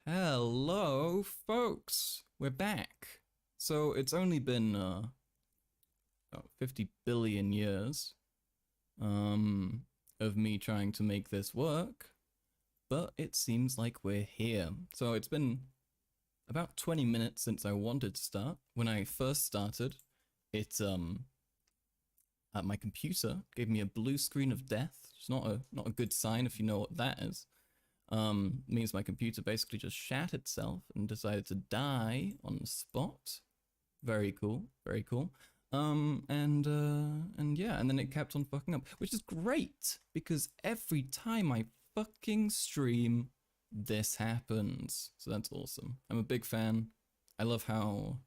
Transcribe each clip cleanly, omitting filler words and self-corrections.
Hello, folks. We're back. So it's only been 50 billion years of me trying to make this work, but it seems like we're here. So it's been about 20 minutes since I wanted to start. When I first started, it my computer gave me a blue screen of death. It's not a good sign if you know what that is. Means my computer basically just shat itself and decided to die on the spot. Very cool, very cool. And yeah, and then it kept on fucking up, which is great because every time I fucking stream, this happens. So that's awesome. I'm a big fan. I love how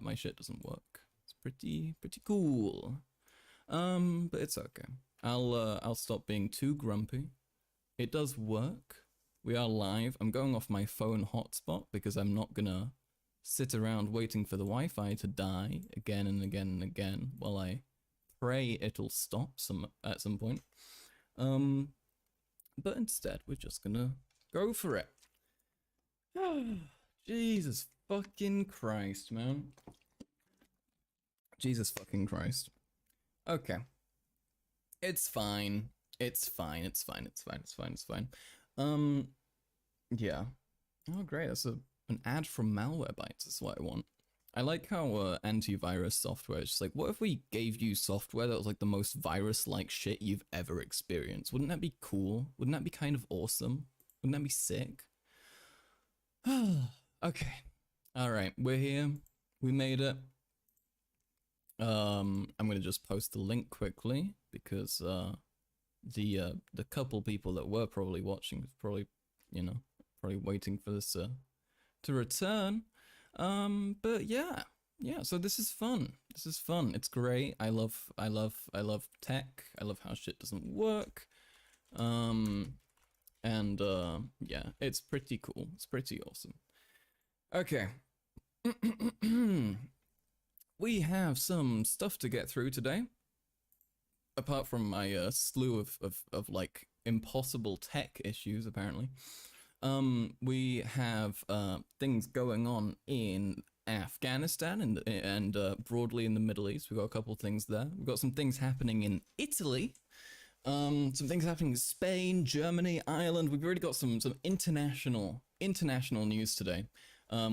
my shit doesn't work. It's pretty cool. But it's okay. I'll stop being too grumpy. It does work. We are live. I'm going off my phone hotspot because I'm not gonna sit around waiting for the Wi-Fi to die again and again and again while I pray it'll stop at some point. But instead, we're just gonna go for it. Jesus fucking Christ, man. Jesus fucking Christ. Okay. It's fine. It's fine. Yeah. Oh, great. That's an ad from Malwarebytes. That's what I want. I like how antivirus software is just like, what if we gave you software that was like the most virus-like shit you've ever experienced? Wouldn't that be cool? Wouldn't that be kind of awesome? Wouldn't that be sick? Okay. All right. We're here. We made it. I'm gonna just post the link quickly because the couple people that were probably watching probably waiting for this to return. But yeah, so this is fun. It's great. I love tech. I love how shit doesn't work. And yeah, it's pretty cool. It's pretty awesome. Okay. We have some stuff to get through today. Apart from my slew of like impossible tech issues, apparently, we have things going on in Afghanistan and broadly in the Middle East. We've got a couple things there. We've got some things happening in Italy. Some things happening in Spain, Germany, Ireland. We've already got some international news today,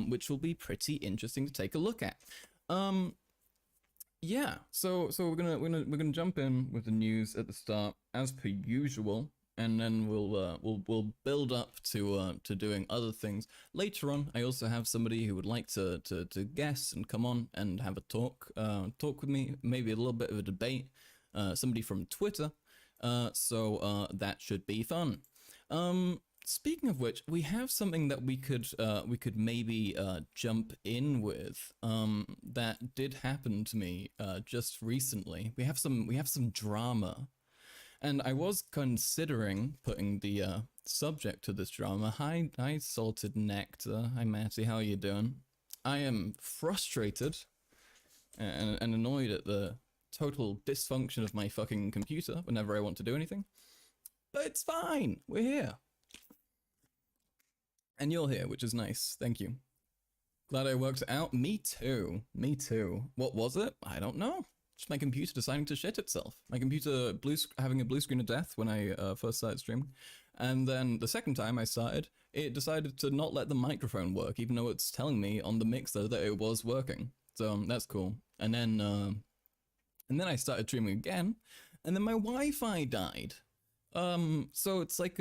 which will be pretty interesting to take a look at. Yeah, so we're gonna jump in with the news at the start as per usual, and then we'll build up to doing other things later on. I also have somebody who would like to guest and come on and have a talk with me, maybe a little bit of a debate. Somebody from Twitter, so that should be fun. Speaking of which, we have something that we could maybe jump in with that did happen to me just recently. We have some drama, and I was considering putting the subject to this drama. Hi, Salted Nectar. Hi, Matty. How are you doing? I am frustrated and annoyed at the total dysfunction of my fucking computer whenever I want to do anything. But it's fine. We're here. And you're here, which is nice. Thank you. Glad I worked it out. Me too. What was it? I don't know. Just my computer deciding to shit itself. My computer having a blue screen of death when I first started streaming. And then the second time I started, it decided to not let the microphone work, even though it's telling me on the mixer that it was working. So that's cool. And then I started streaming again, and then my Wi-Fi died. So it's like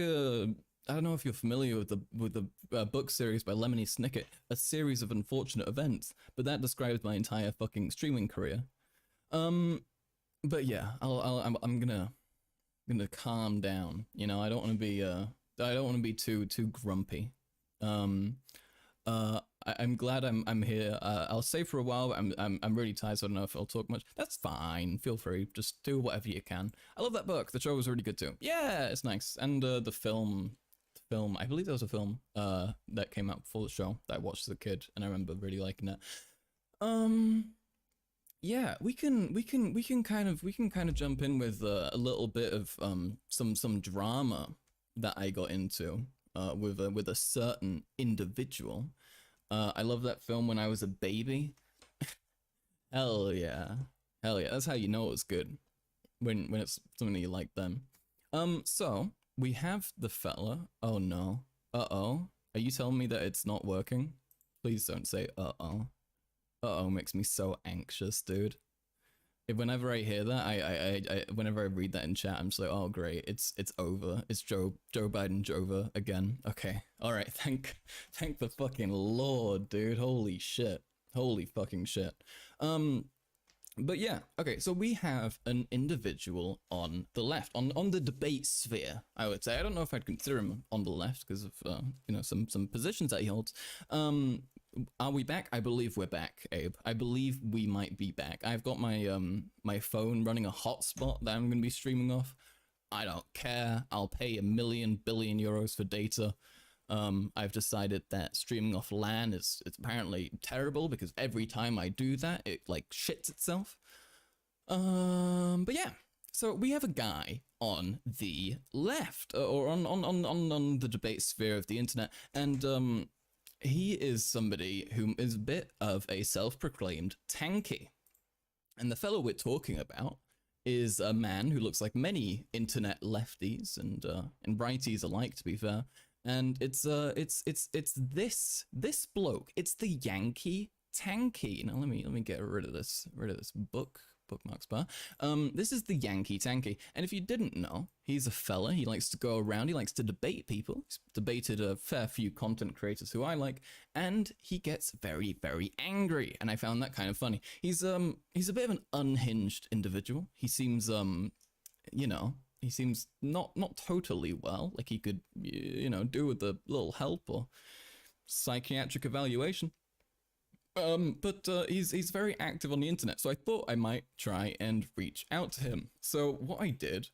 I don't know if you're familiar with the book series by Lemony Snicket, A Series of Unfortunate Events, but that describes my entire fucking streaming career. But yeah, I'm gonna calm down. You know, I don't want to be too grumpy. I'm glad I'm here. I'll stay for a while, but I'm really tired, so I don't know if I'll talk much. That's fine. Feel free. Just do whatever you can. I love that book. The show was really good too. Yeah, it's nice. And the film, I believe there was a film that came out before the show that I watched as a kid, and I remember really liking it. Yeah, we can kind of jump in with a little bit of some drama that I got into with a certain individual. I love that film when I was a baby. Hell yeah, hell yeah. That's how you know it was good, when it's something that you like them. So we have the fella. Oh no. Uh-oh. Are you telling me that it's not working? Please don't say uh-oh. Uh-oh makes me so anxious, dude. Whenever I hear that, whenever I read that in chat, I'm just like, oh great, it's over. It's Joe Biden Jova again. Okay. Alright, thank the fucking Lord, dude. Holy shit. Holy fucking shit. But yeah, okay, so we have an individual on the left, on the debate sphere, I would say. I don't know if I'd consider him on the left because of, you know, some positions that he holds. Are we back? I believe we're back, Abe. I believe we might be back. I've got my my phone running a hotspot that I'm going to be streaming off. I don't care. I'll pay a million billion euros for data. I've decided that streaming off LAN it's apparently terrible because every time I do that, it like shits itself. But yeah, so we have a guy on the left, or on the debate sphere of the internet, and he is somebody who is a bit of a self-proclaimed tankie. And the fellow we're talking about is a man who looks like many internet lefties and righties alike, to be fair. And it's this bloke. It's the Yankee Tankie. Now let me get rid of this bookmarks bar. This is the Yankee Tankie, and if you didn't know, he's a fella. He likes to go around. He likes to debate people. He's debated a fair few content creators who I like, and he gets very, very angry. And I found that kind of funny. He's a bit of an unhinged individual. He seems you know. He seems not totally well, like he could, you know, do with a little help or psychiatric evaluation. But he's very active on the internet, so I thought I might try and reach out to him. So what I did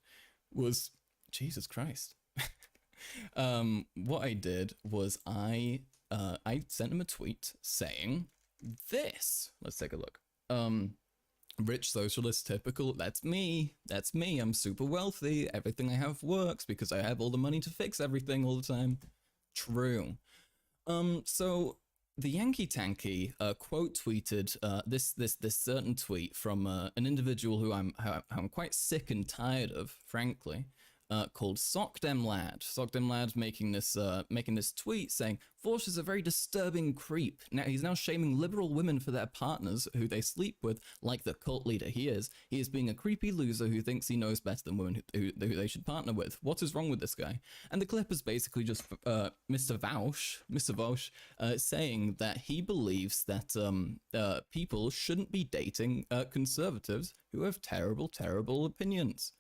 was, Jesus Christ. What I did was I sent him a tweet saying this. Let's take a look. Rich socialist typical, that's me, I'm super wealthy, everything I have works because I have all the money to fix everything all the time. True. So the Yankee Tankie quote tweeted this certain tweet from an individual who I'm quite sick and tired of, frankly, called Sock Dem Lad. Sock Dem Lad making this tweet saying Forsh is a very disturbing creep. Now he's now shaming liberal women for their partners who they sleep with, like the cult leader he is. He is being a creepy loser who thinks he knows better than women who they should partner with. What is wrong with this guy? And the clip is basically just Mr. Vaush saying that he believes that people shouldn't be dating conservatives who have terrible opinions.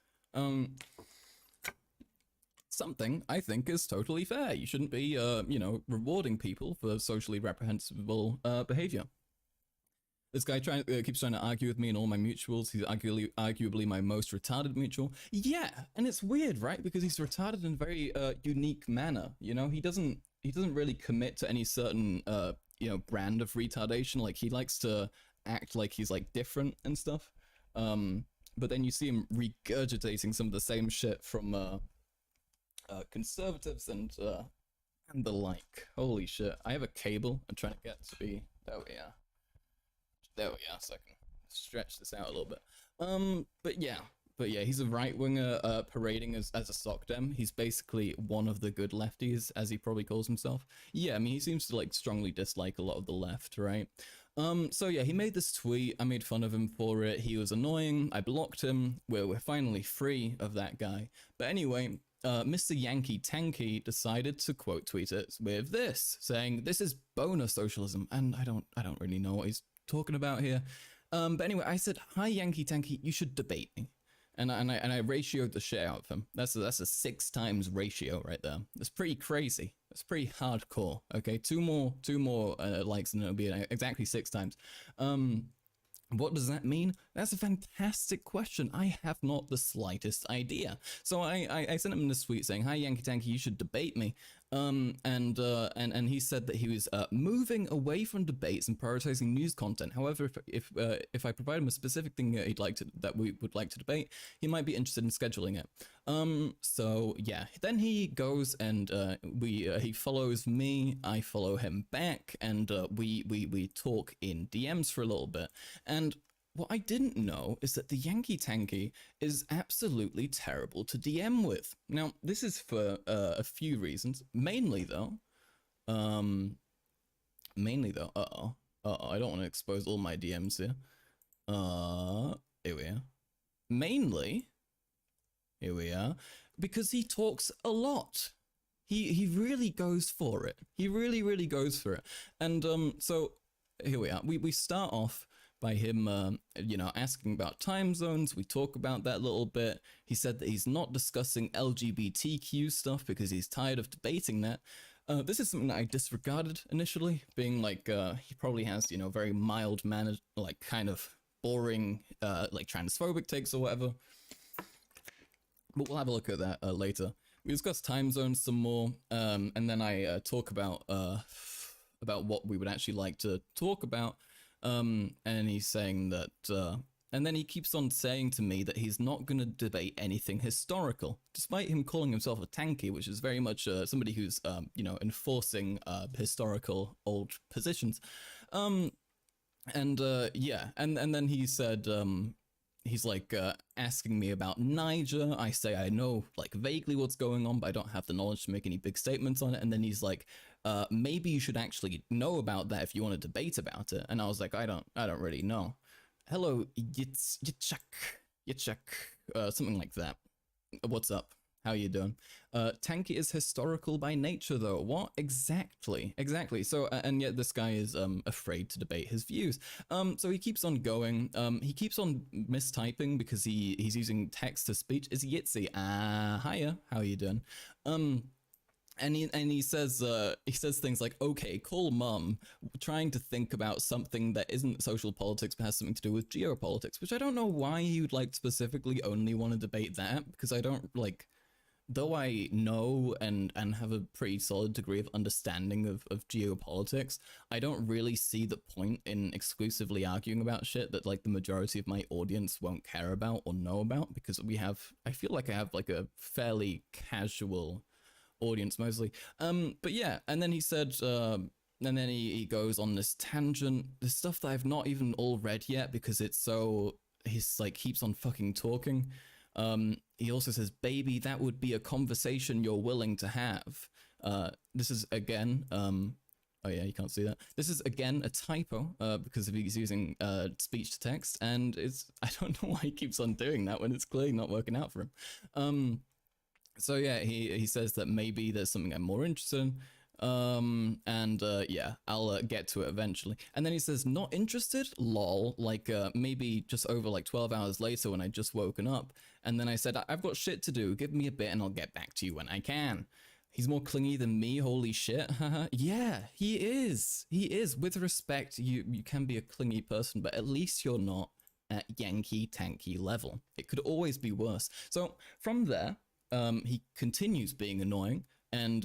Something I think is totally fair. You shouldn't be, you know, rewarding people for socially reprehensible behavior. This guy keeps trying to argue with me and all my mutuals. He's arguably my most retarded mutual. Yeah, and it's weird, right? Because he's retarded in a very unique manner. You know, he doesn't really commit to any certain you know, brand of retardation. Like he likes to act like he's like different and stuff. But then you see him regurgitating some of the same shit from conservatives and the like. Holy shit. I have a cable I'm trying to get to be... There we are. So I can stretch this out a little bit. But yeah, he's a right-winger parading as a sock dem. He's basically one of the good lefties, as he probably calls himself. Yeah, I mean, he seems to like strongly dislike a lot of the left, right? So yeah, he made this tweet. I made fun of him for it. He was annoying. I blocked him. We're finally free of that guy. But anyway, Mr. Yankee Tankie decided to quote tweet it with this, saying this is boner socialism, and I don't really know what he's talking about here. But anyway, I said, hi Yankee Tankie, you should debate me, and I ratioed the shit out of him. That's a 6 times ratio right there. That's pretty crazy. That's pretty hardcore. Okay, two more likes and it'll be exactly 6 times. What does that mean? That's a fantastic question. I have not the slightest idea. So I sent him this tweet saying, hi Yankee Tankie, you should debate me. And he said that he was moving away from debates and prioritizing news content. However, if I provide him a specific thing that we would like to debate, he might be interested in scheduling it. So yeah, then he goes and he follows me, I follow him back, and we talk in DMs for a little bit. And what I didn't know is that the Yankee Tankie is absolutely terrible to DM with. Now, this is for a few reasons. Mainly though, I don't want to expose all my DMs here. Here we are. Mainly, here we are, because he talks a lot. He really goes for it. He really goes for it. And so here we are. We start off by him, asking about time zones. We talk about that a little bit. He said that he's not discussing LGBTQ stuff because he's tired of debating that. This is something that I disregarded initially, being like, he probably has, very mild-mannered, like, kind of boring, like, transphobic takes or whatever. But we'll have a look at that later. We discuss time zones some more, and then I talk about what we would actually like to talk about. And he's saying that, and then he keeps on saying to me that he's not going to debate anything historical, despite him calling himself a tankie, which is very much somebody who's, enforcing historical old positions. And then he said, he's like asking me about Niger. I say I know like vaguely what's going on, but I don't have the knowledge to make any big statements on it. And then he's like, maybe you should actually know about that if you want to debate about it. And I was like, I don't really know. Hello, Yitzhak, something like that. What's up? How you doing? Tankie is historical by nature, though. What? Exactly. So, and yet this guy is afraid to debate his views. So he keeps on going. He keeps on mistyping because he's using text to speech. Is Yitzy? Hiya. How you doing? And he says things like, okay, call mum, trying to think about something that isn't social politics but has something to do with geopolitics, which I don't know why he would like specifically only want to debate that, because I don't like, though I know and have a pretty solid degree of understanding of geopolitics, I don't really see the point in exclusively arguing about shit that like the majority of my audience won't care about or know about, because I feel like I have like a fairly casual audience mostly. But yeah, and then he said, and then he goes on this tangent, this stuff that I've not even all read yet because he's like keeps on fucking talking. He also says, baby, that would be a conversation you're willing to have. This is again, oh yeah, you can't see that. This is again a typo, because he's using speech to text, and I don't know why he keeps on doing that when it's clearly not working out for him. So yeah, he says that maybe there's something I'm more interested in. Yeah, I'll get to it eventually. And then he says, not interested? Lol. Like, maybe just over like 12 hours later when I just woken up. And then I said, I've got shit to do. Give me a bit and I'll get back to you when I can. He's more clingy than me, holy shit. Yeah, he is. With respect, you can be a clingy person, but at least you're not at Yankee Tankie level. It could always be worse. So from there, he continues being annoying, and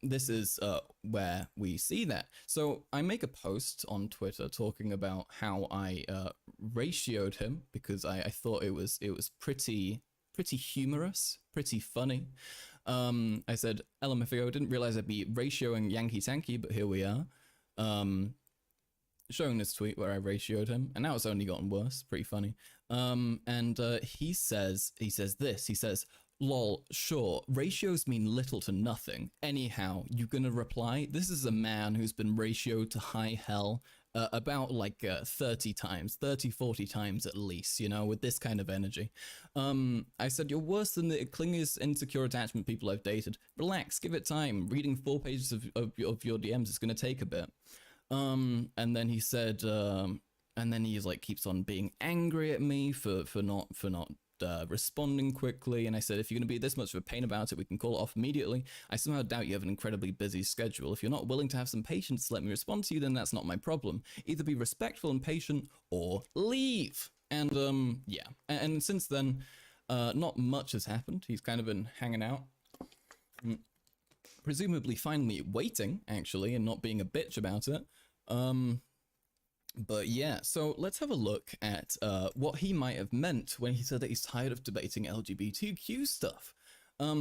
this is where we see that. So I make a post on Twitter talking about how I ratioed him because I thought it was pretty humorous, pretty funny. I said, LMFAO, didn't realize I'd be ratioing Yankee Tankie, but here we are. Showing this tweet where I ratioed him, and now it's only gotten worse. Pretty funny. He says, lol, sure, ratios mean little to nothing. Anyhow, you gonna reply? This is a man who's been ratioed to high hell about like 30 times, 40 times at least, with this kind of energy. I said, you're worse than the clingiest insecure attachment people I've dated. Relax, give it time. Reading 4 pages of your DMs is gonna take a bit. And then he said, and then he's like keeps on being angry at me for not responding quickly. And I said, if you're going to be this much of a pain about it, we can call it off immediately. I somehow doubt you have an incredibly busy schedule. If you're not willing to have some patience to let me respond to you, then that's not my problem. Either be respectful and patient or leave. And yeah, and since then, not much has happened. He's kind of been hanging out. presumably finally waiting, actually, and not being a bitch about it. But yeah, so let's have a look at what he might have meant when he said that he's tired of debating LGBTQ stuff.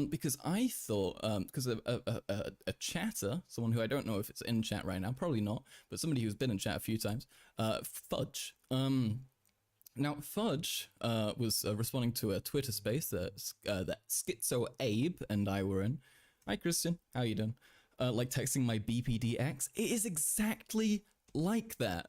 Because I thought, because a chatter, someone who I don't know if it's in chat right now, probably not, but somebody who's been in chat a few times, Fudge. Now, Fudge was responding to a Twitter space that Schizo Abe and I were in. Hi, Christian. How you doing? Like texting my BPDX. It is exactly like that.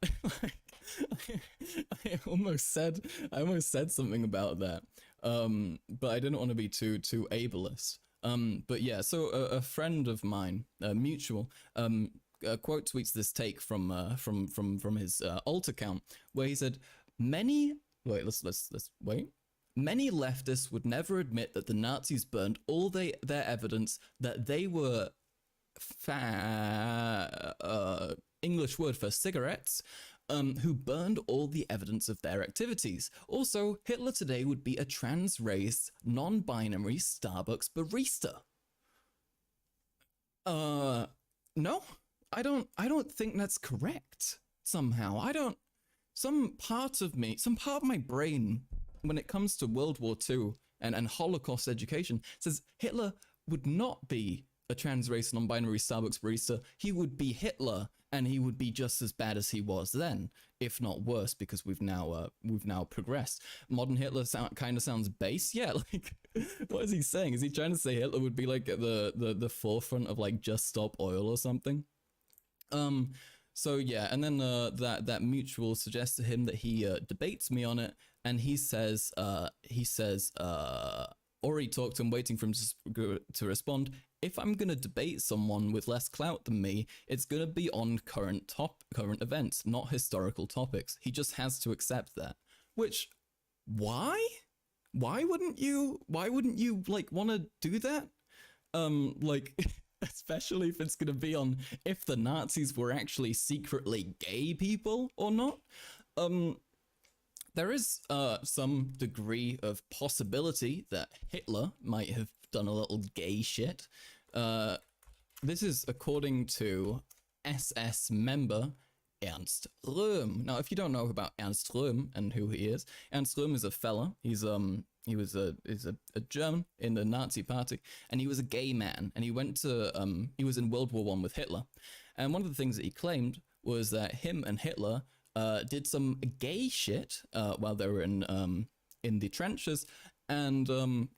I almost said something about that. But I didn't want to be too ableist. But yeah, so a friend of mine, mutual, quote tweets this take from his alt account where he said, Many leftists would never admit that the Nazis burned all their evidence that they were English word for cigarettes, who burned all the evidence of their activities. Also, Hitler today would be a trans-race, non-binary Starbucks barista. No, I don't think that's correct. Somehow, some part of my brain, when it comes to World War II and Holocaust education, says Hitler would not be a trans-race, non-binary Starbucks barista. He would be Hitler, and he would be just as bad as he was then, if not worse, because we've now progressed. Modern Hitler kind of sounds base. Yeah, like, what is he saying? Is he trying to say Hitler would be like at the forefront of like Just Stop Oil or something? So yeah, and then that mutual suggests to him that he debates me on it, and he says already talked to him, waiting for him to respond. If I'm gonna debate someone with less clout than me, it's gonna be on current events, not historical topics. He just has to accept that. Which, why? Why wouldn't you like want to do that? Like. Especially if it's going to be on if the Nazis were actually secretly gay people or not. There is some degree of possibility that Hitler might have done a little gay shit. This is according to SS member Ernst Röhm. Now, if you don't know about Ernst Röhm and who he is, Ernst Röhm is a fella. He's a German in the Nazi party, and he was a gay man, and he was in World War I with Hitler. And one of the things that he claimed was that him and Hitler did some gay shit while they were in the trenches. And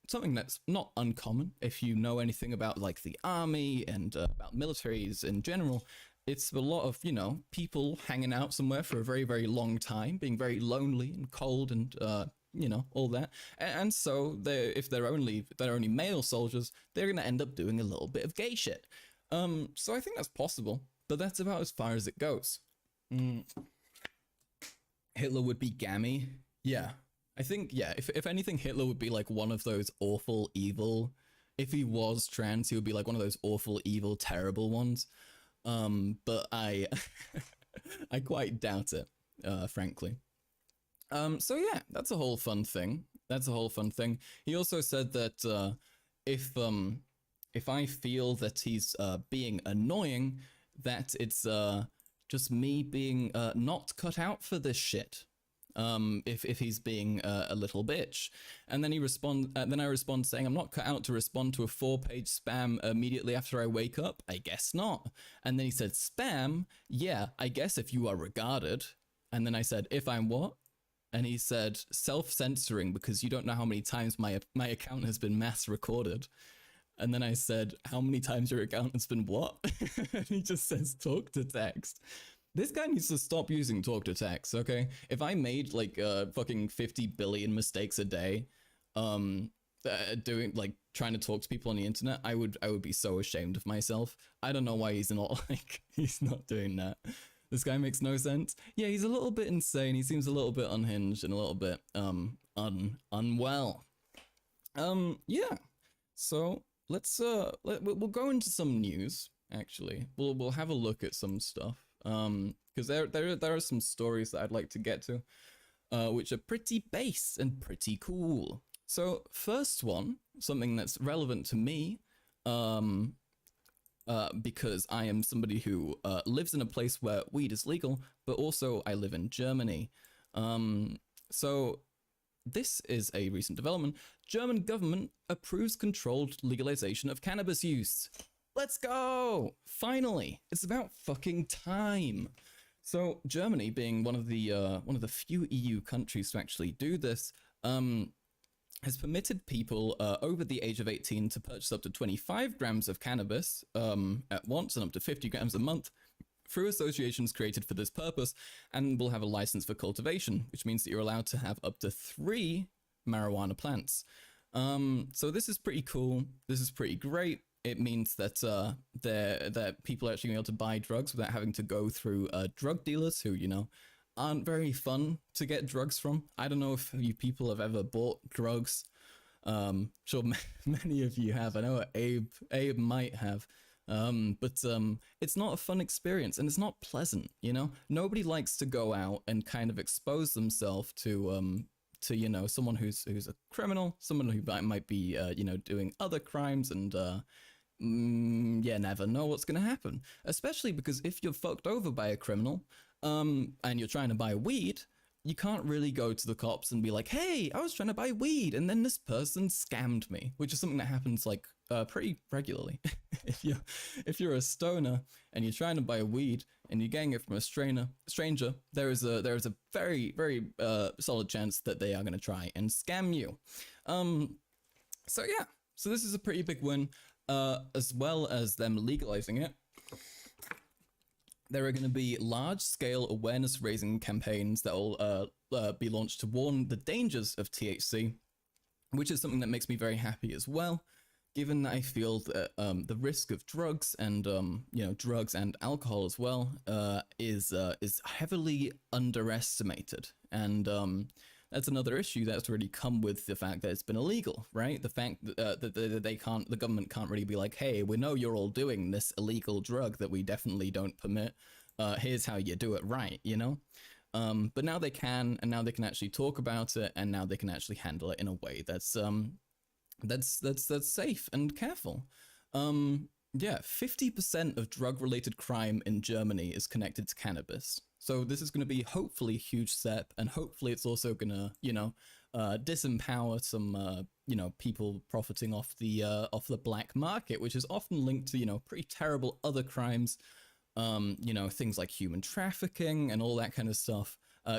something that's not uncommon if you know anything about like the army and about militaries in general. It's a lot of, people hanging out somewhere for a very, very long time, being very lonely and cold and, all that. And so if they're only male soldiers, they're going to end up doing a little bit of gay shit. So I think that's possible, but that's about as far as it goes. Hitler would be gammy. Yeah. I think, yeah, if anything, Hitler would be like one of those awful, evil. If he was trans, he would be like one of those awful, evil, terrible ones. But I I quite doubt it, frankly. So yeah, that's a whole fun thing. He also said that if I feel that he's being annoying, that it's just me being not cut out for this shit. If he's being a little bitch. And then I respond saying, I'm not cut out to respond to a 4-page spam immediately after I wake up. I guess not. And then he said, spam? Yeah, I guess if you are regarded. And then I said, if I'm what? And he said, self-censoring, because you don't know how many times my account has been mass recorded. And then I said, how many times your account has been what? And he just says, talk to text. This guy needs to stop using talk to text, okay? If I made like fucking 50 billion mistakes a day, doing like trying to talk to people on the internet, I would be so ashamed of myself. I don't know why he's not doing that. This guy makes no sense. Yeah, he's a little bit insane. He seems a little bit unhinged and a little bit unwell. Yeah. So let's we'll go into some news. Actually, we'll have a look at some stuff. Because there are some stories that I'd like to get to, which are pretty base and pretty cool. So first one, something that's relevant to me, because I am somebody who lives in a place where weed is legal, but also I live in Germany. So this is a recent development. German government approves controlled legalization of cannabis use. Let's go! Finally, it's about fucking time. So Germany, being one of the few EU countries to actually do this, has permitted people over the age of 18 to purchase up to 25 grams of cannabis at once and up to 50 grams a month through associations created for this purpose, and will have a license for cultivation, which means that you're allowed to have up to 3 marijuana plants. So this is pretty cool. This is pretty great. It means that that people are actually going to be able to buy drugs without having to go through drug dealers who, you know, aren't very fun to get drugs from. I don't know if you people have ever bought drugs. Sure, many of you have. I know Abe might have. But it's not a fun experience, and it's not pleasant, you know? Nobody likes to go out and kind of expose themselves to you know, someone who's a criminal, someone who might be you know, doing other crimes, and yeah, never know what's gonna happen. Especially because if you're fucked over by a criminal, and you're trying to buy weed, you can't really go to the cops and be like, hey, I was trying to buy weed and then this person scammed me, which is something that happens like pretty regularly. if you're a stoner and you're trying to buy weed and you're getting it from a stranger, there is a very, very solid chance that they are going to try and scam you. So yeah, so this is a pretty big win, as well as them legalizing it. There are going to be large-scale awareness-raising campaigns that will be launched to warn the dangers of THC, which is something that makes me very happy as well, given that I feel that the risk of drugs and you know, drugs and alcohol as well is heavily underestimated, and that's another issue that's really come with the fact that it's been illegal, right? The fact that the government can't really be like, hey, we know you're all doing this illegal drug that we definitely don't permit. Here's how you do it right, you know? But now they can, and now they can actually talk about it, and now they can actually handle it in a way that's safe and careful. Yeah, 50% of drug-related crime in Germany is connected to cannabis. So this is going to be hopefully a huge step, and hopefully it's also going to, you know, disempower some, you know, people profiting off the black market, which is often linked to, you know, pretty terrible other crimes. You know, things like human trafficking and all that kind of stuff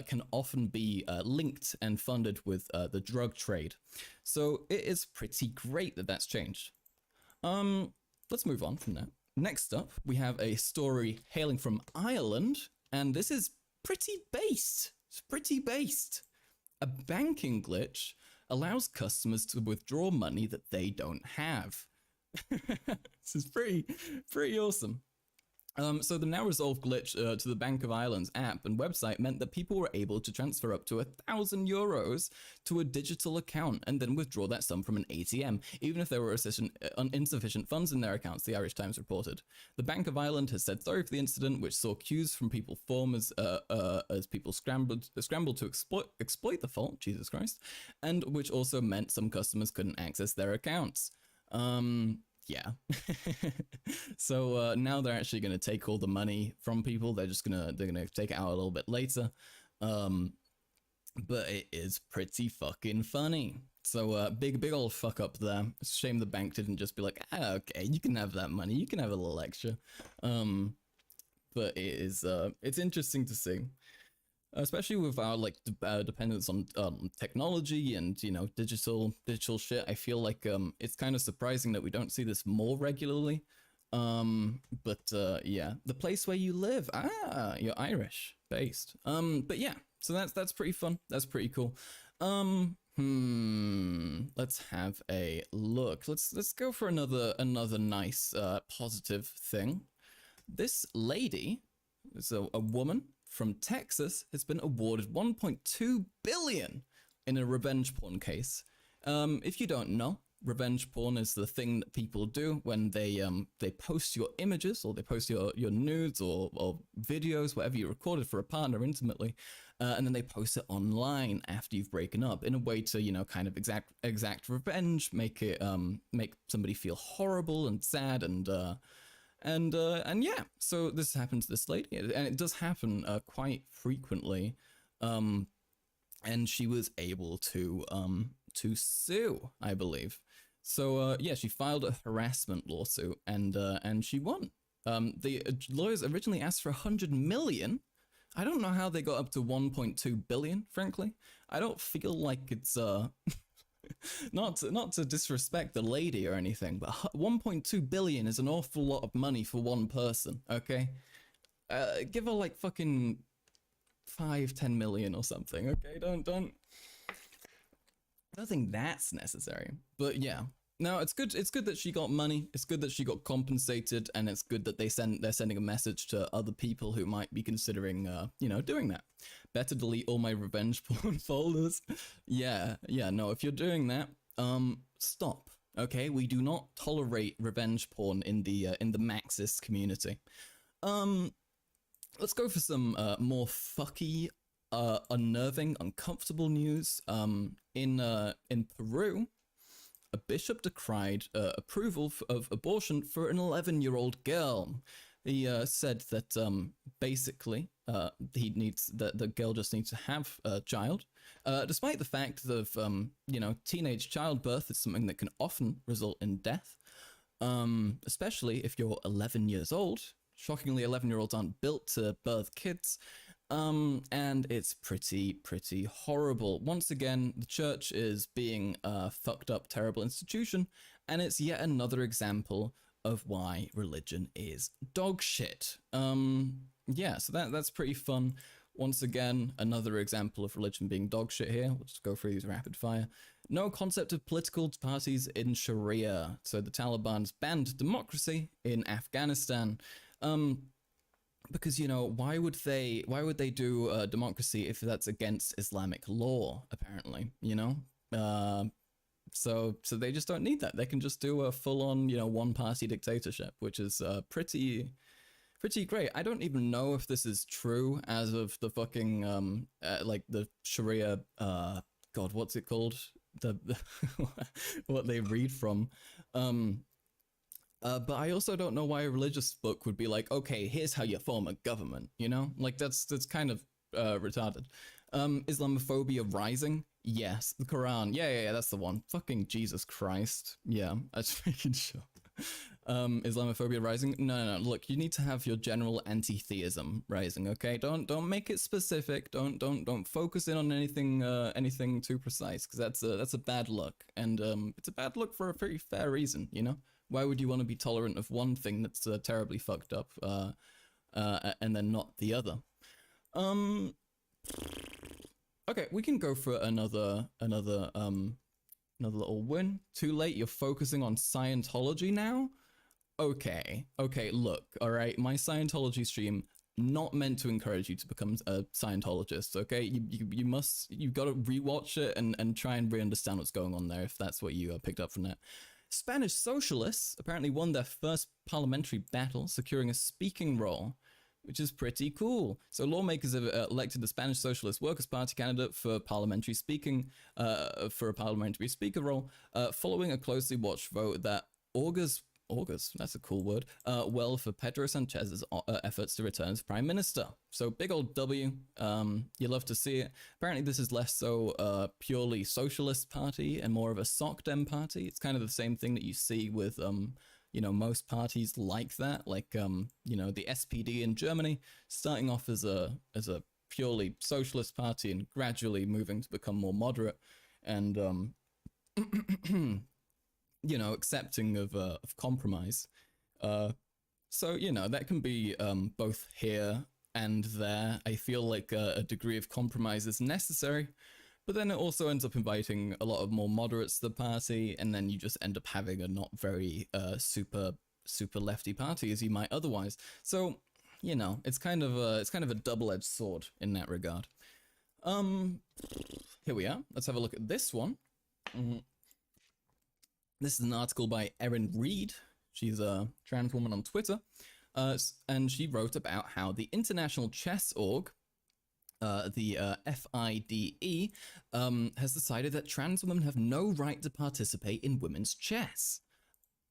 can often be linked and funded with the drug trade. So it is pretty great that that's changed. Let's move on from that. Next up, we have a story hailing from Ireland, and this is pretty based. It's pretty based. A banking glitch allows customers to withdraw money that they don't have. This is pretty awesome. So the now resolved glitch to the Bank of Ireland's app and website meant that people were able to transfer up to €1,000 to a digital account and then withdraw that sum from an ATM, even if there were insufficient funds in their accounts, the Irish Times reported. The Bank of Ireland has said sorry for the incident, which saw queues from people form as people scrambled to exploit the fault, Jesus Christ, and which also meant some customers couldn't access their accounts. Yeah. So now they're actually going to take all the money from people. They're gonna take it out a little bit later. But it is pretty fucking funny. So big old fuck up there. It's a shame the bank didn't just be like, okay, you can have that money. You can have a little extra. But it's interesting to see. Especially with our like dependence on technology and, you know, digital shit, I feel like it's kind of surprising that we don't see this more regularly. But yeah, the place where you live, you're Irish based. But yeah, so that's pretty fun. That's pretty cool. Let's have a look. Let's go for another nice positive thing. This lady is a woman from Texas has been awarded $1.2 billion in a revenge porn case. If you don't know, revenge porn is the thing that people do when they post your images, or they post your nudes or videos, whatever you recorded for a partner intimately, and then they post it online after you've broken up in a way to, you know, kind of exact revenge, make somebody feel horrible and sad And yeah, so this happened to this lady, and it does happen quite frequently. And she was able to sue, I believe. So yeah, she filed a harassment lawsuit, and she won. The lawyers originally asked for 100 million. I don't know how they got up to 1.2 billion. Frankly, I don't feel like it's not to disrespect the lady or anything, but 1.2 billion is an awful lot of money for one person. Okay, give her like fucking 5-10 million or something. Okay, don't. I don't think that's necessary. But yeah, no, it's good. It's good that she got money. It's good that she got compensated, and it's good that they're sending a message to other people who might be considering, doing that. Better delete all my revenge porn folders. Yeah. No, if you're doing that, stop. Okay, we do not tolerate revenge porn in the Maxis community. Let's go for some more fucky, unnerving, uncomfortable news. In Peru, a bishop decried approval of abortion for an 11-year-old girl. He said that basically the girl just needs to have a child, despite the fact that teenage childbirth is something that can often result in death, especially if you're 11 years old. Shockingly, 11-year-olds aren't built to birth kids. And it's pretty horrible. Once again, the church is being a fucked up, terrible institution, and it's yet another example of why religion is dog shit. Yeah, so that's pretty fun. Once again, another example of religion being dog shit here. We'll just go through these rapid fire. No concept of political parties in Sharia. So the Taliban's banned democracy in Afghanistan. Because, why would they do democracy if that's against Islamic law, apparently, so they just don't need that. They can just do a full-on, one-party dictatorship, which is pretty great. I don't even know if this is true as of the fucking like the Sharia God, what's it called, the what they read from. But I also don't know why a religious book would be like, okay, here's how you form a government, Like, that's kind of retarded. Islamophobia rising? Yes. The Quran. Yeah, that's the one. Fucking Jesus Christ. Yeah, I was making sure. Islamophobia rising? No. Look, you need to have your general anti-theism rising, okay? Don't make it specific. Don't focus in on anything too precise, because that's a bad look. And it's a bad look for a pretty fair reason, Why would you want to be tolerant of one thing that's terribly fucked up, and then not the other? Okay, we can go for another little win. Too late. You're focusing on Scientology now. Okay. Look, all right. My Scientology stream not meant to encourage you to become a Scientologist. Okay, you've got to rewatch it and try and re-understand what's going on there if that's what you picked up from that. Spanish socialists apparently won their first parliamentary battle, securing a speaking role, which is pretty cool. So lawmakers have elected the Spanish Socialist Workers' Party candidate for parliamentary for a parliamentary speaker role, following a closely watched vote that augurs, that's a cool word, well for Pedro Sanchez's efforts to return as prime minister. So big old W, you love to see it. Apparently this is less so purely socialist party and more of a SOCDEM party. It's kind of the same thing that you see with, most parties like that, like, the SPD in Germany, starting off as a purely socialist party and gradually moving to become more moderate and, accepting of compromise. So, that can be both here and there. I feel like a degree of compromise is necessary, but then it also ends up inviting a lot of more moderates to the party, and then you just end up having a not very super lefty party as you might otherwise. So, it's kind of a double-edged sword in that regard. Here we are. Let's have a look at this one. This is an article by Erin Reed. She's a trans woman on Twitter. And she wrote about how the International Chess Org, the FIDE, has decided that trans women have no right to participate in women's chess.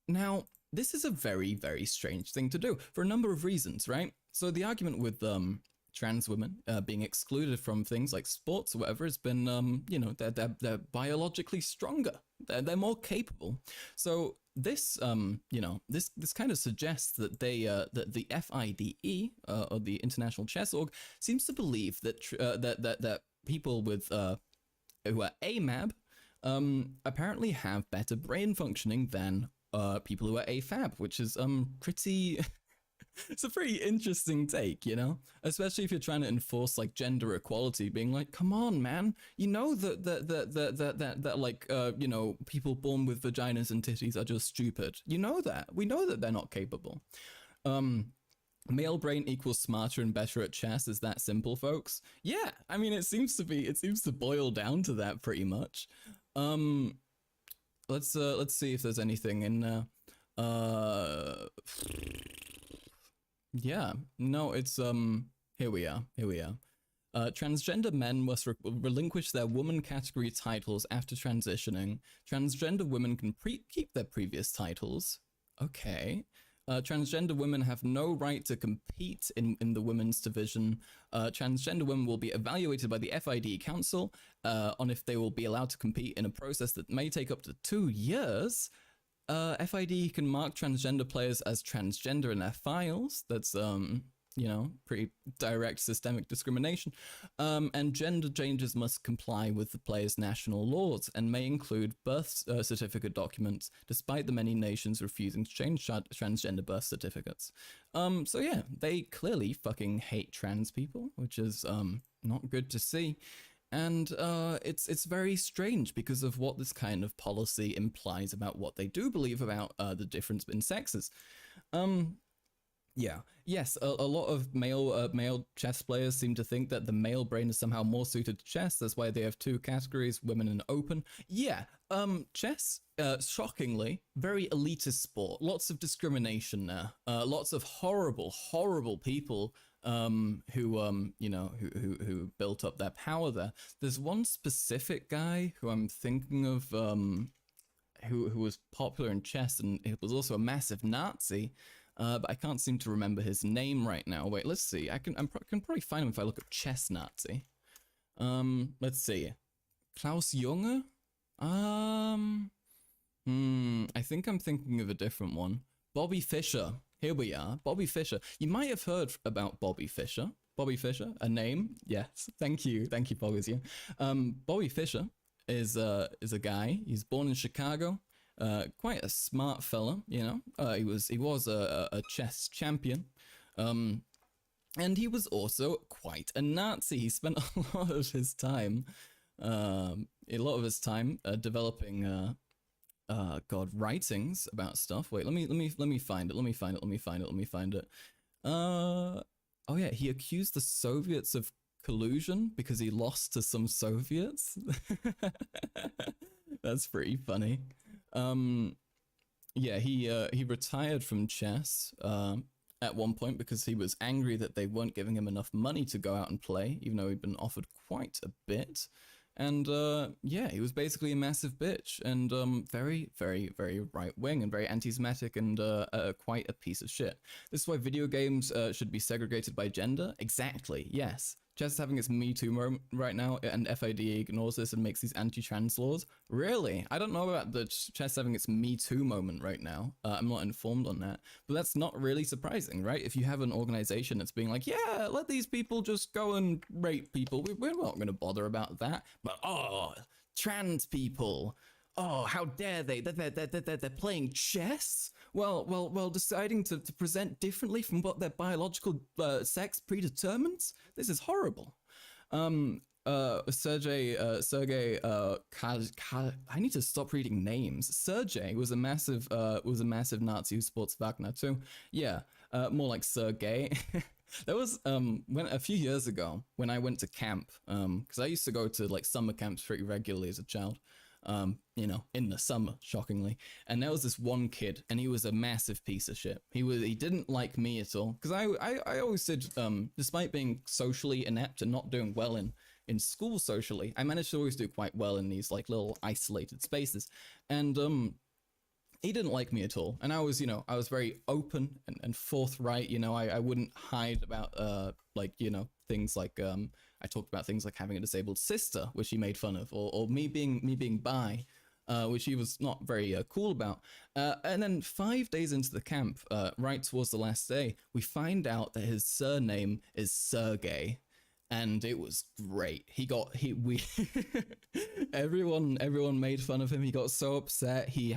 Now, this is a very, very strange thing to do for a number of reasons, right? So the argument with trans women being excluded from things like sports or whatever has been, you know, they're biologically stronger. They're more capable. So this, you know, this kind of suggests that that the FIDE or the International Chess Org seems to believe that that people with who are AMAB apparently have better brain functioning than people who are AFAB, which is pretty. It's a pretty interesting take, you know, especially if you're trying to enforce like gender equality, being like, come on, man, you know that like you know, people born with vaginas and titties are just stupid. You know that. We know that they're not capable. Male brain equals smarter and better at chess. Is that simple, folks? Yeah, I mean, it seems to boil down to that pretty much. Let's see if there's anything in yeah, no, it's here we are. Transgender men must relinquish their woman category titles after transitioning. Transgender women can keep their previous titles. Okay. Transgender women have no right to compete in the women's division. Transgender women will be evaluated by the FID Council on if they will be allowed to compete in a process that may take up to 2 years. FID can mark transgender players as transgender in their files. That's, you know, pretty direct systemic discrimination. And gender changes must comply with the player's national laws and may include birth certificate documents, despite the many nations refusing to change transgender birth certificates. So yeah, they clearly fucking hate trans people, which is not good to see. And it's very strange because of what this kind of policy implies about what they do believe about the difference in sexes. Yeah. Yes, a lot of male chess players seem to think that the male brain is somehow more suited to chess. That's why they have 2 categories, women and open. Yeah, chess, shockingly, very elitist sport. Lots of discrimination there. Lots of horrible people who you know, who built up their power there. There's one specific guy who I'm thinking of who was popular in chess, and he was also a massive Nazi. But I can't seem to remember his name right now. Wait, let's see. I can probably find him if I look up chess Nazi. Let's see. Klaus Junge? I think I'm thinking of a different one. Bobby Fischer. Here we are. Bobby Fischer. You might have heard about Bobby Fischer. Bobby Fischer, a name? Yes. Thank you, Bobby. Bobby Fischer is a guy. He's born in Chicago. Quite a smart fella, you know. He was a chess champion. And he was also quite a Nazi. He spent a lot of his time developing writings about stuff. Wait, let me find it. Oh yeah, he accused the Soviets of collusion because he lost to some Soviets. That's pretty funny. Yeah, he retired from chess at one point because he was angry that they weren't giving him enough money to go out and play, even though he'd been offered quite a bit. And yeah, he was basically a massive bitch and very right wing and very anti-Semitic and quite a piece of shit. This is why video games should be segregated by gender. Exactly. Yes. Chess is having its Me Too moment right now, and FIDE ignores this and makes these anti-trans laws. Really? I don't know about the chess having its Me Too moment right now. I'm not informed on that. But that's not really surprising, right? If you have an organization that's being like, yeah, let these people just go and rape people. We're not going to bother about that. But, oh, trans people. Oh, how dare they? They're playing chess? Well, deciding to present differently from what their biological sex predetermines? This is horrible. Sergei, I need to stop reading names. Sergei was a massive Nazi who supports Wagner too. Yeah, more like Sergei. There was when a few years ago when I went to camp, because I used to go to like summer camps pretty regularly as a child. You know, in the summer, shockingly. And there was this one kid, and he was a massive piece of shit. He didn't like me at all, because I always did, despite being socially inept and not doing well in school socially, I managed to always do quite well in these like little isolated spaces. And he didn't like me at all. And I was, I was very open and forthright. I wouldn't hide about, like, things like, I talked about things like having a disabled sister, which he made fun of, or me being bi, which he was not very cool about. And then 5 days into the camp, right towards the last day, we find out that his surname is Sergey. And it was great. We everyone made fun of him. He got so upset. He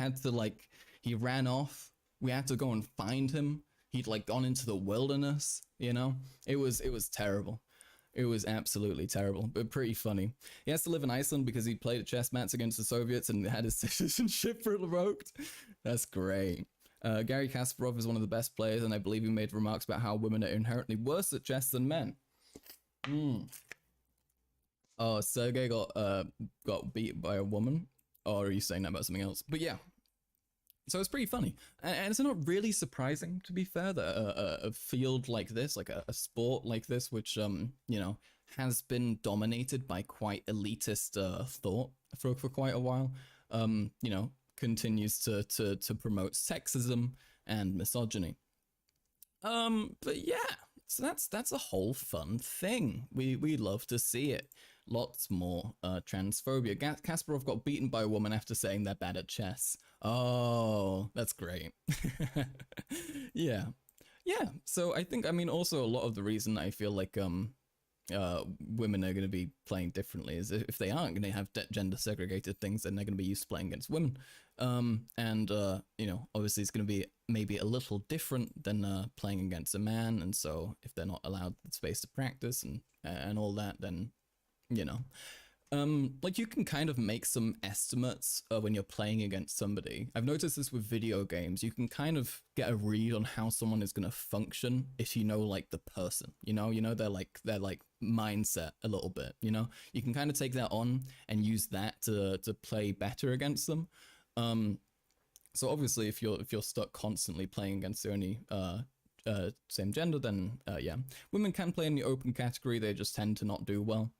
ran off. We had to go and find him. He'd like gone into the wilderness, It was terrible. It was absolutely terrible, but pretty funny. He has to live in Iceland because he played at chess match against the Soviets and had his citizenship revoked. That's great. Gary Kasparov is one of the best players, and I believe he made remarks about how women are inherently worse at chess than men. Oh, Sergey got beat by a woman? Or are you saying that about something else? But yeah. So it's pretty funny. And it's not really surprising, to be fair, that a field like this, like a sport like this, which, has been dominated by quite elitist thought for quite a while, continues to promote sexism and misogyny. But yeah. So that's a whole fun thing. We love to see it. Lots more transphobia. Kasparov got beaten by a woman after saying they're bad at chess. Oh, that's great. Yeah. So I think, also a lot of the reason I feel like women are going to be playing differently is if they aren't going to have gender segregated things, then they're going to be used to playing against women. Obviously it's going to be maybe a little different than playing against a man, and so if they're not allowed the space to practice and all that, then like you can kind of make some estimates when you're playing against somebody. I've noticed this with video games. You can kind of get a read on how someone is going to function if you know like the person, their mindset a little bit, you can kind of take that on and use that to play better against them. So obviously if you're stuck constantly playing against the only same gender, then yeah, women can play in the open category. They just tend to not do well.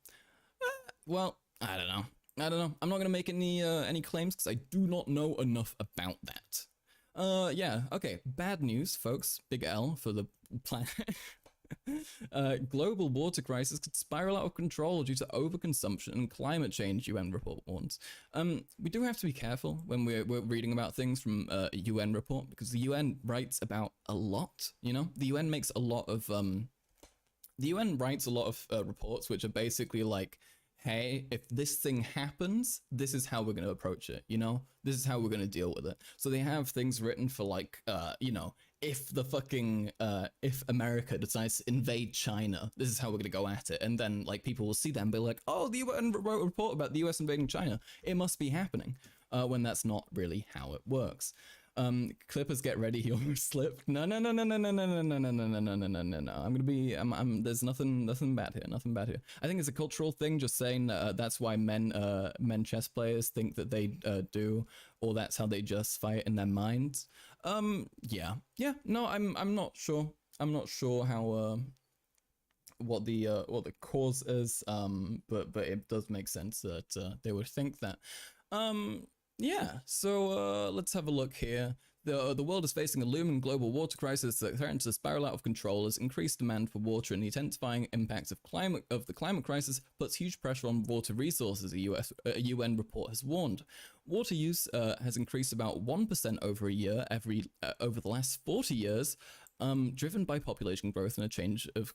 Well, I don't know. I'm not going to make any claims because I do not know enough about that. Yeah, okay. Bad news, folks. Big L for the planet. Global water crisis could spiral out of control due to overconsumption and climate change, UN report warns. We do have to be careful when we're reading about things from a UN report, because the UN writes about a lot, The UN makes a lot of... the UN writes a lot of reports which are basically like, hey, if this thing happens, this is how we're going to approach it, This is how we're going to deal with it. So they have things written for like, if if America decides to invade China, this is how we're going to go at it. And then like people will see that and be like, oh, the UN wrote a report about the US invading China. It must be happening, when that's not really how it works. Clippers, get ready. He almost slipped. No. I'm gonna be. There's nothing bad here. Nothing bad here. I think it's a cultural thing. Just saying that's why men chess players think that they do, or that's how they justify it in their minds. Yeah. No, I'm not sure. I'm not sure how what the cause is. But it does make sense that they would think that. Yeah, so let's have a look here. The world is facing a looming global water crisis that threatens to spiral out of control as increased demand for water and the intensifying impacts of the climate crisis puts huge pressure on water resources, a UN report has warned. Water use has increased about 1% over a year over the last 40 years, driven by population growth and a change of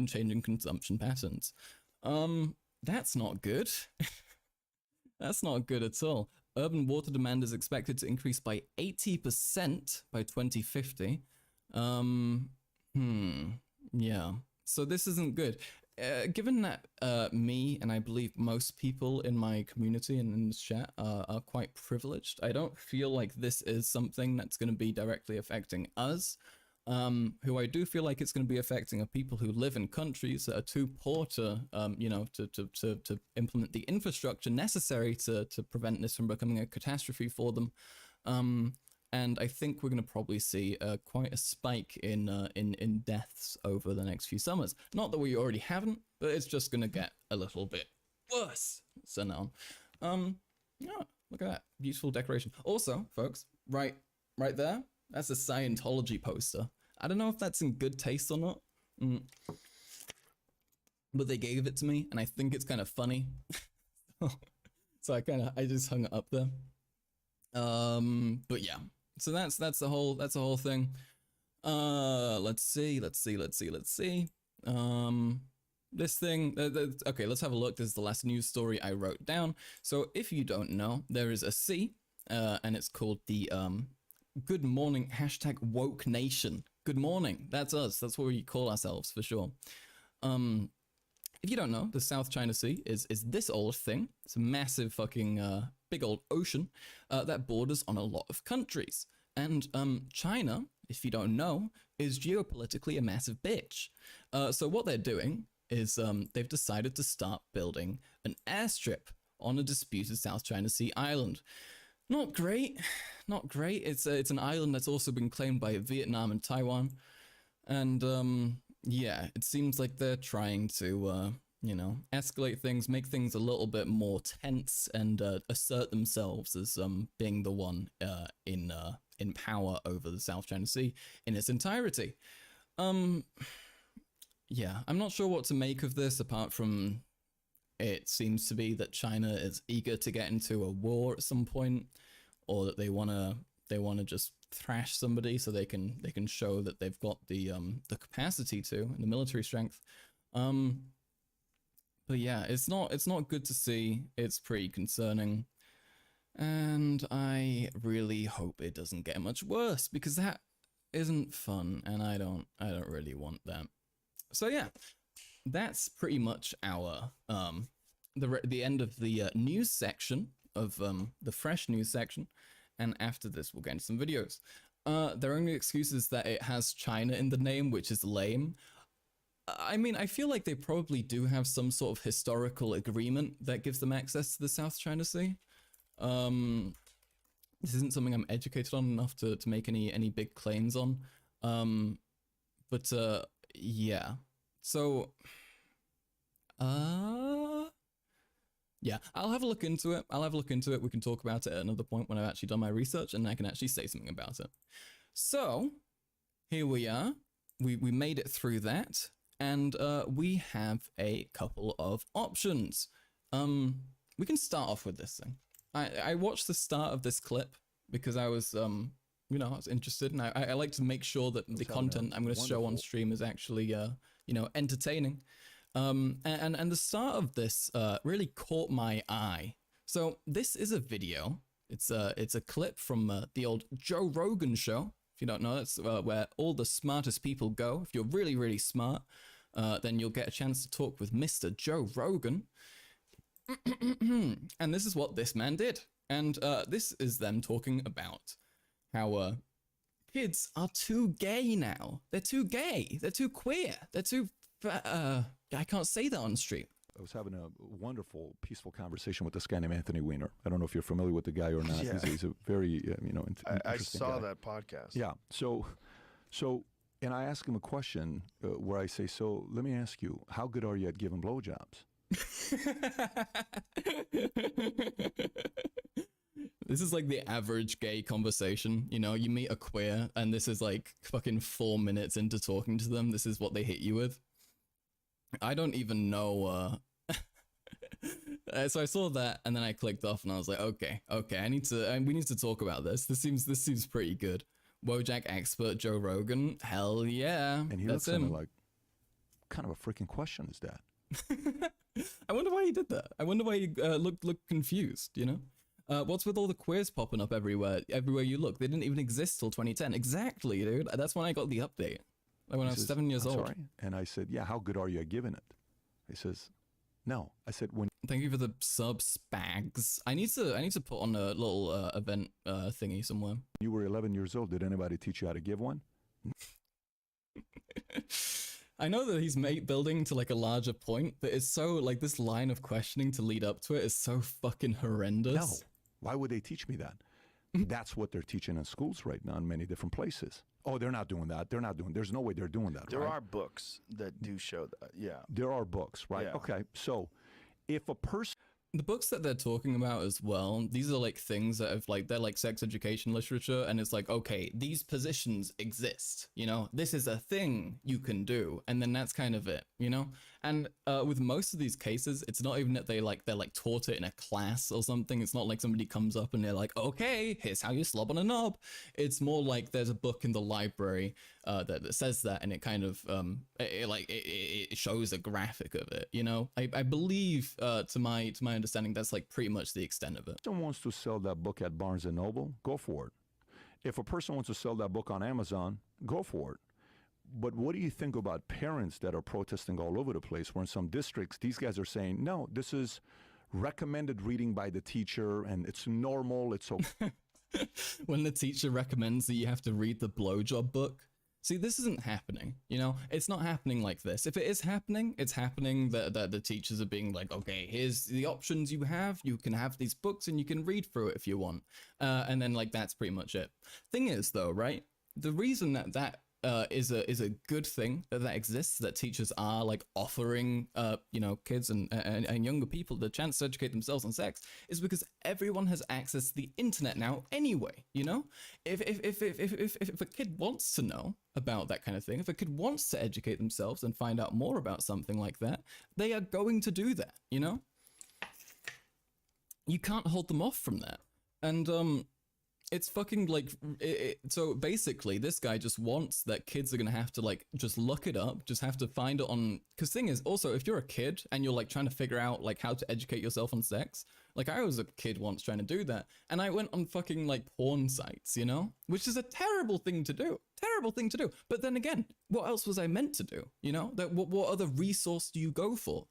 changing consumption patterns. That's not good. That's not good at all. Urban water demand is expected to increase by 80% by 2050. Yeah. So this isn't good. Given that me and I believe most people in my community and in this chat are quite privileged, I don't feel like this is something that's going to be directly affecting us. Who I do feel like it's going to be affecting are people who live in countries that are too poor to, to implement the infrastructure necessary to prevent this from becoming a catastrophe for them. And I think we're going to probably see quite a spike in deaths over the next few summers. Not that we already haven't, but it's just going to get a little bit worse. So now, yeah, look at that beautiful decoration. Also, folks, right right there. That's a Scientology poster. I don't know if that's in good taste or not. But they gave it to me, and I think it's kind of funny. So I just hung it up there. But yeah. So that's the whole thing. Let's see. This thing, okay, let's have a look. This is the last news story I wrote down. So if you don't know, there is a C, and it's called the Good Morning #Woke Nation. Good morning. That's us. That's what we call ourselves for sure. If you don't know, the South China Sea is this old thing. It's a massive fucking big old ocean that borders on a lot of countries. And China, if you don't know, is geopolitically a massive bitch. So what they're doing is they've decided to start building an airstrip on a disputed South China Sea island. Not great, not great. It's an island that's also been claimed by Vietnam and Taiwan. And yeah, it seems like they're trying to, you know, escalate things, make things a little bit more tense, and assert themselves as being the one in power over the South China Sea in its entirety. Yeah, I'm not sure what to make of this, apart from it seems to be that China is eager to get into a war at some point, or that they wanna just thrash somebody so they can show that they've got the capacity to, and the military strength. But yeah, it's not good to see. It's pretty concerning. And I really hope it doesn't get much worse, because that isn't fun, and I don't really want that. So yeah, that's pretty much our the end of the news section of the fresh news section. And after this, we'll get into some videos. Their only excuse is that it has China in the name, which is lame. I mean, I feel like they probably do have some sort of historical agreement that gives them access to the South China Sea. This isn't something I'm educated on enough to make any big claims on. But yeah. So, yeah, I'll have a look into it. We can talk about it at another point when I've actually done my research and I can actually say something about it. So, here we are. We made it through that, and we have a couple of options. We can start off with this thing. I watched the start of this clip because I was, you know, I was interested, and I like to make sure that the content I'm going to show on stream is actually, you know, entertaining. And the start of this really caught my eye. So this is a video. It's a clip from the old Joe Rogan show. If you don't know, that's where all the smartest people go. If you're really, really smart, then you'll get a chance to talk with Mr. Joe Rogan. And this is what this man did. And this is them talking about how kids are too gay now. They're too gay. They're too queer. They're too... I can't say that on stream. I was having a wonderful, peaceful conversation with this guy named Anthony Weiner. I don't know if you're familiar with the guy or not. Yeah. He's a very, you know, interesting I saw guy. that podcast. Yeah. So, and I asked him a question where I say, so let me ask you, how good are you at giving blowjobs? This is like the average gay conversation. You know, you meet a queer and this is like fucking 4 minutes into talking to them. This is what they hit you with. I don't even know. So I saw that and then I clicked off and I was like, okay, we need to talk about this. This seems pretty good. Wojak expert Joe Rogan, hell yeah. And he looks at me like, what kind of a freaking question is that? I wonder why he did that. I wonder why he looked confused, you know? What's with all the queers popping up everywhere you look? They didn't even exist till 2010. Exactly, dude. That's when I got the update. Like when I was 7 years old. Sorry. And I said, yeah, how good are you at giving it? He says, no. I said, when... Thank you for the sub spags. I need to put on a little event thingy somewhere. You were 11 years old. Did anybody teach you how to give one? I know that he's building to like a larger point, but it's so like this line of questioning to lead up to it is so fucking horrendous. No. Why would they teach me that? That's what they're teaching in schools right now in many different places. Oh, they're not doing that. There's no way they're doing that. There right? are books that do show that. Yeah. There are books, right? Yeah. Okay. So if a person... The books that they're talking about as well, these are like things that have like, they're like sex education literature, and it's like, okay, these positions exist, you know, this is a thing you can do, and then that's kind of it, you know. And with most of these cases, it's not even that they're like taught it in a class or something. It's not like somebody comes up and they're like, okay, here's how you slob on a knob. It's more like there's a book in the library that says that, and it kind of it shows a graphic of it, you know. I believe to my understanding, that's like pretty much the extent of it. If someone wants to sell that book at Barnes and Noble, go for it. If a person wants to sell that book on Amazon, go for it. But what do you think about parents that are protesting all over the place, where in some districts, these guys are saying, no, this is recommended reading by the teacher, and it's normal, it's okay. When the teacher recommends that you have to read the blowjob book. See, this isn't happening, you know? It's not happening like this. If it is happening, it's happening that the teachers are being like, okay, here's the options you have. You can have these books and you can read through it if you want. And then like, that's pretty much it. Thing is though, right? The reason that is a good thing that exists, that teachers are like offering you know, kids and younger people the chance to educate themselves on sex, is because everyone has access to the internet now anyway, you know. If a kid wants to know about that kind of thing, if a kid wants to educate themselves and find out more about something like that, they are going to do that, you know. You can't hold them off from that. And it's fucking like, so basically this guy just wants that kids are gonna have to like just look it up, just have to find it on, because thing is also, if you're a kid and you're like trying to figure out like how to educate yourself on sex, like I was a kid once trying to do that, and I went on fucking like porn sites, you know, which is a terrible thing to do, but then again, what else was I meant to do, you know? That what other resource do you go for?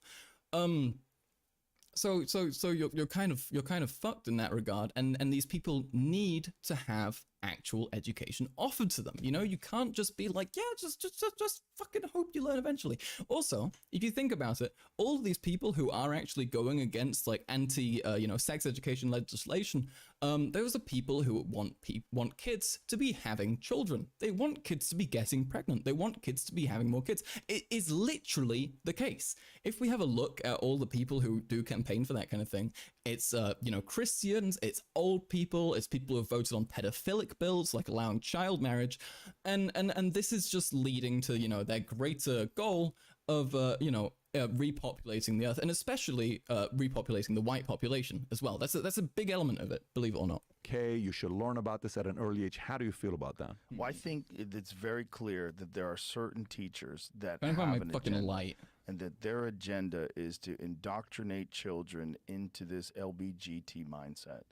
So you're kind of fucked in that regard, and these people need to have actual education offered to them. You know, you can't just be like, yeah, just fucking hope you learn eventually. Also, if you think about it, all of these people who are actually going against like anti you know, sex education legislation, those are people who want kids to be having children. They want kids to be getting pregnant. They want kids to be having more kids. It is literally the case. If we have a look at all the people who do campaign for that kind of thing, it's you know, Christians, it's old people, it's people who have voted on pedophilic bills like allowing child marriage, and this is just leading to, you know, their greater goal of you know, repopulating the earth, and especially repopulating the white population as well. That's a big element of it, believe it or not. Okay, you should learn about this at an early age. How do you feel about that? Well, I think it's very clear that there are certain teachers that I have find my an fucking agenda, light. and that their agenda is to indoctrinate children into this LBGT mindset,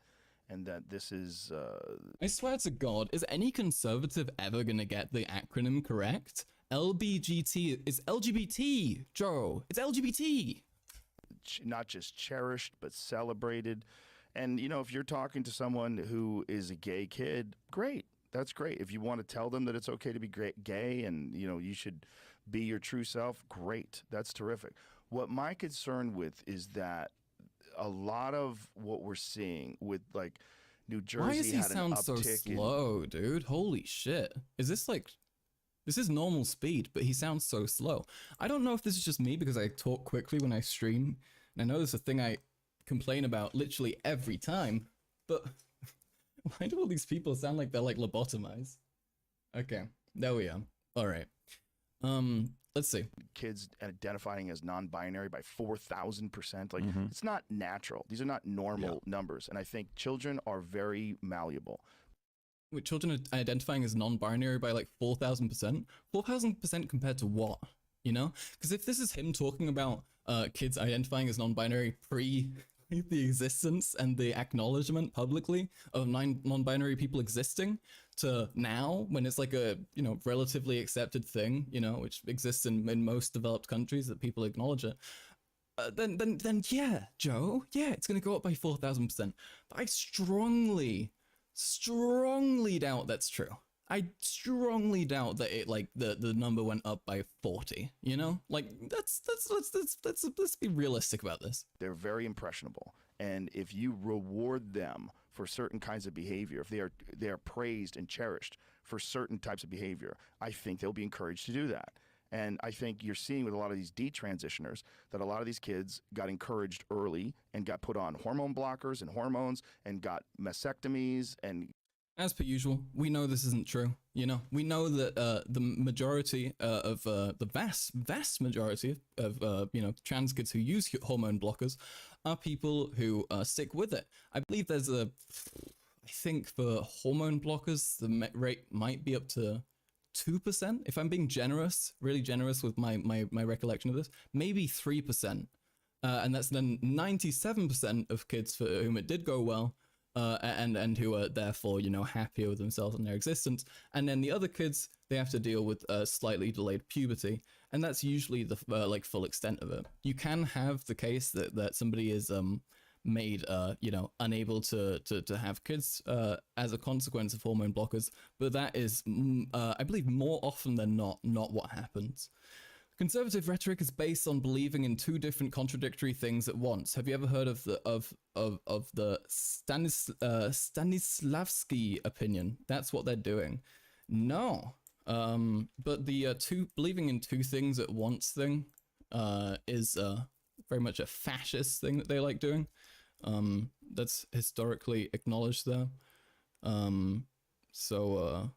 and that this is I swear to God, is any conservative ever gonna get the acronym correct? LBGT is LGBT, Joe. It's LGBT. not just cherished but celebrated. And you know, if you're talking to someone who is a gay kid, great. That's great. If you want to tell them that it's okay to be gay and, you know, you should be your true self, great. That's terrific. What my concern with is that a lot of what we're seeing with like New Jersey Why does he had an sound so uptick in, slow, dude? Holy shit. Is this like... This is normal speed, but he sounds so slow. I don't know if this is just me because I talk quickly when I stream. And I know this is a thing I complain about literally every time, but why do all these people sound like they're like lobotomized? Okay, there we are. All right. Let's see. kids identifying as non-binary by 4,000%. Like, it's not natural. These are not normal numbers. And I think children are very malleable. With children identifying as non-binary by like 4,000%? 4,000% compared to what? You know? Because if this is him talking about kids identifying as non-binary pre the existence and the acknowledgement publicly of non-binary people existing to now, when it's like a, you know, relatively accepted thing, you know, which exists in most developed countries that people acknowledge it, then yeah, Joe, yeah, it's going to go up by 4,000%. But I strongly doubt that's true. I strongly doubt that it, like, the number went up by 40, you know? Like, let's be realistic about this. They're very impressionable. And if you reward them for certain kinds of behavior, if they are praised and cherished for certain types of behavior, I think they'll be encouraged to do that. And I think you're seeing with a lot of these detransitioners that a lot of these kids got encouraged early and got put on hormone blockers and hormones and got mastectomies. And as per usual, we know this isn't true. You know, we know that the majority of the vast majority of trans kids who use hormone blockers are people who stick with it. I believe there's I think for hormone blockers, the rate might be up to 2%. If I'm being generous, really generous with my recollection of this, maybe 3%. And that's then 97% of kids for whom it did go well. And who are therefore, happier with themselves and their existence. And then the other kids, they have to deal with slightly delayed puberty. And that's usually the full extent of it. You can have the case that somebody is made, unable to have kids as a consequence of hormone blockers. But that is, I believe, more often than not what happens. Conservative rhetoric is based on believing in two different contradictory things at once. Have you ever heard of the Stanislavski opinion? That's what they're doing. No. But the believing in two things at once thing is very much a fascist thing that they like doing. That's historically acknowledged there. So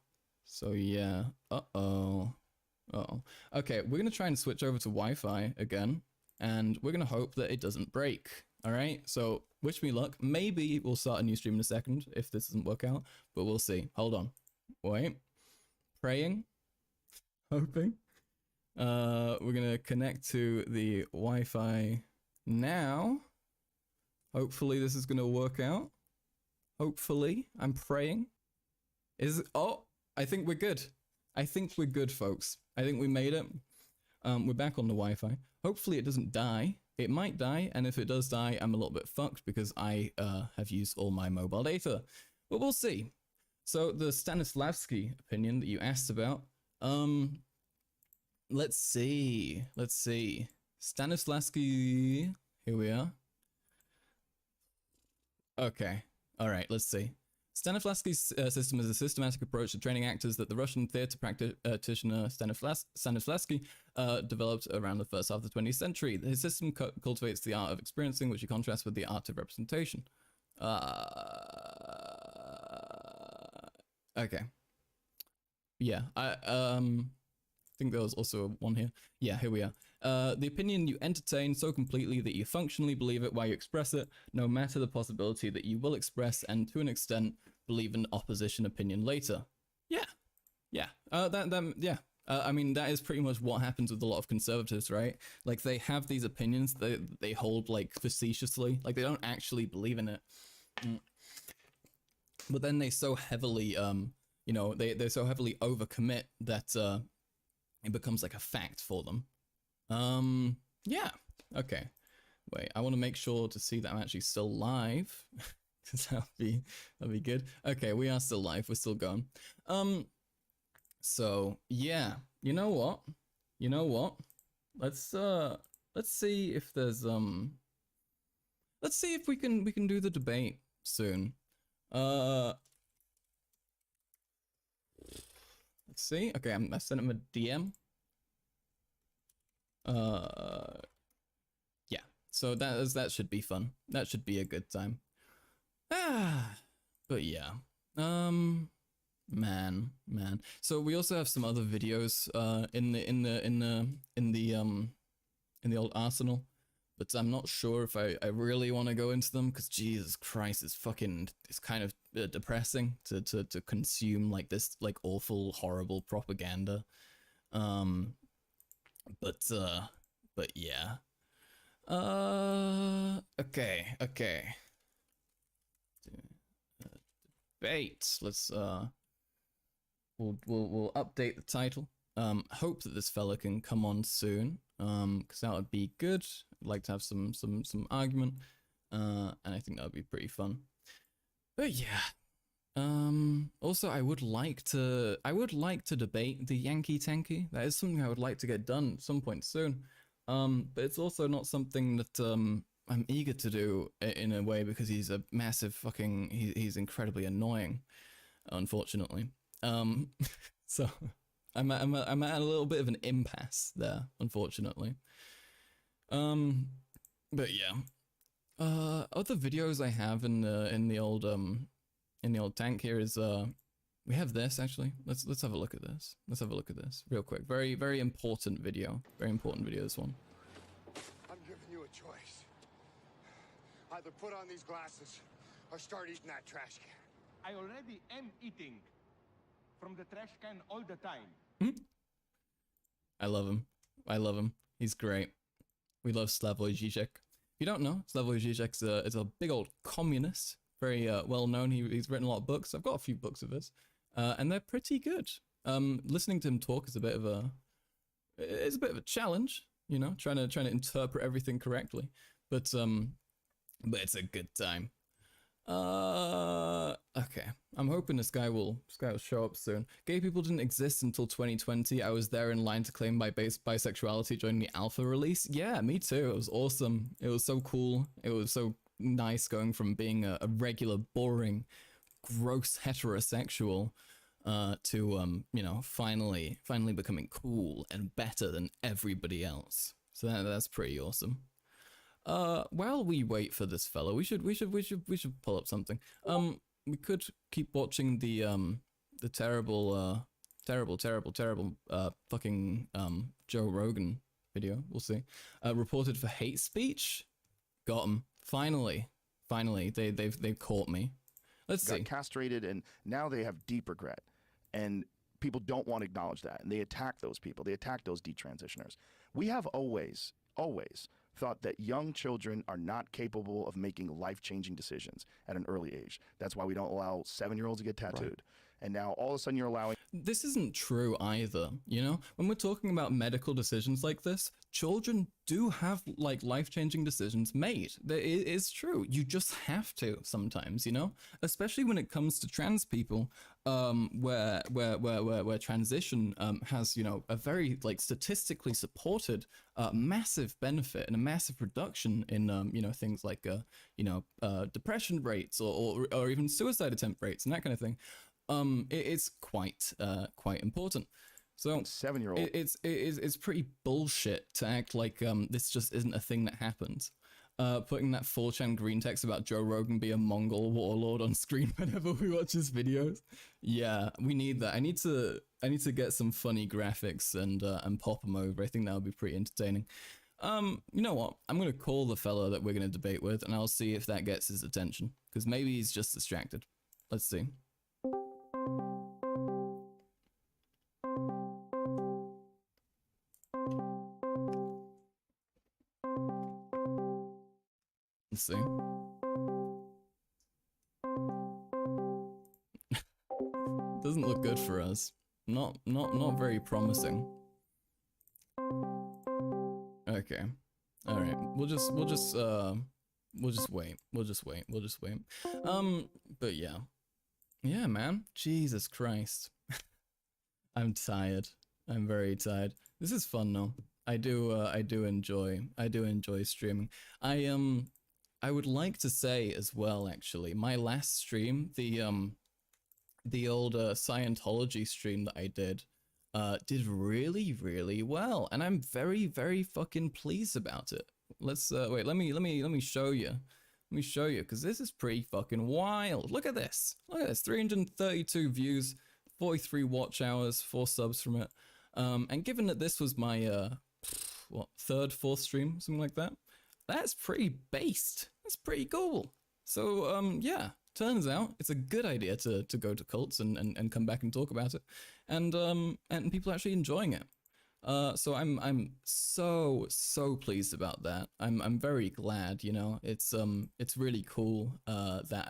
yeah. Uh-oh. Okay, we're gonna try and switch over to Wi-Fi again, and we're gonna hope that it doesn't break. All right, so wish me luck. Maybe we'll start a new stream in a second if this doesn't work out, but we'll see. Hold on. Wait. Praying. Hoping. We're gonna connect to the Wi-Fi now. Hopefully this is gonna work out. Hopefully. I'm praying. I think we're good. I think we're good, folks. I think we made it. We're back on the Wi-Fi. Hopefully it doesn't die. It might die, and if it does die, I'm a little bit fucked because I have used all my mobile data. But we'll see. So the Stanislavski opinion that you asked about, let's see. Stanislavski, here we are. Okay, all right, let's see. Stanislavski's system is a systematic approach to training actors that the Russian theater practitioner Stanislavski developed around the first half of the 20th century. His system cultivates the art of experiencing, which he contrasts with the art of representation. Okay. Yeah, I think there was also one here. Yeah, here we are. The opinion you entertain so completely that you functionally believe it while you express it, no matter the possibility that you will express and to an extent believe an opposition opinion later. Yeah. I mean, that is pretty much what happens with a lot of conservatives, right? Like, they have these opinions that they hold, like, facetiously. Like, they don't actually believe in it. But then they so heavily, they so heavily overcommit that it becomes like a fact for them. Yeah. Okay. Wait, I want to make sure to see that I'm actually still live. Because that'll be good. Okay, we are still live. We're still going. So yeah, you know what? Let's see if there's let's see if we can do the debate soon. Let's see. Okay, I sent him a DM. Yeah. So that should be fun. That should be a good time. But yeah. Man. So we also have some other videos in the old arsenal, but I'm not sure if I really want to go into them because Jesus Christ, it's kind of depressing to consume like this like awful horrible propaganda. But yeah. Okay. Debate. Let's we'll update the title. Hope that this fella can come on soon. Because that would be good. I'd like to have some argument. And I think that would be pretty fun. But yeah. Also I would like to debate the Yankee Tankie. That is something I would like to get done at some point soon. But it's also not something that I'm eager to do in a way because he's a massive fucking he's incredibly annoying, unfortunately. So I'm at a little bit of an impasse there, unfortunately. But yeah. Other videos I have in the old tank here is we have this actually. Let's have a look at this. Let's have a look at this real quick. Very very important video. Very important video, this one. I'm giving you a choice. Either put on these glasses or start eating that trash can. I already am eating from the trash can all the time. I love him. I love him. He's great. We love Slavoj Žižek. If you don't know, Slavoj Žižek is a big old communist. Very well known. He's written a lot of books. I've got a few books of his, and they're pretty good. Listening to him talk is a bit of a challenge, you know, trying to interpret everything correctly. But it's a good time. Okay. I'm hoping this guy will show up soon. Gay people didn't exist until 2020. I was there in line to claim my bisexuality during the alpha release. Yeah, me too. It was awesome. It was so cool. It was so nice going from being a regular, boring, gross heterosexual to you know, finally becoming cool and better than everybody else. So that's pretty awesome. While we wait for this fellow, we should pull up something. We could keep watching the terrible fucking Joe Rogan video. We'll see. Reported for hate speech. Got him. Finally, they've caught me. Let's see. Got castrated, and now they have deep regret, and people don't want to acknowledge that, and they attack those people. They attack those detransitioners. We have always thought that young children are not capable of making life-changing decisions at an early age. That's why we don't allow 7-year-olds to get tattooed. Right. And now all of a sudden you're allowing... This isn't true either, you know? When we're talking about medical decisions like this, children do have, like, life-changing decisions made. It is true. You just have to sometimes, you know? Especially when it comes to trans people, where transition has, you know, a very, like, statistically supported massive benefit and a massive reduction in, you know, things like, you know, depression rates or even suicide attempt rates and that kind of thing. It's quite important. So 7-year-old. It's pretty bullshit to act like this just isn't a thing that happens. Putting that 4chan green text about Joe Rogan be a Mongol warlord on screen whenever we watch his videos. Yeah, we need that. I need to get some funny graphics and pop them over. I think that would be pretty entertaining. You know what? I'm gonna call the fellow that we're gonna debate with, and I'll see if that gets his attention, because maybe he's just distracted. Let's see. Let's see. Doesn't look good for us. Not very promising. Okay. All right. We'll just wait. But yeah. Yeah, man. Jesus Christ. I'm tired. I'm very tired. This is fun though. I do enjoy streaming. I would like to say as well, actually, my last stream, the old Scientology stream that I did really, really well, and I'm very, very fucking pleased about it. Let's wait. Let me show you. Let me show you, because this is pretty fucking wild. Look at this. Look at this. 332 views, 43 watch hours, 4 subs from it. And given that this was my third, fourth stream, something like that, that's pretty based. That's pretty cool. So yeah, turns out it's a good idea to go to cults and come back and talk about it, and people are actually enjoying it. So I'm so pleased about that. I'm very glad, you know. It's really cool that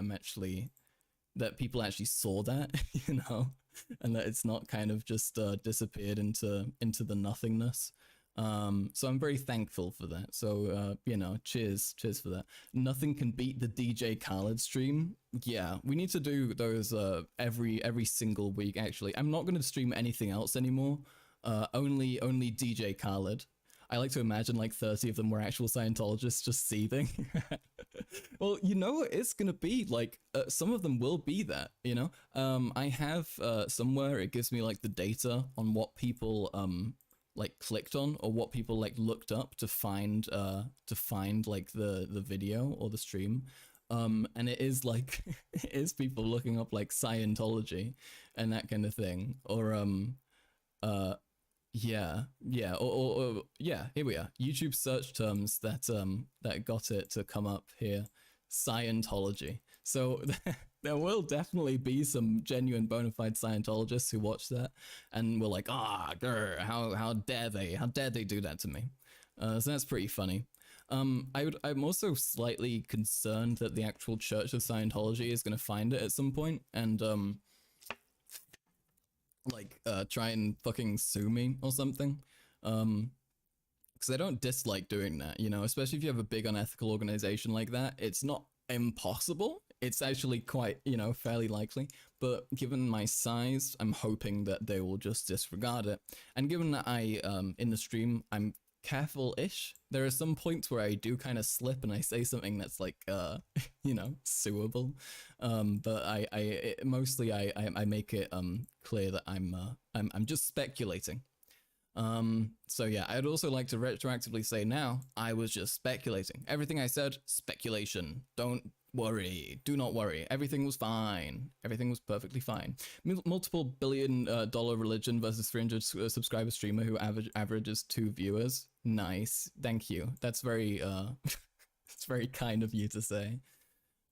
people actually saw that, you know, and that it's not kind of just disappeared into the nothingness. So I'm very thankful for that. So, you know, cheers for that. Nothing can beat the DJ Khaled stream. Yeah, we need to do those every single week. Actually, I'm not going to stream anything else anymore. Only DJ Khaled. I like to imagine like 30 of them were actual Scientologists just seething. Well, you know, it's gonna be like some of them will be that, you know. I have somewhere it gives me like the data on what people like clicked on or what people like looked up to find like the video or the stream. And it is like it is people looking up like Scientology and that kind of thing, or yeah, here we are. YouTube search terms that got it to come up here, Scientology. So there will definitely be some genuine bona fide Scientologists who watch that and were like, how dare they do that to me? So that's pretty funny. I'm also slightly concerned that the actual Church of Scientology is going to find it at some point and try and fucking sue me or something. Because I don't dislike doing that, you know, especially if you have a big unethical organization like that. It's not impossible. It's actually quite, you know, fairly likely. But given my size, I'm hoping that they will just disregard it. And given that in the stream, I'm careful-ish, there are some points where I do kind of slip and I say something that's like, you know, suable. But I mostly make it clear that I'm just speculating. So yeah, I'd also like to retroactively say now, I was just speculating. Everything I said, speculation. Don't worry. Do not worry. Everything was fine. Everything was perfectly fine. Multiple billion-dollar religion versus 300 subscriber streamer who averages 2 viewers. Nice. Thank you. That's very, it's very kind of you to say.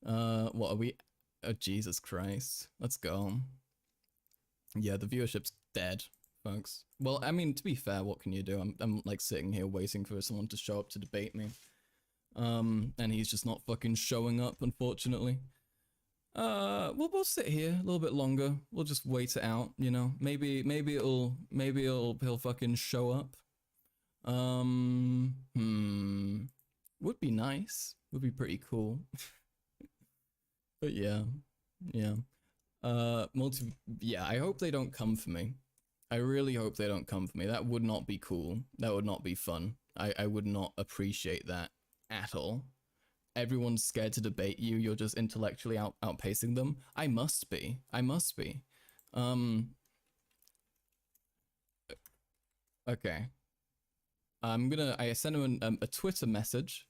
What are we? Oh, Jesus Christ. Let's go. Yeah, the viewership's dead, folks. Well, I mean, to be fair, what can you do? I'm like sitting here waiting for someone to show up to debate me. And he's just not fucking showing up, unfortunately. We'll sit here a little bit longer. We'll just wait it out, you know. Maybe he'll fucking show up. Would be nice. Would be pretty cool. But yeah. I hope they don't come for me. I really hope they don't come for me. That would not be cool. That would not be fun. I would not appreciate that at all. Everyone's scared to debate you. You're just intellectually outpacing them. I must be. Okay. I sent him a Twitter message,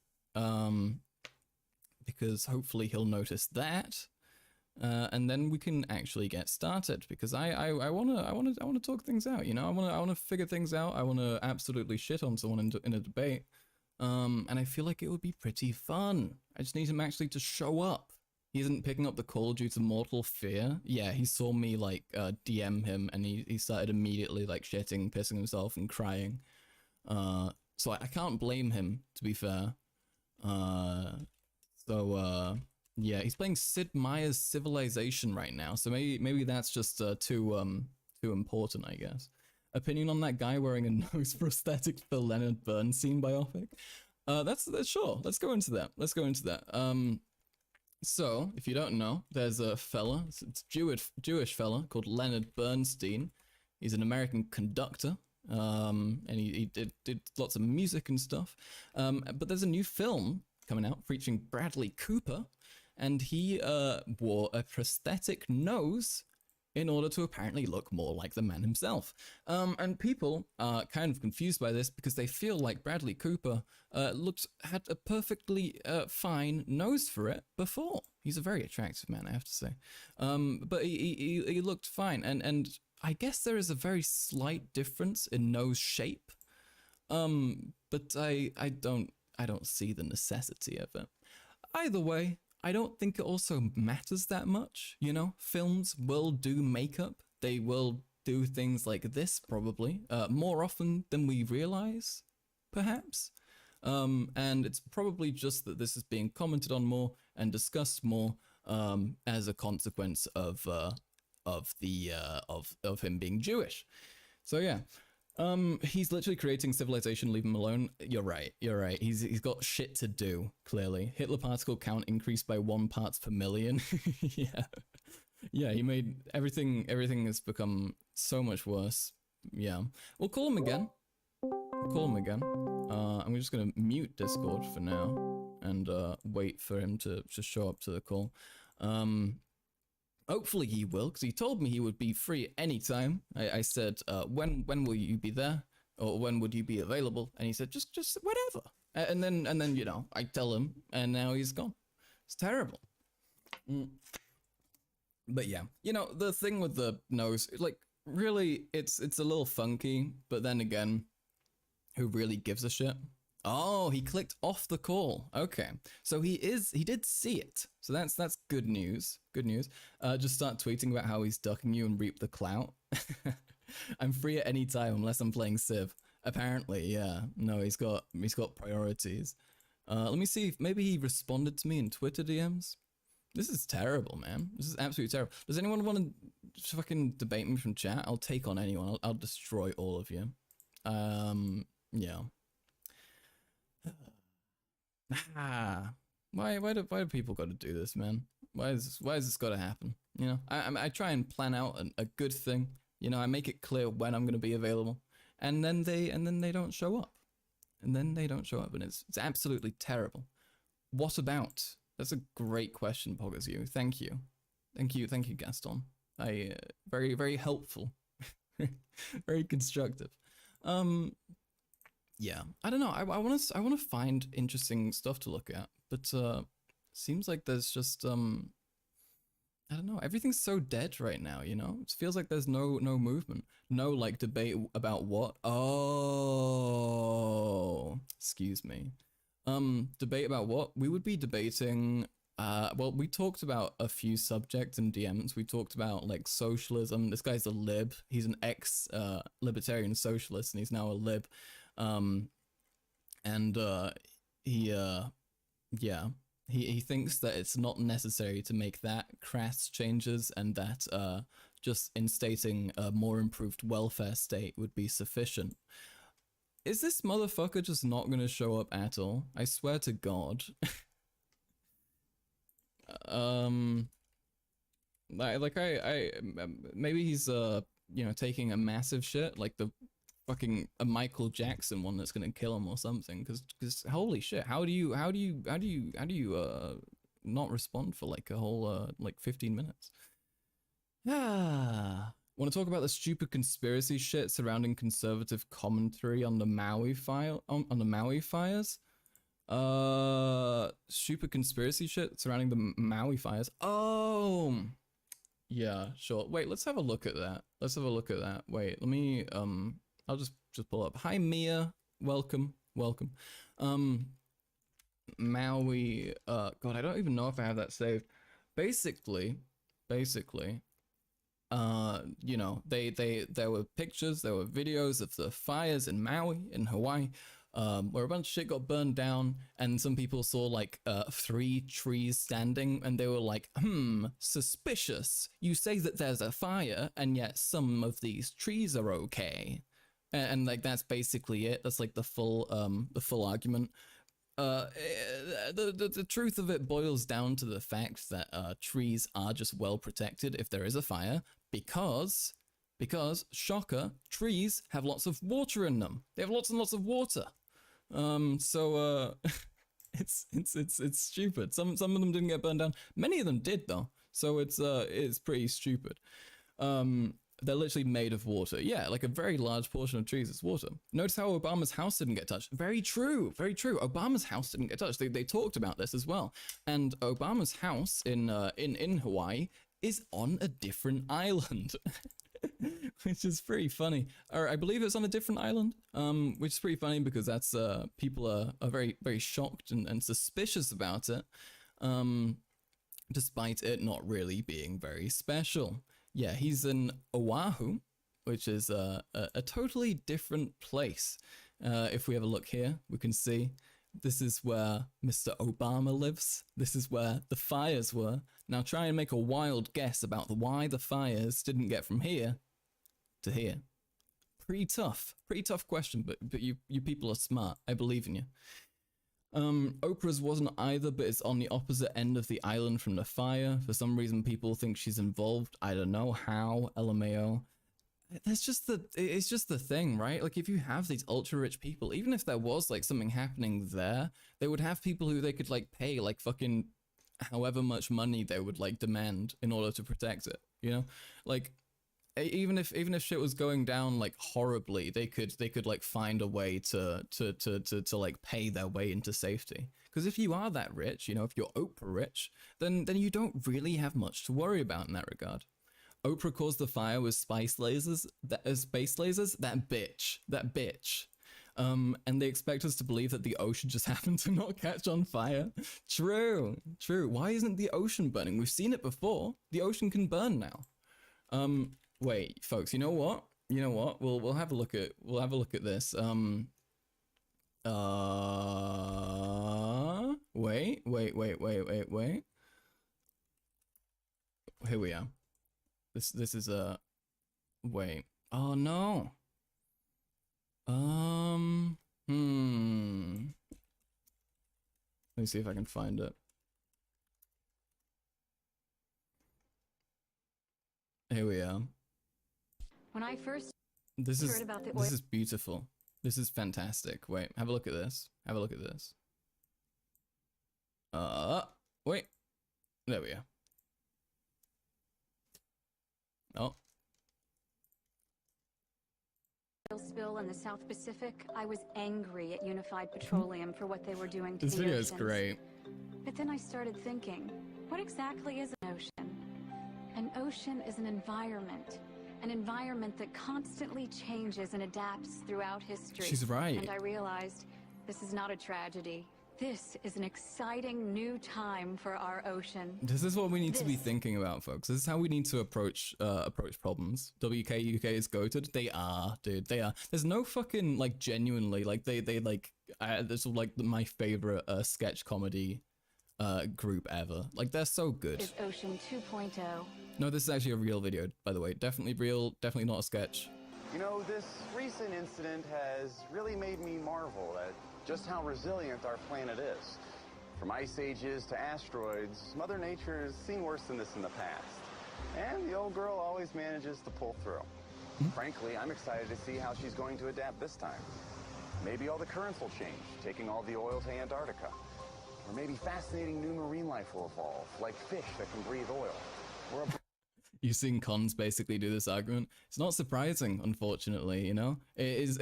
because hopefully he'll notice that. And then we can actually get started, because I wanna talk things out, you know. I wanna figure things out. I wanna absolutely shit on someone in a debate. And I feel like it would be pretty fun. I just need him actually to show up. He isn't picking up the call due to mortal fear. Yeah, he saw me like DM him, and he started immediately like shitting, pissing himself, and crying. So I can't blame him, to be fair. Yeah, he's playing Sid Meier's Civilization right now, so maybe that's just too important, I guess. Opinion on that guy wearing a nose prosthetic for Leonard Bernstein biopic? That's sure. Let's go into that. So if you don't know, there's a fella, it's a Jewish fella called Leonard Bernstein. He's an American conductor. And he did lots of music and stuff. But there's a new film coming out featuring Bradley Cooper, and he wore a prosthetic nose in order to apparently look more like the man himself. And people are kind of confused by this because they feel like Bradley Cooper had a perfectly fine nose for it before. He's a very attractive man, I have to say. But he looked fine, and I guess there is a very slight difference in nose shape. But I don't see the necessity of it. Either way, I don't think it also matters that much, you know? Films will do makeup. They will do things like this, probably, more often than we realize, perhaps. And it's probably just that this is being commented on more and discussed more as a consequence of him being Jewish. So yeah. He's literally creating civilization, leave him alone. You're right. He's got shit to do, clearly. Hitler particle count increased by 1 parts per million. Yeah, he made everything has become so much worse. Yeah. We'll call him again. call him again. I'm just gonna mute Discord for now and wait for him to show up to the call. Hopefully he will, because he told me he would be free anytime. I said, when will you be there, or when would you be available? And he said, just whatever. And then you know, I tell him, and now he's gone. It's terrible. But yeah, you know, the thing with the nose, like, really, it's a little funky, but then again, who really gives a shit? Oh, he clicked off the call. Okay, so he did see it. So that's good news. Good news. Just start tweeting about how he's ducking you and reap the clout. I'm free at any time unless I'm playing Civ. Apparently, yeah. No, he's got priorities. Let me see if maybe he responded to me in Twitter DMs. This is terrible, man. This is absolutely terrible. Does anyone want to fucking debate me from chat? I'll take on anyone. I'll destroy all of you. Yeah. Why do people got to do this, man? Why is this got to happen? You know, I try and plan out a good thing. You know, I make it clear when I'm going to be available, and then they don't show up, and it's absolutely terrible. What about? That's a great question, Poggers. Thank you, Gaston. Very, very helpful, very constructive. Yeah, I don't know. I want to find interesting stuff to look at, but seems like there's just I don't know. Everything's so dead right now. You know, it feels like there's no movement, no like debate about what. Oh, excuse me. Debate about what? We would be debating. Well, we talked about a few subjects in DMs. We talked about like socialism. This guy's a lib. He's an libertarian socialist, and he's now a lib. He thinks that it's not necessary to make that crass changes, and that just instating a more improved welfare state would be sufficient. Is this motherfucker just not gonna show up at all? I swear to God. Maybe he's you know, taking a massive shit, like the fucking a Michael Jackson one that's gonna kill him or something. Because holy shit, how do you not respond for like a whole like 15 minutes? Want to talk about the stupid conspiracy shit surrounding conservative commentary on the Maui fires? Stupid conspiracy shit surrounding the Maui fires. Oh, yeah, sure. Wait, let's have a look at that. Wait, let me I'll just pull up. Hi Mia, welcome. Maui. God, I don't even know if I have that saved. Basically. You know, there were pictures, there were videos of the fires in Maui, in Hawaii, where a bunch of shit got burned down, and some people saw like 3 trees standing, and they were like, suspicious. You say that there's a fire, and yet some of these trees are okay. And like that's basically it. That's like the full argument. The truth of it boils down to the fact that trees are just well protected if there is a fire, because shocker, trees have lots of water in them. They have lots and lots of water. So it's stupid. Some of them didn't get burned down. Many of them did though. So it's pretty stupid. They're literally made of water. Yeah, like a very large portion of trees is water. Notice how Obama's house didn't get touched. Very true. Obama's house didn't get touched. They talked about this as well. And Obama's house in Hawaii is on a different island, which is pretty funny. Or I believe it's on a different island, which is pretty funny because that's people are very, very shocked and suspicious about it, despite it not really being very special. Yeah, he's in Oahu, which is a totally different place. If we have a look here, we can see this is where Mr. Obama lives. This is where the fires were. Now try and make a wild guess about why the fires didn't get from here to here. Pretty tough question, but you people are smart. I believe in you. Oprah's wasn't either, but it's on the opposite end of the island from the fire. For some reason, people think she's involved. I don't know how, LMAO. it's just the thing, right? Like if you have these ultra rich people, even if there was like something happening there, they would have people who they could like pay like fucking however much money they would like demand in order to protect it, you know? Like even if shit was going down like horribly, they could like find a way to like pay their way into safety. Because if you are that rich, you know, if you're Oprah rich, then you don't really have much to worry about in that regard. Oprah caused the fire with space lasers. That bitch. And they expect us to believe that the ocean just happened to not catch on fire. True. Why isn't the ocean burning? We've seen it before. The ocean can burn now. Wait, folks. You know what? We'll have a look at this. Wait. Here we are. This is a wait. Oh no. Let me see if I can find it. Here we are. When I first This heard about the oil, is beautiful. This is fantastic. Wait, have a look at this. Wait. There we are. Oh. spill in the South Pacific, I was angry at Unified Petroleum for what they were doing to This the video is oceans. great. But then I started thinking, what exactly is an ocean? An ocean is an environment that constantly changes and adapts throughout history. She's right. And I realized this is not a tragedy. This is an exciting new time for our ocean. This is what we need to be thinking about, folks. This is how we need to approach problems. WKUK is goated. They are, dude. They are. There's no fucking like genuinely like they like this is like my favorite sketch comedy group ever. Like they're so good. Is Ocean 2.0. No, this is actually a real video, by the way. Definitely real. Definitely not a sketch. You know, this recent incident has really made me marvel at just how resilient our planet is. From ice ages to asteroids, Mother Nature has seen worse than this in the past. And the old girl always manages to pull through. Frankly, I'm excited to see how she's going to adapt this time. Maybe all the currents will change, taking all the oil to Antarctica. Or maybe fascinating new marine life will evolve, like fish that can breathe oil. Or a You've seen cons basically do this argument. It's not surprising, unfortunately, you know? It is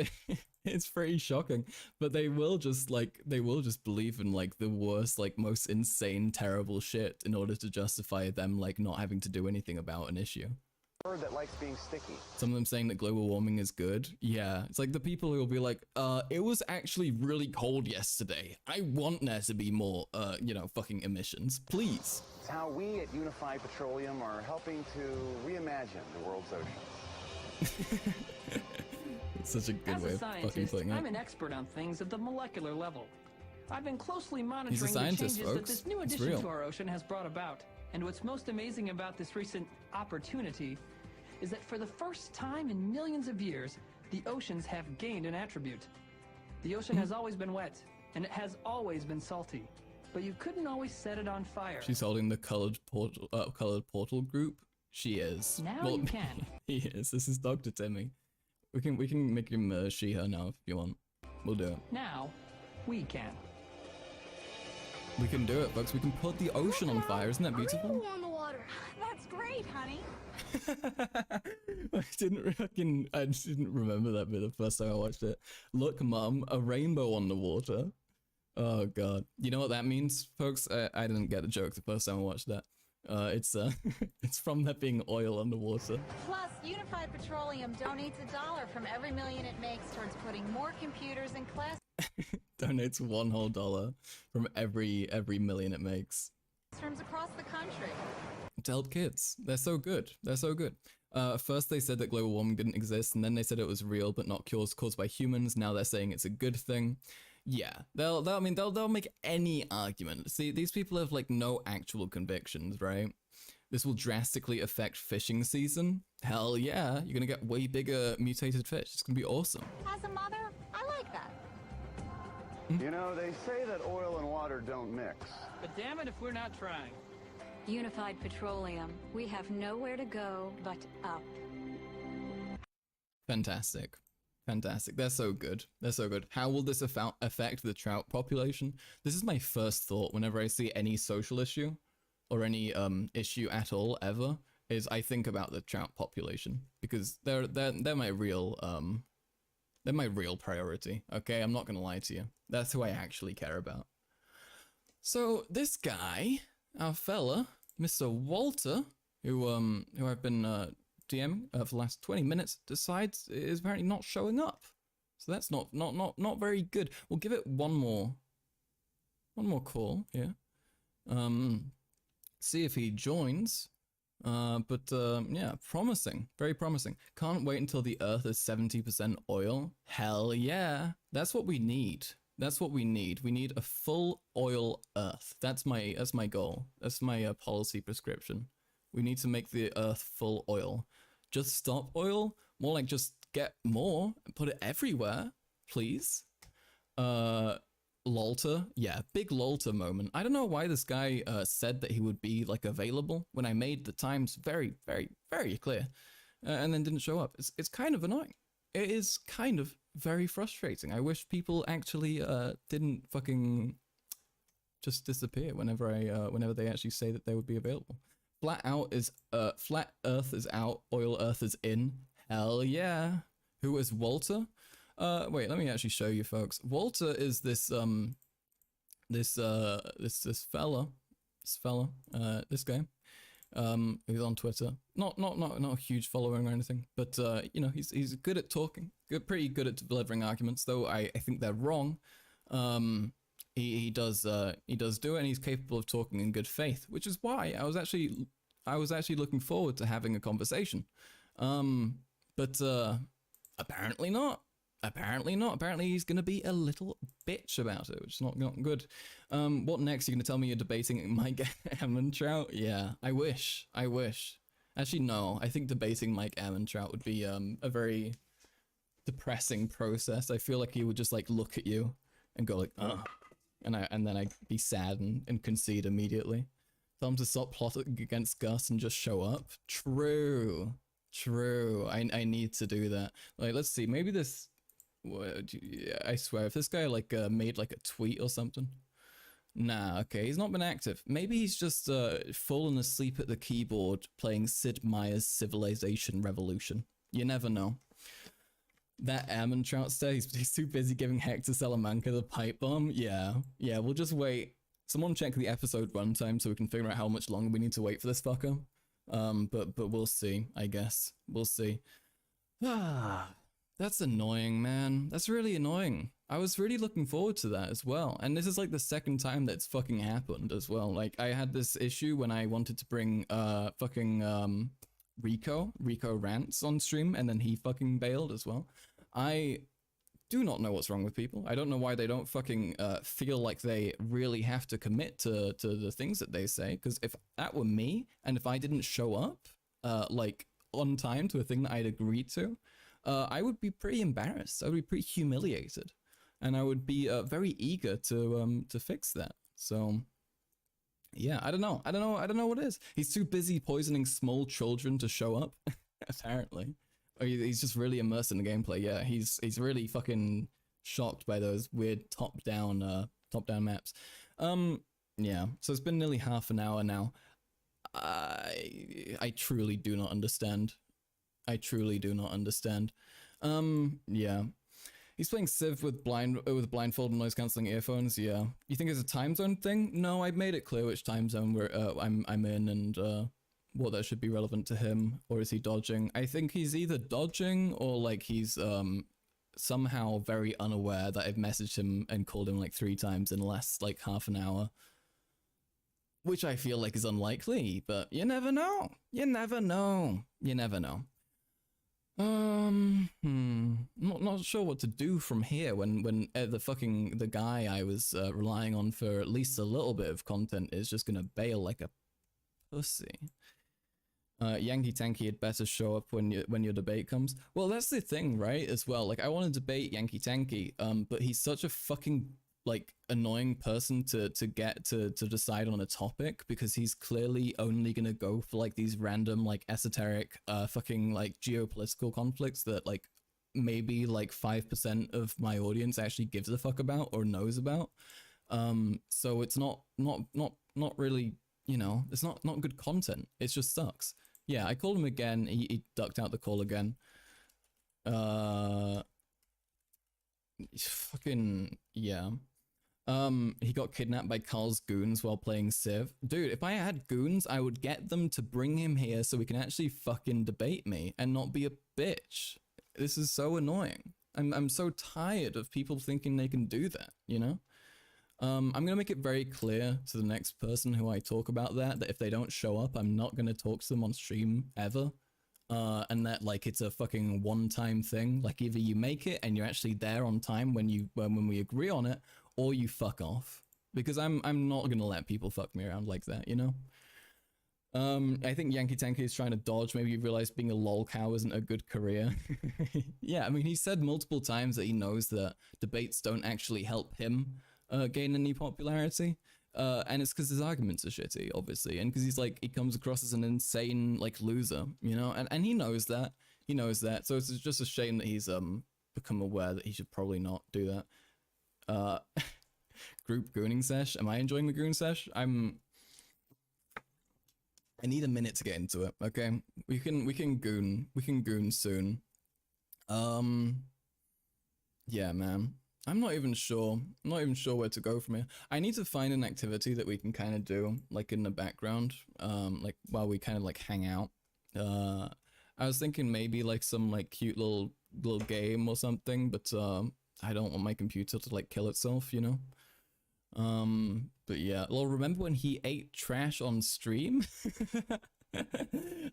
it's pretty shocking. But they will just believe in like the worst, like most insane, terrible shit in order to justify them like not having to do anything about an issue. bird that likes being sticky. Some of them saying that global warming is good. Yeah, it's like the people who will be like, it was actually really cold yesterday. I want there to be more, fucking emissions, please. It's how we at Unified Petroleum are helping to reimagine the world's oceans. It's such a good As way a of fucking scientist, putting I'm it. an expert on things at the molecular level. I've been closely He's a monitoring the scientist, changes that folks. this new It's addition real. to our ocean has brought about. And what's most amazing about this recent opportunity is that for the first time in millions of years, the oceans have gained an attribute. The ocean has always been wet, and it has always been salty. But you couldn't always set it on fire. She's holding the colored portal group. She is. Now you can. He is. This is Dr. Timmy. We can make him she her now if you want. We'll do it. Now, we can. We can do it, folks. We can put the ocean on fire. Isn't that beautiful? on the water. That's great, honey. I just didn't remember that bit the first time I watched it. Look, Mum, a rainbow on the water. Oh God. You know what that means, folks? I didn't get the joke the first time I watched that. It's it's from there being oil on the water. Plus, Unified Petroleum donates $1 from every million it makes towards putting more computers in Donates $1 whole from every million it makes. classrooms across the country. To help kids. They're so good. They're so good. First they said that global warming didn't exist, and then they said it was real but not caused by humans. Now they're saying it's a good thing. Yeah, they'll make any argument. See, these people have like no actual convictions, right? This will drastically affect fishing season. Hell yeah, you're gonna get way bigger mutated fish. It's gonna be awesome. As a mother, I like that. You know, they say that oil and water don't mix. But damn it if we're not trying. Unified Petroleum, we have nowhere to go but up. Fantastic. Fantastic. They're so good. They're so good. How will this affect the trout population? This is my first thought whenever I see any social issue or any issue at all ever, is I think about the trout population, because they're my real priority. Okay, I'm not gonna lie to you. That's who I actually care about. So this guy, our fella, Mr. Walter, who I've been DMing for the last 20 minutes, decides is apparently not showing up. So that's not very good. We'll give it one more call, yeah. See if he joins. Yeah, promising, very promising. Can't wait until the Earth is 70% oil. Hell yeah, that's what we need. That's what we need. We need a full oil Earth. That's my goal. That's my policy prescription. We need to make the Earth full oil. Just stop oil? More like just get more and put it everywhere, please. Lolter, yeah, big Lolter moment. I don't know why this guy said that he would be like available when I made the times very, very, very clear, and then didn't show up. It's kind of annoying. It is kind of very frustrating. I wish people actually didn't fucking just disappear whenever they actually say that they would be available. Flat Earth is out, oil Earth is in. Hell yeah. Who is Walter? Wait, let me actually show you folks. Walter is this fella, this guy, who's on Twitter. Not a huge following or anything, but you know, he's good at talking, pretty good at delivering arguments, though I think they're wrong. He does do it, and he's capable of talking in good faith, which is why I was actually looking forward to having a conversation. But apparently not. Apparently he's gonna be a little bitch about it, which is not good. What next? You're gonna tell me you're debating Mike Ehrmantraut? Yeah, I wish. Actually, no. I think debating Mike Ehrmantraut would be a very depressing process. I feel like he would just like look at you and go like, ugh. And then I'd be sad and concede immediately. Tell him to stop plotting against Gus and just show up. True. I need to do that. Like, let's see. Maybe this. I swear, if this guy like made like a tweet or something. Nah, okay, he's not been active. Maybe he's just fallen asleep at the keyboard playing Sid Meier's Civilization Revolution. You never know. That Ehrmantraut stare, he's too busy giving Hector Salamanca the pipe bomb. Yeah, we'll just wait. Someone check the episode runtime so we can figure out how much longer we need to wait for this fucker. But we'll see, I guess. We'll see. That's annoying, man. That's really annoying. I was really looking forward to that as well. And this is like the second time that's fucking happened as well. Like, I had this issue when I wanted to bring Rico Rants on stream, and then he fucking bailed as well. I do not know what's wrong with people. I don't know why they don't fucking feel like they really have to commit to the things that they say. Because if that were me, and if I didn't show up like on time to a thing that I'd agreed to, I would be pretty embarrassed. I would be pretty humiliated, and I would be very eager to fix that. So yeah, I don't know what it is. He's too busy poisoning small children to show up. Apparently, or he's just really immersed in the gameplay. Yeah, he's really fucking shocked by those weird top down maps. Yeah. So it's been nearly half an hour now. I truly do not understand. Yeah. He's playing Civ with blindfold and noise cancelling earphones. Yeah. You think it's a time zone thing? No, I made it clear which time zone I'm in, and what that should be relevant to him. Or is he dodging? I think he's either dodging or like he's somehow very unaware that I've messaged him and called him like 3 times in the last like half an hour. Which I feel like is unlikely, but you never know. Not sure what to do from here when the guy I was relying on for at least a little bit of content is just gonna bail like a pussy. Yankee Tankie had better show up when your debate comes. Well, that's the thing, right? As well, like I want to debate Yankee Tankie, but he's such a fucking like annoying person to get to decide on a topic, because he's clearly only gonna go for like these random like esoteric fucking like geopolitical conflicts that like maybe like 5% of my audience actually gives a fuck about or knows about. So it's not really, you know, it's not good content. It just sucks. Yeah, I called him again. He ducked out the call again. Fucking yeah. He got kidnapped by Carl's goons while playing Civ. Dude, if I had goons, I would get them to bring him here so we can actually fucking debate me and not be a bitch. This is so annoying. I'm so tired of people thinking they can do that, you know? I'm gonna make it very clear to the next person who I talk about that if they don't show up, I'm not gonna talk to them on stream ever. And that like it's a fucking one-time thing. Like either you make it and you're actually there on time when we agree on it, or you fuck off. Because I'm not gonna let people fuck me around like that, you know? I think Yankee Tankie is trying to dodge. Maybe you realize being a lol cow isn't a good career. Yeah, I mean, he said multiple times that he knows that debates don't actually help him gain any popularity. And it's because his arguments are shitty, obviously. And because he comes across as an insane, like, loser, you know? And he knows that. He knows that. So it's just a shame that he's become aware that he should probably not do that. Group gooning sesh. Am I enjoying the goon sesh? I need a minute to get into it, okay? We can goon soon. Yeah, man. I'm not even sure where to go from here. I need to find an activity that we can kind of do, like in the background, like while we kind of like hang out. I was thinking maybe like some like cute little game or something, but I don't want my computer to like kill itself, you know? But yeah, well, remember when he ate trash on stream?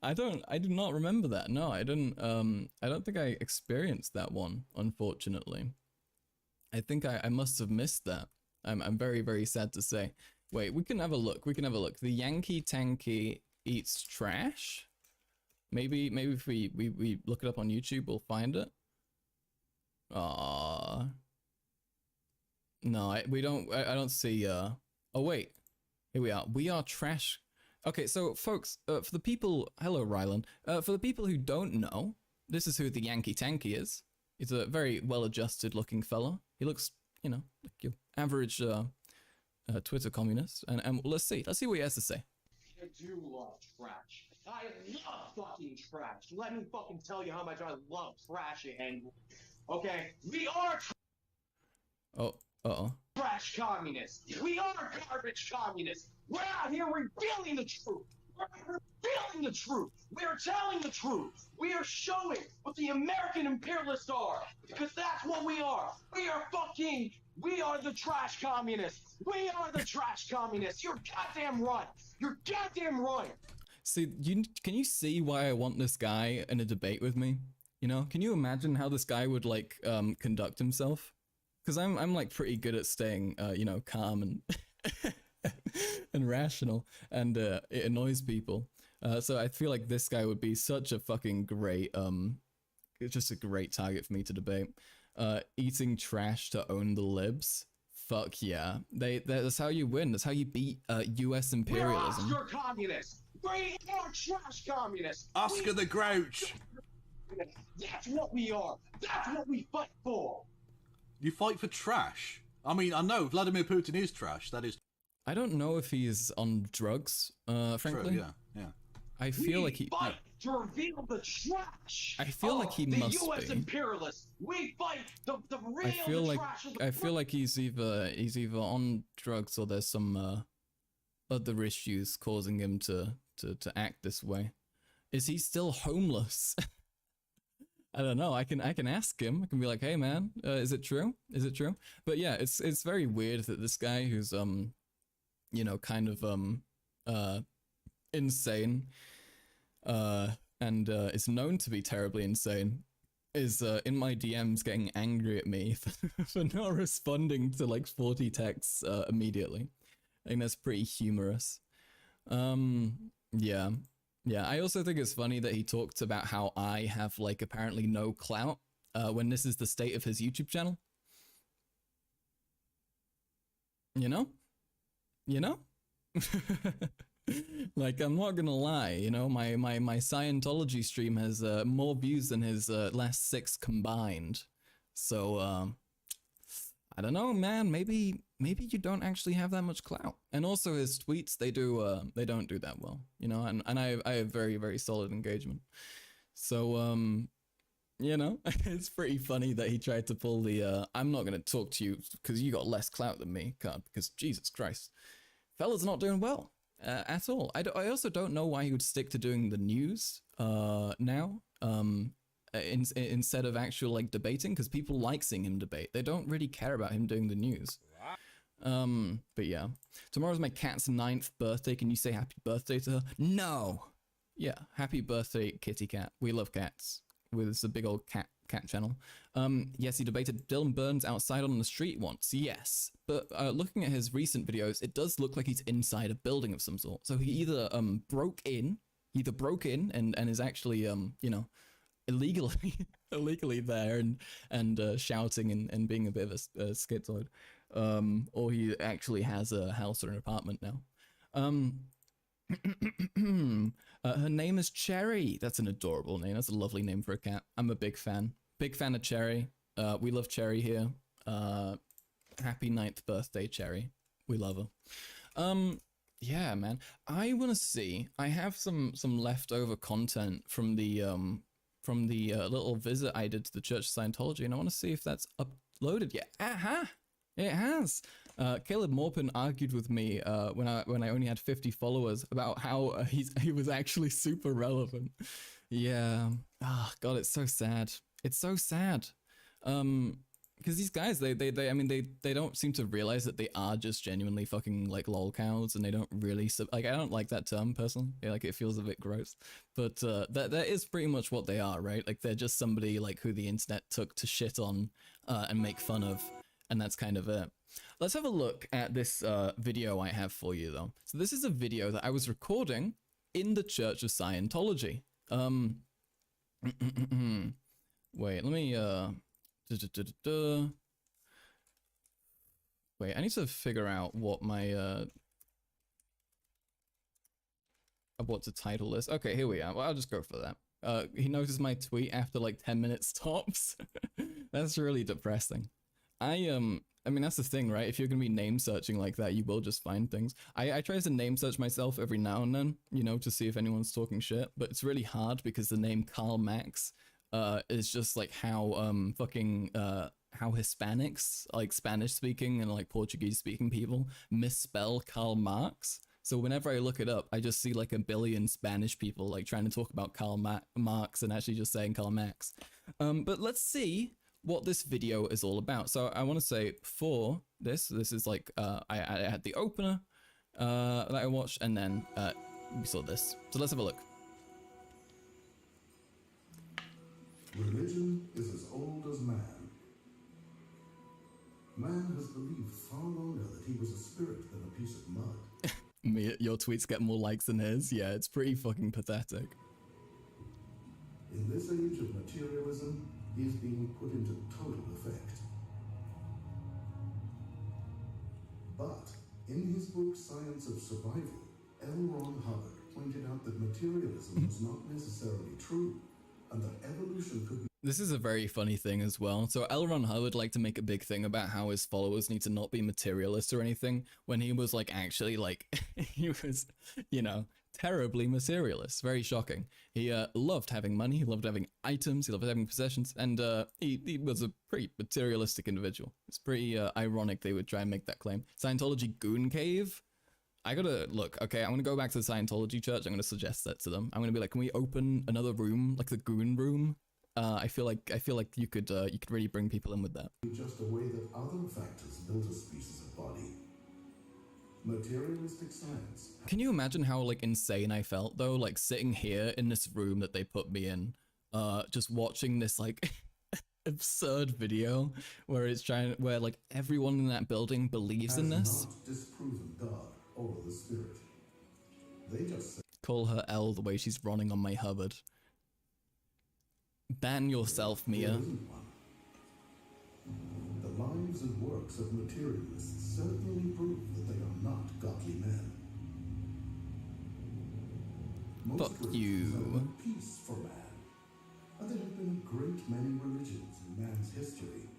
I do not remember that. No, I didn't. I don't think I experienced that one, unfortunately. I think I must have missed that. I'm very, very sad to say. Wait, we can have a look. The Yankee Tankie eats trash? Maybe if we look it up on YouTube, we'll find it. No, I don't see, oh wait, here we are. We are trash. Okay, so folks, for the people, hello Rylan, for the people who don't know, this is who the Yankee Tankie is. He's a very well-adjusted looking fella. He looks, you know, like your average Twitter communist. And let's see what he has to say. I do love trash. I love fucking trash. Let me fucking tell you how much I love trash, and okay, we are trash communists. We are garbage communists. We're out here revealing the truth. We're revealing the truth. We are telling the truth. We are showing what the American imperialists are, because that's what we are. We are the trash communists. We are the trash communists. You're goddamn right. You're goddamn right. See, can you see why I want this guy in a debate with me? You know, can you imagine how this guy would like conduct himself? Because I'm like pretty good at staying, you know, calm and and rational, and it annoys people. So I feel like this guy would be such a fucking great, just a great target for me to debate. Eating trash to own the libs. Fuck yeah. That's how you win. That's how you beat US imperialism. We're Oscar communists. We are trash communists. Oscar the Grouch. That's what we are. That's what we fight for. You fight for trash? I mean, I know Vladimir Putin is trash. That is. I don't know if he's on drugs, frankly. True, yeah. I feel like he fight to reveal the trash. I feel like he must the US be. imperialists. We fight the real trash of the I feel like he's either on drugs or there's some other issues causing him to act this way. Is he still homeless? I don't know. I can ask him. I can be like, "Hey man, is it true? Is it true?" But yeah, it's very weird that this guy who's you know, kind of insane and is known to be terribly insane is in my DMs getting angry at me for not responding to like 40 texts immediately. I think that's pretty humorous. Yeah. I also think it's funny that he talked about how I have like apparently no clout when this is the state of his YouTube channel. You know? Like, I'm not gonna lie, you know, my Scientology stream has more views than his last 6 combined. So, I don't know, man. Maybe you don't actually have that much clout. And also his tweets, they don't do that well, you know. And I have very, very solid engagement. So, you know, it's pretty funny that he tried to pull the I'm not gonna talk to you because you got less clout than me card, because Jesus Christ, fella's not doing well at all. I also don't know why he would stick to doing the news now. Instead of actual like debating, because people like seeing him debate. They don't really care about him doing the news. But yeah, tomorrow's my cat's 9th birthday. Can you say happy birthday to her? No. Yeah, happy birthday, kitty cat. We love cats. With a big old cat channel. Yes, he debated Dylan Burns outside on the street once. Yes, but looking at his recent videos, it does look like he's inside a building of some sort. So he either broke in and is actually you know, illegally there and shouting and being a bit of a schizoid, or he actually has a house or an apartment now. Her name is Cherry. That's an adorable name. That's a lovely name for a cat. I'm a big fan of Cherry. We love Cherry here. Happy 9th birthday, Cherry. We love her. Yeah, man, I want to see, I have some leftover content from the little visit I did to the Church of Scientology, and I want to see if that's uploaded yet. It has. Caleb Morpin argued with me when I only had 50 followers about how he was actually super relevant. Yeah. Oh God, it's so sad. It's so sad. Because these guys, they I mean, they don't seem to realize that they are just genuinely fucking like lolcows, and they don't really like, I don't like that term personally. Yeah, like, it feels a bit gross, but that is pretty much what they are, right? Like, they're just somebody like who the internet took to shit on and make fun of, and that's kind of it. Let's have a look at this video I have for you, though. So this is a video that I was recording in the Church of Scientology. Wait, let me wait, I need to figure out what my what to title this. Okay, here we are. Well, I'll just go for that. He noticed my tweet after like 10 minutes tops. That's really depressing. I mean, that's the thing, right? If you're gonna be name searching like that, you will just find things. I try to name search myself every now and then, you know, to see if anyone's talking shit, but it's really hard because the name Karl Marx is just like how how Hispanics, like Spanish speaking and like Portuguese speaking people, misspell Karl Marx. So whenever I look it up, I just see like a billion Spanish people like trying to talk about Karl Marx and actually just saying Karl Marx. But let's see what this video is all about. So I want to say before this is like I had the opener that I watched, and then we saw this. So let's have a look. Religion is as old as man. Man has believed far longer that he was a spirit than a piece of mud. Your tweets get more likes than his. Yeah, it's pretty fucking pathetic. In this age of materialism, he is being put into total effect. But in his book Science of Survival, L. Ron Hubbard pointed out that materialism was not necessarily true, and that evolution could be... This is a very funny thing as well. So L. Ron Hubbard liked to make a big thing about how his followers need to not be materialist or anything, when he was like actually like he was, you know, terribly materialist. Very shocking. He loved having money, he loved having items, he loved having possessions, and he was a pretty materialistic individual. It's pretty ironic they would try and make that claim. Scientology Goon Cave? I gotta look, okay, I'm gonna go back to the Scientology church, I'm gonna suggest that to them. I'm gonna be like, can we open another room, like the Goon Room? I feel like you could really bring people in with that. Just a way that other factors build a species of body. Materialistic science. Can you imagine how like insane I felt though, like sitting here in this room that they put me in, just watching this like absurd video where where like everyone in that building believes in this. Not disproven God or the spirit. They just say, call her L the way she's running on my Hubbard. Ban yourself, Mia. The lives and works of materialists certainly prove that they are not godly men. Most Fuck religions you. have meant peace for man, and there have been a great many religions in man's history.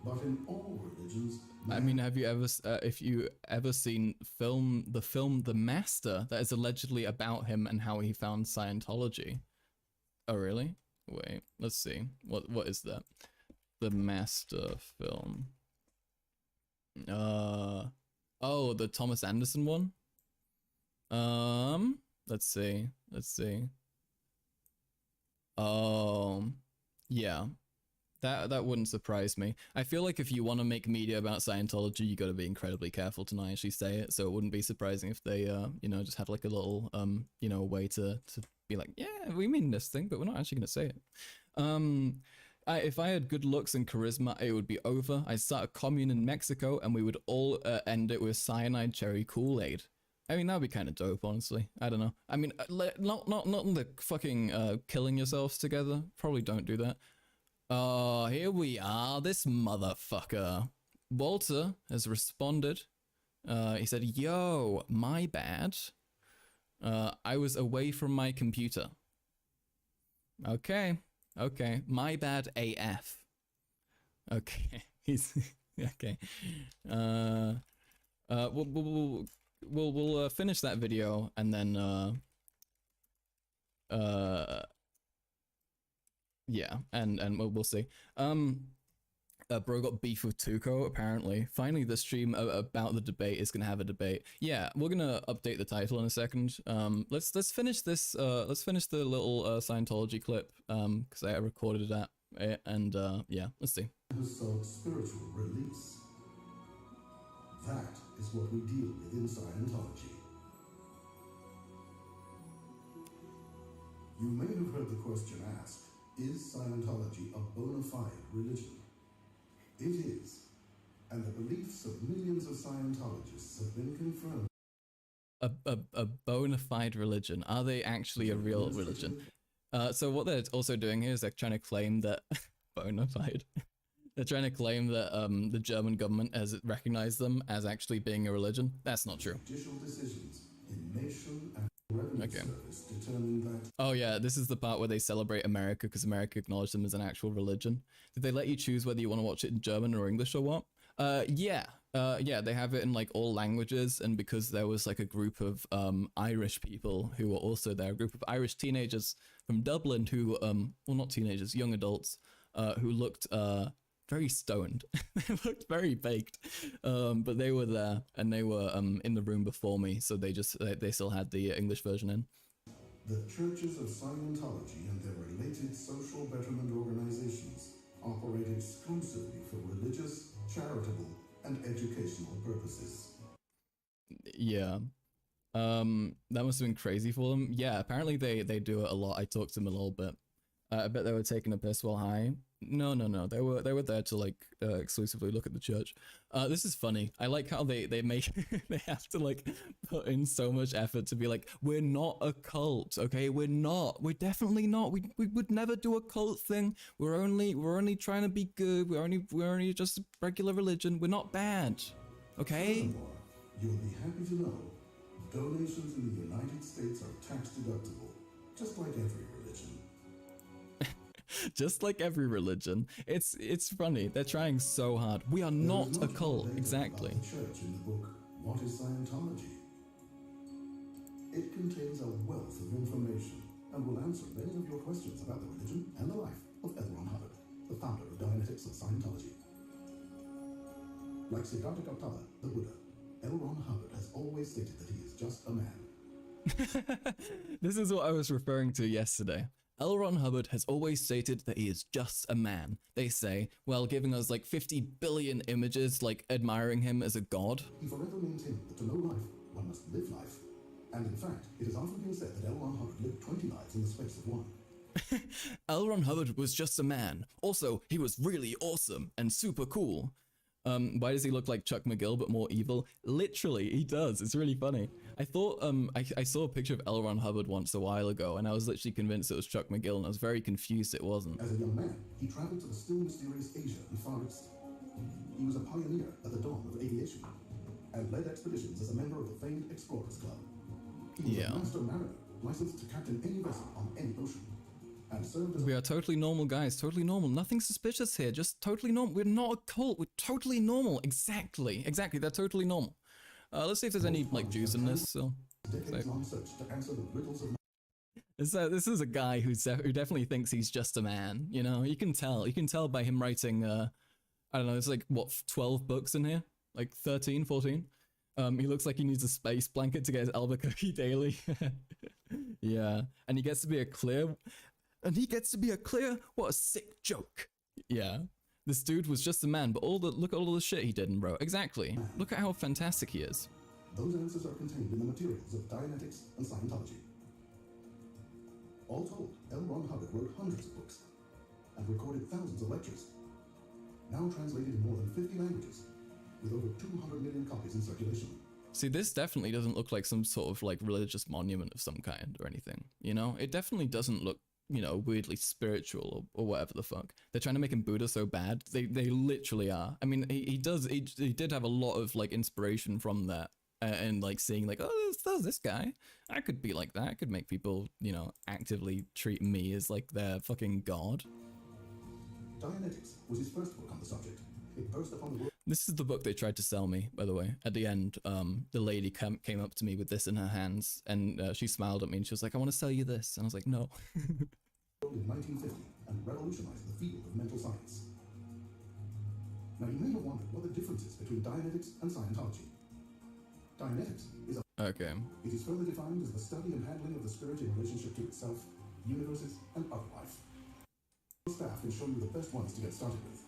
But in all religions, I mean, have you ever, if you ever seen the film The Master, that is allegedly about him and how he found Scientology? Oh, really? Wait, let's see. What is that? The Master film. Oh, the Thomas Anderson one? Let's see. Yeah. That wouldn't surprise me. I feel like if you want to make media about Scientology, you got to be incredibly careful to not actually say it. So it wouldn't be surprising if they, you know, just had like a little, you know, way to be like, yeah, we mean this thing, but we're not actually going to say it. If I had good looks and charisma, it would be over. I'd start a commune in Mexico, and we would all end it with cyanide cherry Kool-Aid. I mean, that'd be kind of dope, honestly. I don't know. I mean, not the fucking killing yourselves together. Probably don't do that. Here we are, this motherfucker. Walter has responded. He said, yo, my bad. I was away from my computer. Okay, my bad AF. Okay, he's, okay. We'll finish that video and then, yeah, and we'll see. Bro got beef with Tuco, apparently. Finally, the stream about the debate is gonna have a debate. Yeah, we're gonna update the title in a second. Let's finish this. Let's finish the little Scientology clip. Because I recorded that, and yeah, let's see. Who sought spiritual release. That is what we deal with in Scientology. You may have heard the question asked, is Scientology a bona fide religion? It is, and the beliefs of millions of Scientologists have been confirmed. A bona fide religion. Are they actually a real religion? So what they're also doing here is they're trying to claim that bona fide. They're trying to claim that the German government has recognized them as actually being a religion. That's not true. Judicial decisions in nation and revenue service determine that. Oh yeah, this is the part where they celebrate America because America acknowledged them as an actual religion. Did they let you choose whether you want to watch it in German or English or what? Yeah, they have it in like all languages, and because there was like a group of Irish people who were also there, a group of Irish teenagers from Dublin who, well, not teenagers, young adults, who looked very stoned. They looked very baked, but they were there and they were in the room before me, so they still had the English version in. The churches of Scientology and their related social betterment organizations operate exclusively for religious, charitable, and educational purposes. Yeah. That must have been crazy for them. Yeah, apparently they do it a lot. I talked to them a little bit. I bet they were taking a piss while high. No. They were there to like exclusively look at the church. This is funny. I like how they make they have to like put in so much effort to be like, we're not a cult, okay? We're definitely not. We would never do a cult thing. We're only trying to be good. We're only just a regular religion. We're not bad, okay? Furthermore, you'll be happy to know donations in the United States are tax deductible, just like every religion. Just like every religion. It's funny. They're trying so hard. We are not a cult. Exactly. The church in the book, What is Scientology? It contains a wealth of information and will answer many of your questions about the religion and the life of L. Ron Hubbard, the founder of Dianetics of Scientology. Like Siddhartha Gautama, the Buddha, L. Ron Hubbard has always stated that he is just a man. This is what I was referring to yesterday. L. Ron Hubbard has always stated that he is just a man, they say, while giving us like 50 billion images, like admiring him as a god. He forever maintained that to know life, one must live life. And in fact, it has often been said that L. Ron Hubbard lived 20 lives in the space of one. L. Ron Hubbard was just a man. Also, he was really awesome and super cool. Why does he look like Chuck McGill but more evil? Literally, he does. It's really funny. I thought, I saw a picture of L. Ron Hubbard once a while ago, and I was literally convinced it was Chuck McGill, and I was very confused it wasn't. As a young man, he traveled to the still mysterious Asia and Far East. He was a pioneer at the dawn of aviation, and led expeditions as a member of the famed Explorers Club. He was Yeah. a master mariner, licensed to captain any vessel on any ocean, and served as We are totally normal guys, totally normal. Nothing suspicious here, just totally normal. We're not a cult, we're totally normal. Exactly, they're totally normal. Let's see if there's any, like, Jews in this, so... decades-long search to answer the riddles of This is a guy who definitely thinks he's just a man, you know? You can tell by him writing, I don't know, it's like, what, 12 books in here? Like 13, 14? He looks like he needs a space blanket to get his Albuquerque daily. Yeah, and he gets to be a clear... What a sick joke. Yeah. This dude was just a man, but look at all the shit he did and wrote. Exactly. Look at how fantastic he is. Those answers are contained in the materials of Dianetics and Scientology. All told, L. Ron Hubbard wrote hundreds of books and recorded thousands of lectures, now translated in more than 50 languages, with over 200 million copies in circulation. See, this definitely doesn't look like some sort of, like, religious monument of some kind or anything, you know? It definitely doesn't look, you know, weirdly spiritual or whatever the fuck. They're trying to make him Buddha so bad. They literally are. I mean, he did have a lot of, like, inspiration from that. And, like, seeing, like, oh, there's this guy. I could be like that. I could make people, you know, actively treat me as, like, their fucking god. Dianetics was his first book on the subject. It burst upon the world. This is the book they tried to sell me, by the way. At the end, the lady came up to me with this in her hands, and she smiled at me, and she was like, I want to sell you this. And I was like, no. In 1950 and revolutionized the field of mental science. Now, you may have wondered what the difference is between Dianetics and Scientology. Dianetics is a... Okay. It is further defined as the study and handling of the spirit in relationship to itself, universes, and other life. Staff can show you the best ones to get started with.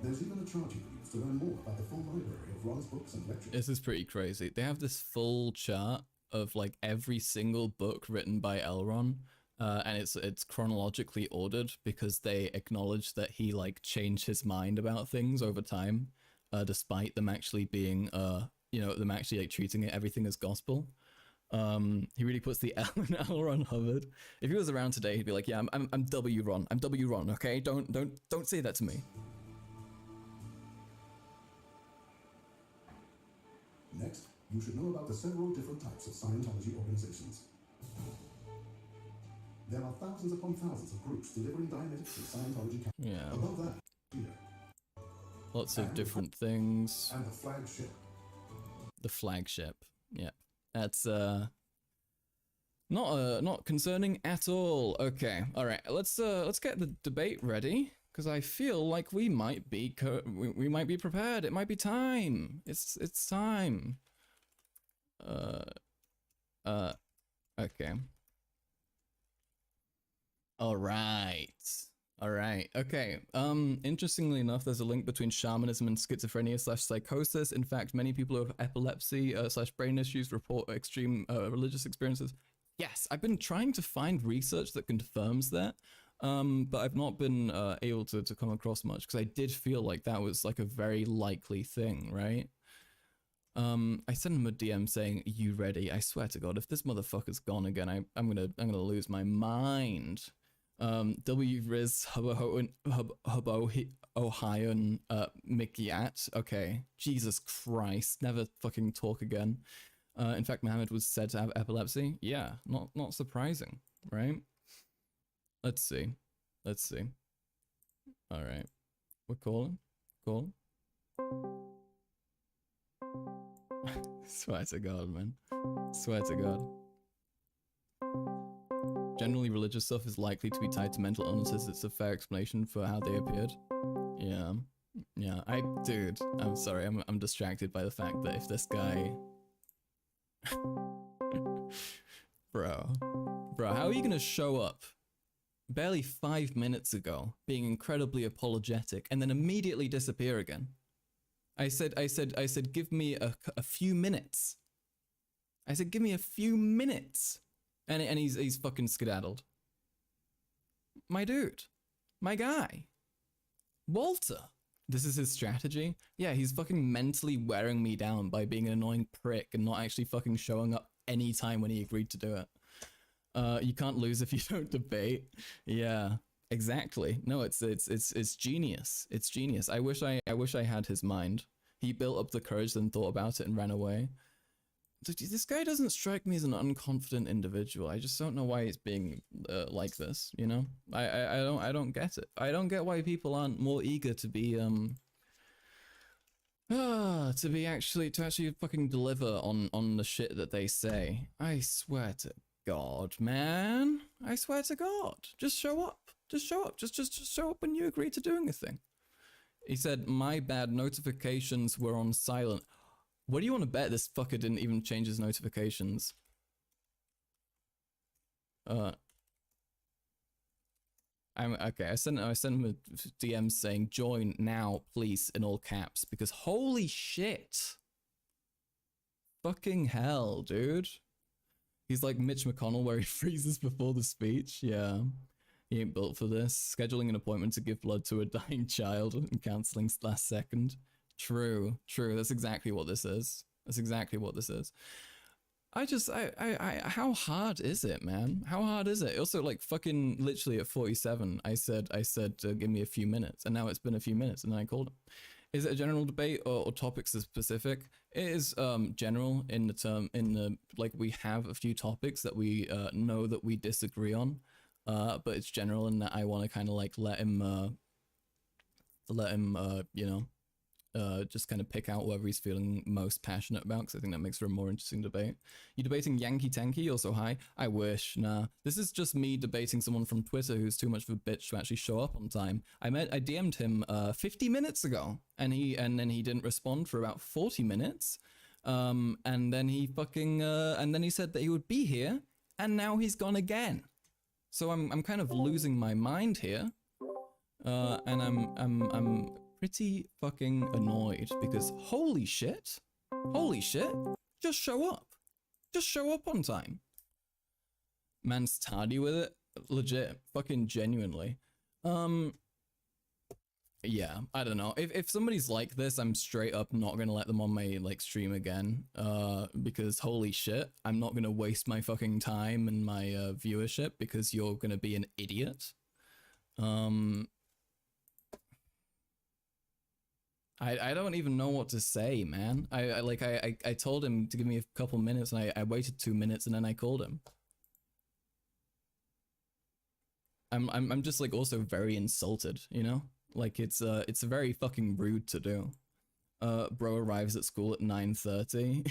There's even a chart you can use to learn more about the full library of Ron's books and lectures. This is pretty crazy. They have this full chart of, like, every single book written by L. Ron, and it's chronologically ordered because they acknowledge that he, like, changed his mind about things over time, despite them actually being, you know, them actually, like, treating everything as gospel. He really puts the L in L. Ron Hubbard. If he was around today, he'd be like, yeah, I'm W. Ron. I'm W. Ron, okay? Don't say that to me. Next, you should know about the several different types of Scientology organizations. There are thousands upon thousands of groups delivering Dianetics and Scientology. Yeah. Above that, here. Lots of different things. And the flagship. The flagship. Yeah. That's not concerning at all. Okay. All right. Let's get the debate ready, because I feel like we might be prepared. It might be time. It's time. Okay. All right. Okay. Interestingly enough, there's a link between shamanism and schizophrenia/psychosis. In fact, many people who have epilepsy /brain issues report extreme religious experiences. Yes, I've been trying to find research that confirms that, but I've not been able to come across much, because I did feel like that was, like, a very likely thing, right? I sent him a DM saying, "Are you ready?" I swear to God, if this motherfucker's gone again, I'm gonna lose my mind. W Riz Hubbo Ohio Mikyat. Okay, Jesus Christ, never fucking talk again. In fact, Mohammed was said to have epilepsy. Yeah, not surprising, right? Let's see. All right, we're calling. Swear to God, man. Swear to God. Generally, religious stuff is likely to be tied to mental illnesses. It's a fair explanation for how they appeared. Yeah. Dude, I'm sorry. I'm distracted by the fact that if this guy... Bro, how are you gonna show up barely 5 minutes ago being incredibly apologetic and then immediately disappear again? I said, give me a few minutes. I said, give me a few minutes. And he's fucking skedaddled. My dude. My guy. Walter. This is his strategy? Yeah, he's fucking mentally wearing me down by being an annoying prick and not actually fucking showing up any time when he agreed to do it. You can't lose if you don't debate. Yeah, exactly. No, it's genius. It's genius. I wish I had his mind. He built up the courage, then thought about it and ran away. this guy doesn't strike me as an unconfident individual. I just don't know why he's being like this, you know? I don't get it. I don't get why people aren't more eager to be to actually fucking deliver on the shit that they say. I swear to God, man. I swear to God. Just show up. Just show up. Just show up when you agree to doing a thing. He said, my bad, notifications were on silent. What do you want to bet this fucker didn't even change his notifications? I sent him a DM saying, join now, please, in all caps, because holy shit. Fucking hell, dude. He's like Mitch McConnell where he freezes before the speech. Yeah. He ain't built for this. Scheduling an appointment to give blood to a dying child and cancelling last second. True. That's exactly what this is. How hard is it, man? How hard is it? Also, like, fucking literally at 47, I said, give me a few minutes, and now it's been a few minutes, and then I called him. Is it a general debate or topics specific? It is general in the like, we have a few topics that we know that we disagree on, but it's general in that I want to kind of like let him you know, just kind of pick out whatever he's feeling most passionate about, because I think that makes for a more interesting debate. You debating Yankee Tankie? Also hi. I wish. Nah. This is just me debating someone from Twitter who's too much of a bitch to actually show up on time. I DM'd him 50 minutes ago, and then he didn't respond for about 40 minutes. And then he fucking and then he said that he would be here, and now he's gone again. So I'm kind of losing my mind here. And I'm pretty fucking annoyed because holy shit, just show up on time. Man's tardy with it, legit, fucking genuinely. Yeah, I don't know. If somebody's like this, I'm straight up not gonna let them on my like stream again. Because holy shit, I'm not gonna waste my fucking time and my viewership because you're gonna be an idiot. I don't even know what to say, man. I told him to give me a couple minutes, and I waited 2 minutes, and then I called him. I'm just like also very insulted, you know? Like it's very fucking rude to do. Bro arrives at school at 9:30.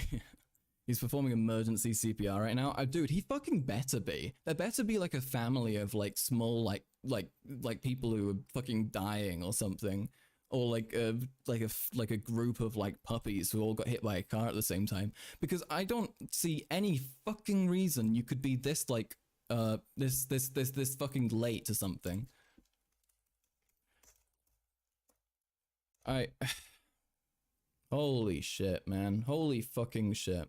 He's performing emergency CPR right now. Dude, he fucking better be. There better be like a family of like small like people who are fucking dying or something. Or like a group of like puppies who all got hit by a car at the same time, because I don't see any fucking reason you could be this like this fucking late to something. Holy shit, man. Holy fucking shit.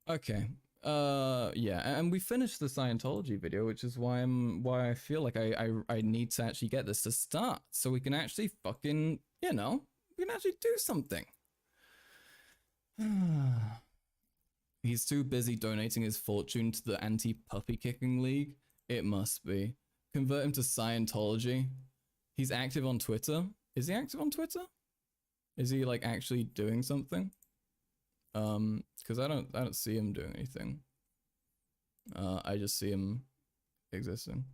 Okay. Yeah, and we finished the Scientology video, which is why I feel like I need to actually get this to start, so we can actually fucking, you know, we can actually do something. He's too busy donating his fortune to the anti-puppy kicking league. It must be. Convert him to Scientology. He's active on Twitter. Is he active on Twitter? Is he like actually doing something? Because I don't see him doing anything. I just see him existing.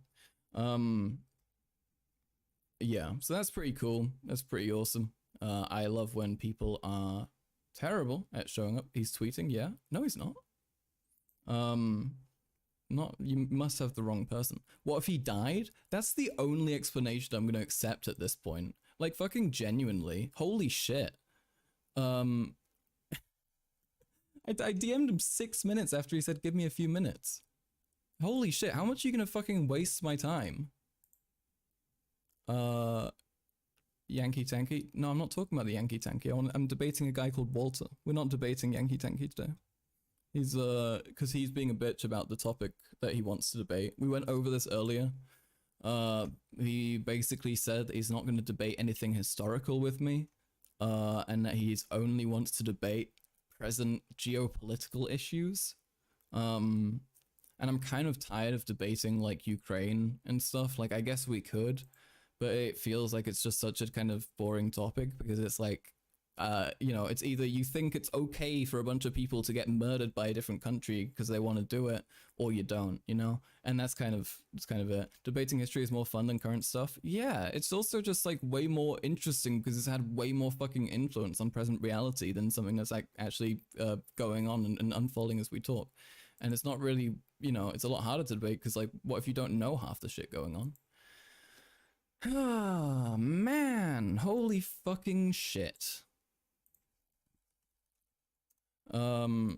Yeah, so that's pretty cool. That's pretty awesome. I love when people are terrible at showing up. He's tweeting, yeah. No, he's not. You must have the wrong person. What if he died? That's the only explanation I'm gonna accept at this point. Like, fucking genuinely. Holy shit. I DM'd him 6 minutes after he said, give me a few minutes. Holy shit, how much are you gonna fucking waste my time? Yankee Tankie? No, I'm not talking about the Yankee Tankie. I'm debating a guy called Walter. We're not debating Yankee Tankie today. He's, because he's being a bitch about the topic that he wants to debate. We went over this earlier. He basically said that he's not going to debate anything historical with me, and that he only wants to debate present geopolitical issues. And I'm kind of tired of debating like Ukraine and stuff. Like, I guess we could, but it feels like it's just such a kind of boring topic because it's like, You know, it's either you think it's okay for a bunch of people to get murdered by a different country because they want to do it, or you don't, you know? And that's kind of it. Debating history is more fun than current stuff. Yeah, it's also just like way more interesting because it's had way more fucking influence on present reality than something that's like actually going on and unfolding as we talk. And it's not really, you know, it's a lot harder to debate because like, what if you don't know half the shit going on? Ah, man, holy fucking shit. I'm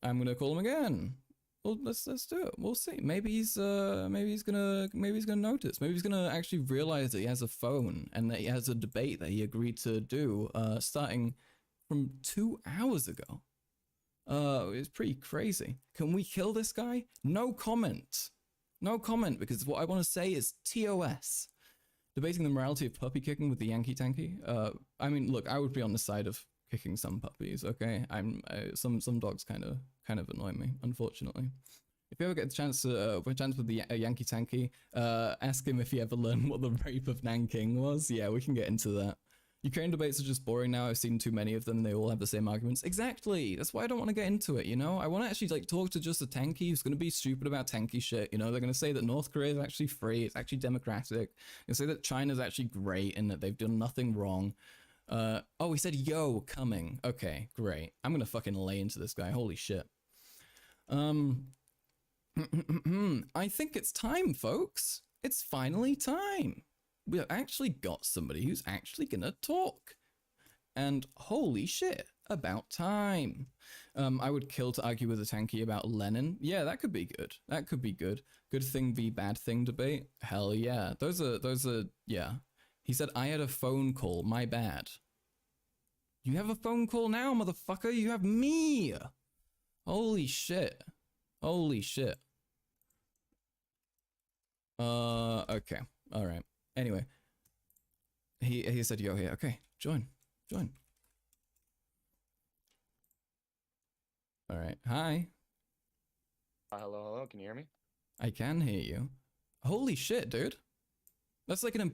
gonna call him again. Well, let's do it. We'll see. Maybe he's gonna notice. Maybe he's gonna actually realize that he has a phone and that he has a debate that he agreed to do starting from 2 hours ago. It's pretty crazy. Can we kill this guy? No comment. No comment, because what I want to say is TOS. Debating the morality of puppy kicking with the Yankee Tankie. I mean, look, I would be on the side of kicking some puppies, okay? Some dogs kind of annoy me, unfortunately. If you ever get a chance with the Yankee Tankie, ask him if he ever learned what the rape of Nanking was. Yeah, we can get into that. Ukraine debates are just boring now. I've seen too many of them. They all have the same arguments. Exactly. That's why I don't want to get into it, you know? I want to actually like talk to just a tankie who's going to be stupid about tankie shit, you know? They're going to say that North Korea is actually free. It's actually democratic. They say that China's actually great and that they've done nothing wrong. Oh, he said, yo, coming. Okay, great. I'm going to fucking lay into this guy. Holy shit. I think it's time, folks. It's finally time. We've actually got somebody who's actually gonna talk. And holy shit, about time. I would kill to argue with a tankie about Lenin. Yeah, that could be good. That could be good. Good thing v bad thing debate. Hell yeah. Those are, yeah. He said, I had a phone call. My bad. You have a phone call now, motherfucker. You have me. Holy shit. Holy shit. Okay. All right. Anyway, he said, yo, here. Okay, join. All right. Hi. Hello. Can you hear me? I can hear you. Holy shit, dude. That's like an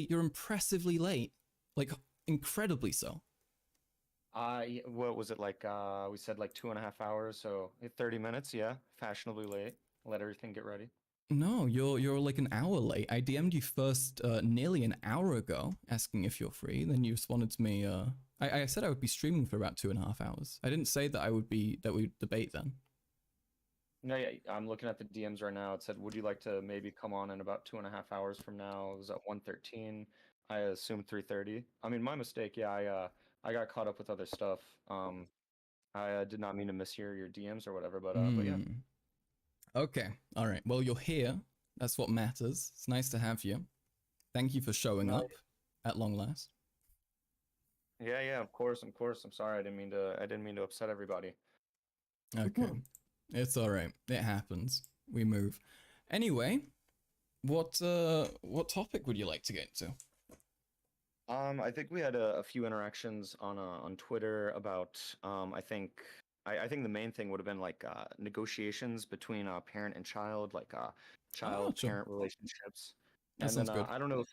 you're impressively late. Like, incredibly so. What was it like? We said like 2.5 hours, so 30 minutes, yeah. Fashionably late. Let everything get ready. No, you're like an hour late. I DM'd you first nearly an hour ago, asking if you're free. Then you responded to me. I said I would be streaming for about 2.5 hours. I didn't say that we'd debate then. No, yeah, I'm looking at the DMs right now. It said, would you like to maybe come on in about 2.5 hours from now? It was at 1:13. I assumed 3:30. I mean, my mistake. Yeah, I got caught up with other stuff. I did not mean to mishear your DMs or whatever, but yeah. Okay, all right. Well, you're here. That's what matters. It's nice to have you. Thank you for showing up at long last. Yeah, of course. I'm sorry. I didn't mean to upset everybody. Okay. It's all right. It happens. We move. Anyway, what topic would you like to get into? I think we had a few interactions on Twitter about I think the main thing would have been like negotiations between parent and child, like child-parent relationships. That sounds good. I don't know if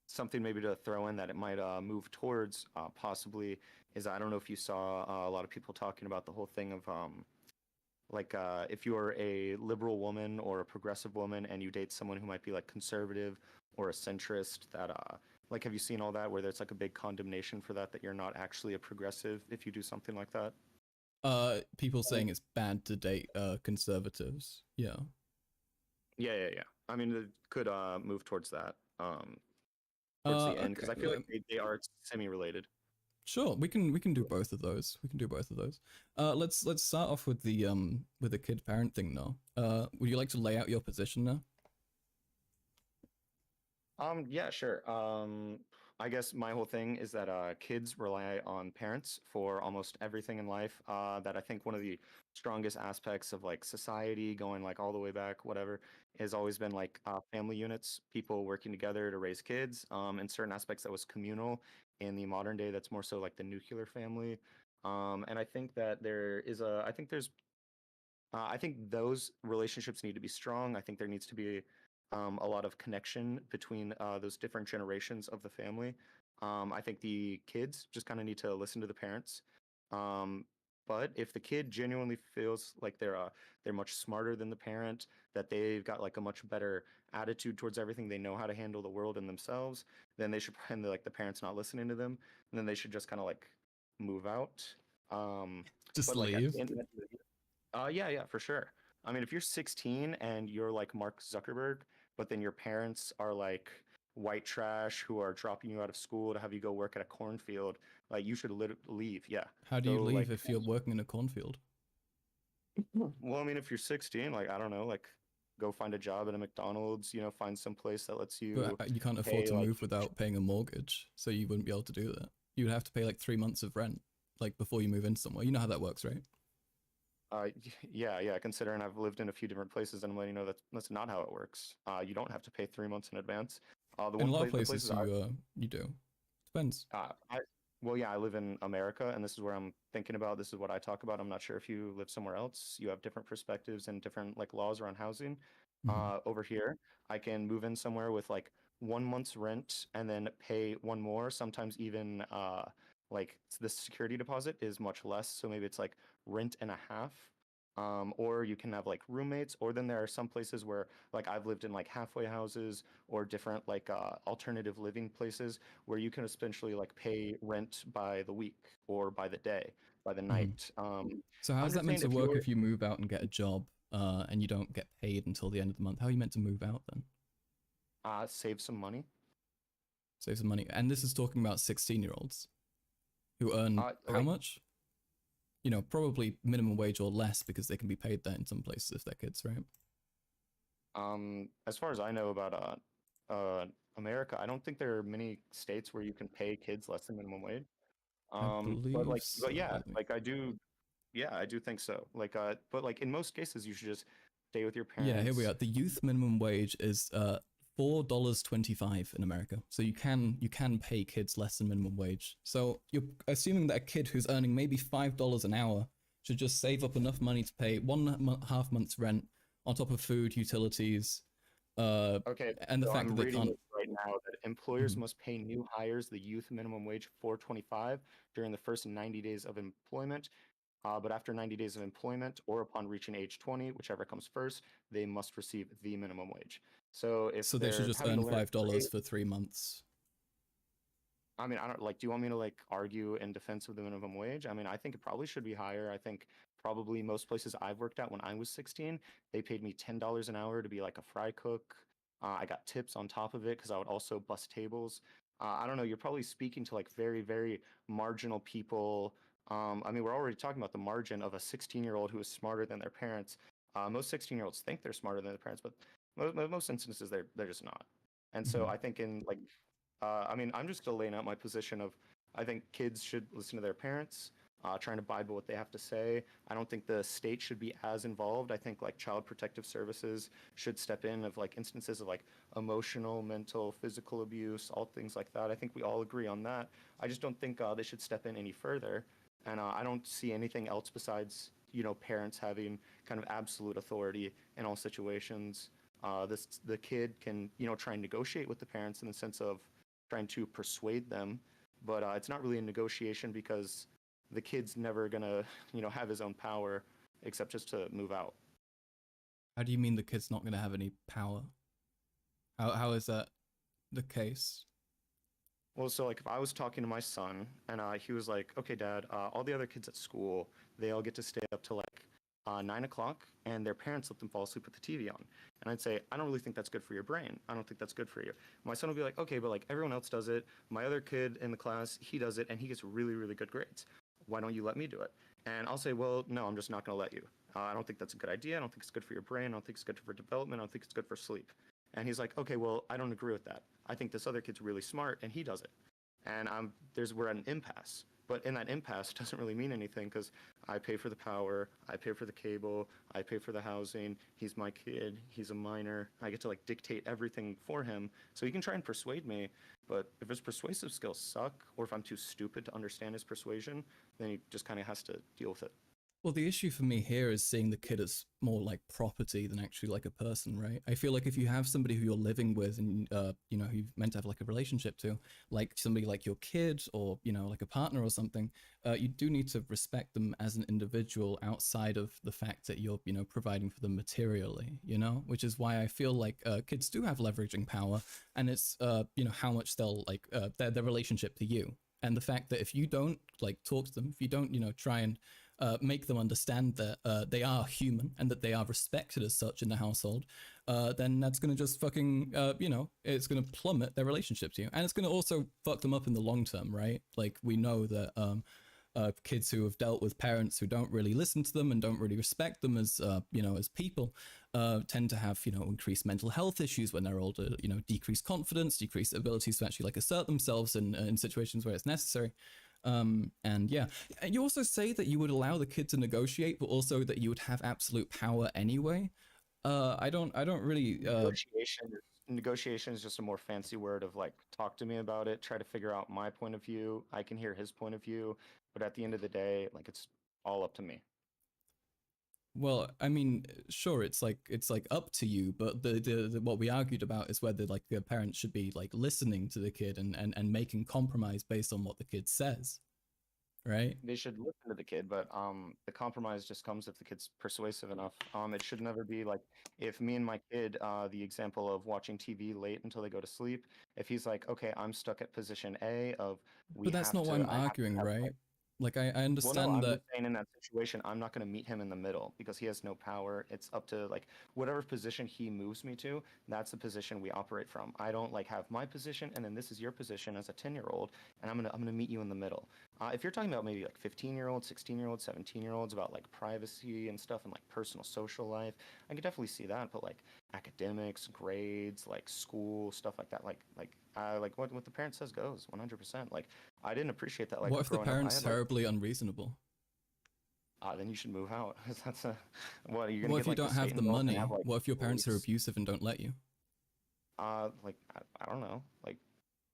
something maybe to throw in that it might move towards possibly is I don't know if you saw a lot of people talking about the whole thing of if you're a liberal woman or a progressive woman and you date someone who might be like conservative or a centrist, that like have you seen all that where there's like a big condemnation for that you're not actually a progressive if you do something like that? People saying it's bad to date conservatives. Yeah. Yeah. I mean, it could move towards that towards the end because I feel like they are semi-related. Sure, we can do both of those. Let's start off with the kid parent thing now. Would you like to lay out your position now? Yeah, sure. I guess my whole thing is that kids rely on parents for almost everything in life. That I think one of the strongest aspects of like society going like all the way back, whatever, has always been like family units, people working together to raise kids. In certain aspects that was communal. In the modern day, that's more so like the nuclear family. And I think that I think those relationships need to be strong. I think there needs to be a lot of connection between those different generations of the family. I think the kids just kind of need to listen to the parents. Um, but if the kid genuinely feels like they're much smarter than the parent, that they've got like a much better attitude towards everything, they know how to handle the world and themselves, then they should and like the parents not listening to them, and then they should just kind of like move out. Just but like at leave. the end of yeah, yeah, for sure. I mean, if you're 16 and you're like Mark Zuckerberg, but then your parents are like white trash who are dropping you out of school to have you go work at a cornfield, like you should leave. Yeah. How do you Go, leave like, if you're working in a cornfield? well, I mean, if you're 16, like I don't know, like go find a job at a McDonald's, find some place that lets you But you can't afford pay to like move without paying a mortgage, so you wouldn't be able to do that. You would have to pay like 3 months of rent, like before you move in somewhere. You know how that works, right? yeah, considering I've lived in a few different places, and I'm letting you know that's not how it works. You don't have to pay 3 months in advance. The In a one lot of place, the places, places you do. Depends. well, yeah, I live in America, and this is where I'm thinking about. This is what I talk about. I'm not sure if you live somewhere else. You have different perspectives and different like laws around housing. Mhm. Over here, I can move in somewhere with like 1 month's rent and then pay one more. Sometimes even like the security deposit is much less, so maybe it's like rent and a half. Or you can have like roommates, or then there are some places where like I've lived in like halfway houses or different like alternative living places where you can essentially like pay rent by the week or by the day, by the Mhm. night. So I'm how's that just meant saying to if work you're if you move out and get a job, and you don't get paid until the end of the month? How are you meant to move out then? save some money. Save some money. And this is talking about 16-year-olds who earn how Like much? Probably minimum wage or less because they can be paid that in some places if they're kids, right? As far as I know about America, I don't think there are many states where you can pay kids less than minimum wage. I believe But so. yeah, like I do, yeah, I do think so. Like, but like in most cases, you should just stay with your Yeah, here we parents. are. The youth minimum wage is $4.25 in America. So you can pay kids less than minimum wage. So you're assuming that a kid who's earning maybe $5 an hour should just save up enough money to pay 1.5 months rent on top of food, utilities, Okay, and the so fact I'm that they reading can't. this right now that employers Mhm. must pay new hires the youth minimum wage 425 during the first 90 days of employment. But after 90 days of employment or upon reaching age 20, whichever comes first, they must receive the minimum wage. So if So they should they're just having to earn learn a $5 trade, for 3 months. I mean, I don't like, do you want me to like argue in defense of the minimum wage? I mean, I think it probably should be higher. I think probably most places I've worked at when I was 16, they paid me $10 an hour to be like a fry cook. I got tips on top of it because I would also bus tables. I don't know, you're probably speaking to like very, very marginal people. I mean, we're already talking about the margin of a 16-year-old who is smarter than their parents. Most 16-year-olds think they're smarter than their parents, but most instances they're just not. And so Mhm. I think in like I mean, I'm just still laying out my position of I think kids should listen to their parents, trying to abide by what they have to say. I don't think the state should be as involved. I think like child protective services should step in of like instances of like emotional, mental, physical abuse, all things like that. I think we all agree on that. I just don't think they should step in any further. And I don't see anything else besides, parents having kind of absolute authority in all situations. The kid can, try and negotiate with the parents in the sense of trying to persuade them, but it's not really a negotiation because the kid's never gonna, have his own power except just to move out. How do you mean the kid's not going to have any power? How is that the case? Well, so like if I was talking to my son and he was like, "Okay, Dad, all the other kids at school, they all get to stay up till like 9 o'clock, and their parents let them fall asleep with the TV on." And I'd say, "I don't really think that's good for your brain. I don't think that's good for you." My son would be like, "Okay, but like everyone else does it. My other kid in the class, he does it, and he gets really, really good grades. Why don't you let me do it?" And I'll say, "Well, no, I'm just not going to let you. I don't think that's a good idea. I don't think it's good for your brain. I don't think it's good for development. I don't think it's good for sleep." And he's like, "Okay, well, I don't agree with that. I think this other kid's really smart, and he does it." And we're at an impasse. But in that impasse, it doesn't really mean anything because I pay for the power, I pay for the cable, I pay for the housing. He's my kid. He's a minor. I get to like dictate everything for him. So he can try and persuade me, but if his persuasive skills suck, or if I'm too stupid to understand his persuasion, then he just kind of has to deal with it. Well, the issue for me here is seeing the kid as more like property than actually like a person, right? I feel like if you have somebody who you're living with and you know, who you've meant to have like a relationship to, like somebody like your kid or you know, like a partner or something, you do need to respect them as an individual outside of the fact that you're, you know, providing for them materially, you know, which is why I feel like kids do have leveraging power, and it's you know, how much they'll like their relationship to you, and the fact that if you don't like talk to them, if you don't, you know, try and make them understand that they are human and that they are respected as such in the household, then that's going to just fucking, you know, it's going to plummet their relationship to you. And it's going to also fuck them up in the long term, right? Like, we know that kids who have dealt with parents who don't really listen to them and don't really respect them as, you know, as people, tend to have, you know, increased mental health issues when they're older, you know, decreased confidence, decreased abilities to actually like assert themselves in situations where it's necessary. And yeah, you also say that you would allow the kid to negotiate, but also that you would have absolute power anyway. I don't really. Negotiation is just a more fancy word of like, talk to me about it, try to figure out my point of view. I can hear his point of view, but at the end of the day, like, it's all up to me. Well, I mean, sure, it's like up to you, but the what we argued about is whether like the parents should be like listening to the kid and making compromise based on what the kid says, right? They should listen to the kid, but the compromise just comes if the kid's persuasive enough. It should never be like, if me and my kid, the example of watching TV late until they go to sleep, if he's like, okay, I'm stuck at position A of But that's not what I'm arguing, right? Like I well, no, understand I'm that. just saying in that situation, I'm not going to meet him in the middle because he has no power. It's up to like whatever position he moves me to, that's the position we operate from. I don't like have my position and then this is your position as a 10-year-old, and I'm gonna meet you in the middle. If you're talking about maybe like 15-year-olds, 16-year-olds, 17-year-olds about like privacy and stuff and like personal social life, I could definitely see that. But like academics, grades, like school stuff like that, like what the parent says goes 100%. Like I didn't appreciate that. Like What if the growing up, I parent's had, like, terribly unreasonable? then you should move out. That's a what are you gonna What get if you like the don't state have the involved and money? have like What if your parents are police? abusive and don't let you? Like I don't know, like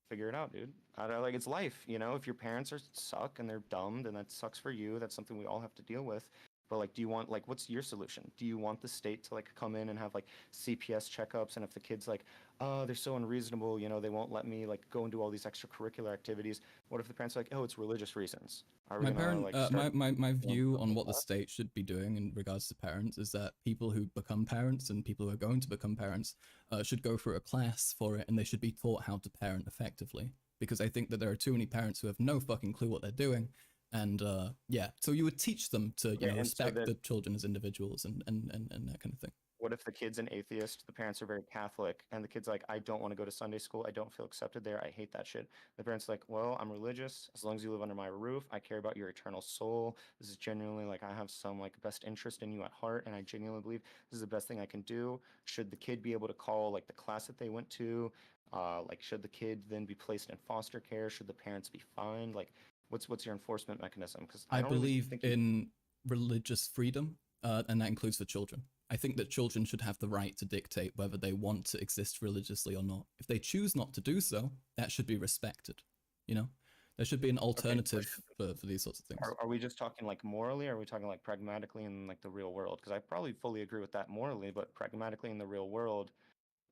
figure it out, dude. Like it's life, you know. If your parents are suck and they're dumb, then that sucks for you. That's something we all have to deal with. But like, do you want like what's your solution? Do you want the state to like come in and have like CPS checkups? And if the kid's like, oh, they're so unreasonable, you know, they won't let me like go and do all these extracurricular activities. What if the parents are like, oh, it's religious reasons? Are we My gonna parent, like start? my view on what the state should be doing in regards to parents is that people who become parents and people who are going to become parents should go through a class for it, and they should be taught how to parent effectively. Because I think that there are too many parents who have no fucking clue what they're doing, and yeah, so you would teach them to, you know, And so respect then the children as individuals and that kind of thing. what if the kid's an atheist, the parents are very Catholic, and the kid's like, I don't want to go to Sunday school, I don't feel accepted there, I hate that shit. The parents are like, well, I'm religious, as long as you live under my roof, I care about your eternal soul. This is genuinely like I have some like best interest in you at heart, and I genuinely believe this is the best thing I can do. Should the kid be able to call like the class that they went to? Like should the kid then be placed in foster care? Should the parents be fined? Like what's your enforcement mechanism? Because I don't really believe think in religious freedom, and that includes for children. I think that children should have the right to dictate whether they want to exist religiously or not. If they choose not to do so, that should be respected. You know, there should be an alternative for these sorts of things. Are we just talking like morally? Or are we talking like pragmatically in like the real world? Because I probably fully agree with that morally, but pragmatically in the real world,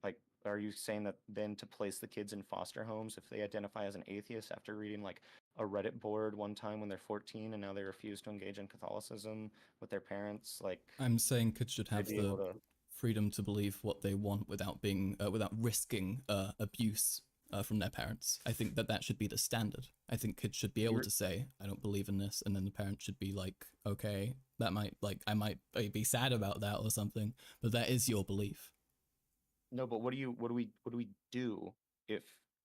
like, are you saying that then to place the kids in foster homes if they identify as an atheist after reading like a Reddit board one time when they're 14 and now they refuse to engage in Catholicism with their parents? Like, I'm saying kids should have be the able to- freedom to believe what they want without being without risking abuse from their parents. I think that that should be the standard. I think kids should be able to say, I don't believe in this, and then the parent should be like, okay, that might like I might be sad about that or something, but that is your belief. No, but what do we do if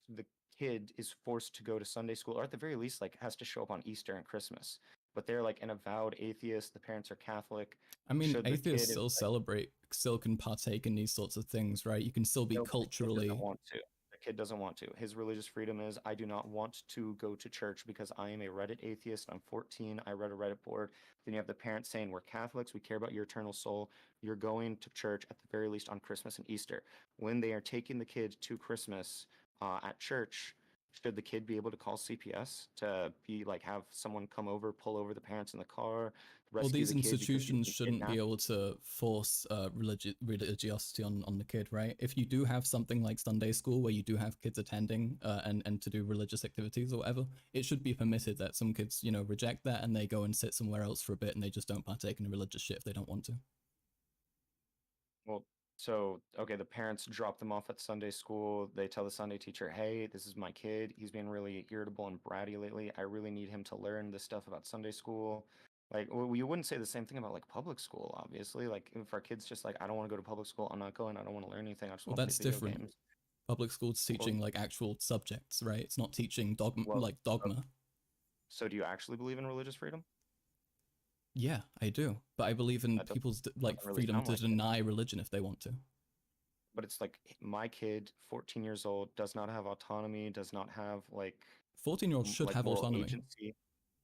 the kid is forced to go to Sunday school, or at the very least like has to show up on Easter and Christmas, but they're like an avowed atheist, the parents are Catholic? I mean, Should the atheists kid, still like, celebrate, still can partake in these sorts of things, right? You can still be no, but the kid culturally. doesn't want to. The kid doesn't want to. His religious freedom is, I do not want to go to church because I am a Reddit atheist. I'm 14. I read a Reddit board. Then you have the parents saying, we're Catholics. We care about your eternal soul. You're going to church at the very least on Christmas and Easter. When they are taking the kid to Christmas at church, should the kid be able to call CPS to be like have someone come over, pull over the parents in the car, Well, rescue these the kid because he's institutions been shouldn't be kidnapped? able to force religiosity on the kid, right? If you do have something like Sunday school where you do have kids attending and to do religious activities or whatever, it should be permitted that some kids, you know, reject that and they go and sit somewhere else for a bit and they just don't partake in the religious shit if they don't want to. Well, so okay, the parents drop them off at Sunday school. They tell the Sunday teacher, "Hey, this is my kid. He's been really irritable and bratty lately. I really need him to learn this stuff about Sunday school." Like, well, you wouldn't say the same thing about like public school, obviously. Like, if our kids just like, "I don't want to go to public school. I'm not going. I don't want to learn anything. I just Well, want to play that's video different. games." Public school's Well, teaching like actual subjects, right? It's not teaching well, dogma. so do you actually believe in religious freedom? Yeah, I do, but I believe in That doesn't, people's like doesn't really freedom sound to like it. deny religion if they want to. But it's like my kid, 14 years old, does not have autonomy, does not have like 14-year-olds should like have moral autonomy. agency.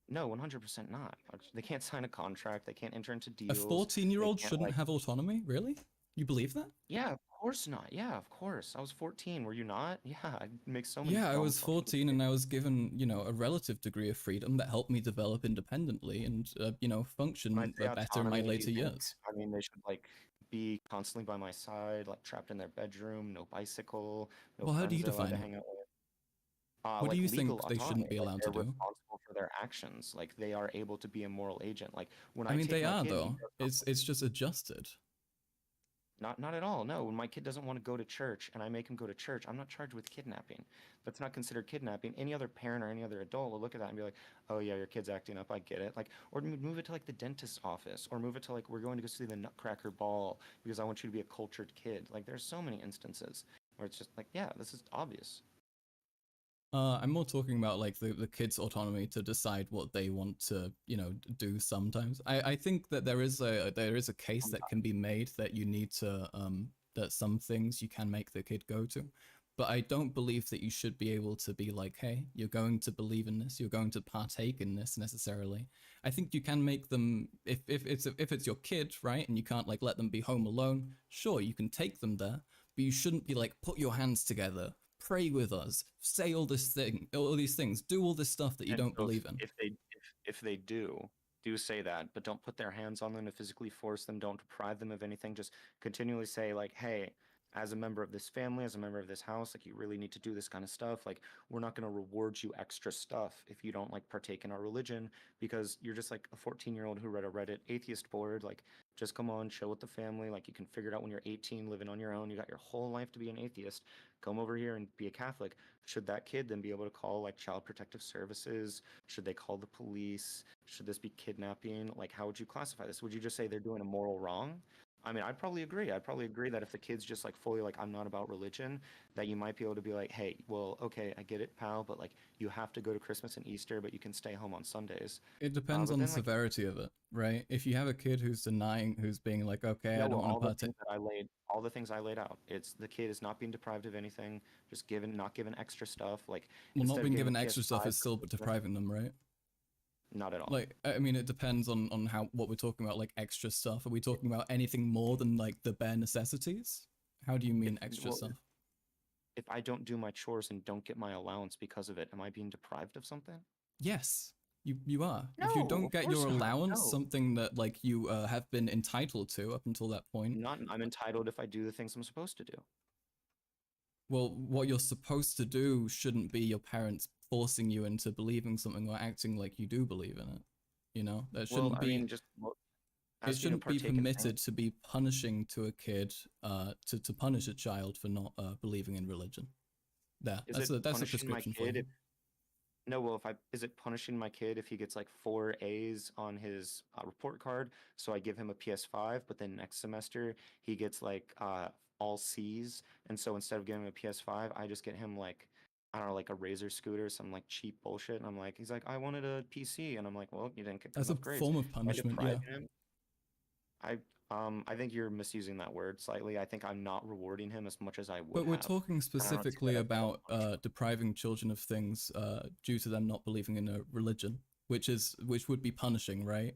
No, 100% not. They can't sign a contract. They can't enter into A deals. 14-year-old They can't shouldn't like. have autonomy? Really? You believe that? Yeah, of course not. Yeah, of course. I was 14. Were you not? Yeah, I make so many Yeah, I dumb was fucking 14 and I was given, you know, a relative degree of freedom that helped me develop independently and, you know, function When I say better in my autonomy, do later you think, years. I mean, they should like be constantly by my side, like trapped in their bedroom, no bicycle, no Well, how do you friends they're allowed define to it? hang out with. What do Like you legal think they shouldn't autonomy, be like allowed to they're do? responsible for their actions, like they are able to be a moral agent. Like when I I mean, take they my are kid, he though. does It's just adjusted. not at all. No, when my kid doesn't want to go to church and I make him go to church, I'm not charged with kidnapping. That's not considered kidnapping. Any other parent or any other adult will look at that and be like, "Oh yeah, your kid's acting up. I get it." Like, or move it to like the dentist's office, or move it to like we're going to go see the Nutcracker Ball because I want you to be a cultured kid. Like, there's so many instances where it's just like, yeah, this is obvious. I'm more talking about like the kids' autonomy to decide what they want to, you know, do sometimes. I think that there is a case that can be made that you need to that some things you can make the kid go to. But I don't believe that you should be able to be like, hey, you're going to believe in this, you're going to partake in this necessarily. I think you can make them if it's your kid, right, and you can't like let them be home alone, sure, you can take them there, but you shouldn't be like, put your hands together, pray with us, say all these things, do all this stuff that you And don't so believe in. if they do say that, but don't put their hands on them to physically force them, don't deprive them of anything, just continually say like, hey, as a member of this family, as a member of this house, like you really need to do this kind of stuff. Like we're not going to reward you extra stuff if you don't like partake in our religion because you're just like a 14-year-old who read a Reddit atheist board. Like just come on, chill with the family. Like you can figure it out when you're 18, living on your own. You got your whole life to be an atheist. Come over here and be a Catholic. Should that kid then be able to call like Child Protective Services? Should they call the police? Should this be kidnapping? Like how would you classify this? Would you just say they're doing a moral wrong? I mean, I'd probably agree. I'd probably agree that if the kid's just like fully like, I'm not about religion, that you might be able to be like, hey, well, okay, I get it, pal, but like you have to go to Christmas and Easter, but you can stay home on Sundays. It depends But on the then like, severity of it, right? If you have a kid who's denying, who's being like, okay, yeah, I well, don't want all to the partake. things that all the things I laid out. It's the kid is not being deprived of anything, just not given extra stuff. Like Well, instead not of being giving given a extra stuff PS5 is still for Christmas, depriving them, right? not at all. Like, I mean, it depends on how what we're talking about, like extra stuff. Are we talking about anything more than like the bare necessities? How do you mean extra Well, stuff? if I don't do my chores and don't get my allowance because of it, am I being deprived of something? Yes, you are. No, If you don't of get course your not. allowance, No. something that like you have been entitled to up until that point. I'm entitled if I do the things I'm supposed to do. Well, what you're supposed to do shouldn't be your parents forcing you into believing something or acting like you do believe in it. You know, that shouldn't Well, I be. mean, just It asking to shouldn't be partake in permitted things. to be punishing to a kid, to punish a child for not believing in religion. There, Is that's it a punishing my prescription for kid you. if no, well, is it punishing my kid if he gets like 4 A's on his report card? So I give him a PS5, but then next semester he gets like all C's, and so instead of giving him a PS5, I just get him like I don't know, like a Razor scooter, some like cheap bullshit, and I'm like, he's like, I wanted a PC, and I'm like, well, you didn't get good That's a enough grades. form of Am I punishment, yeah. depriving him? I think you're misusing that word slightly. I think I'm not rewarding him as much as I would But we're have. talking And I don't see specifically that as moral about punishment. depriving children of things due to them not believing in a religion, which would be punishing, right?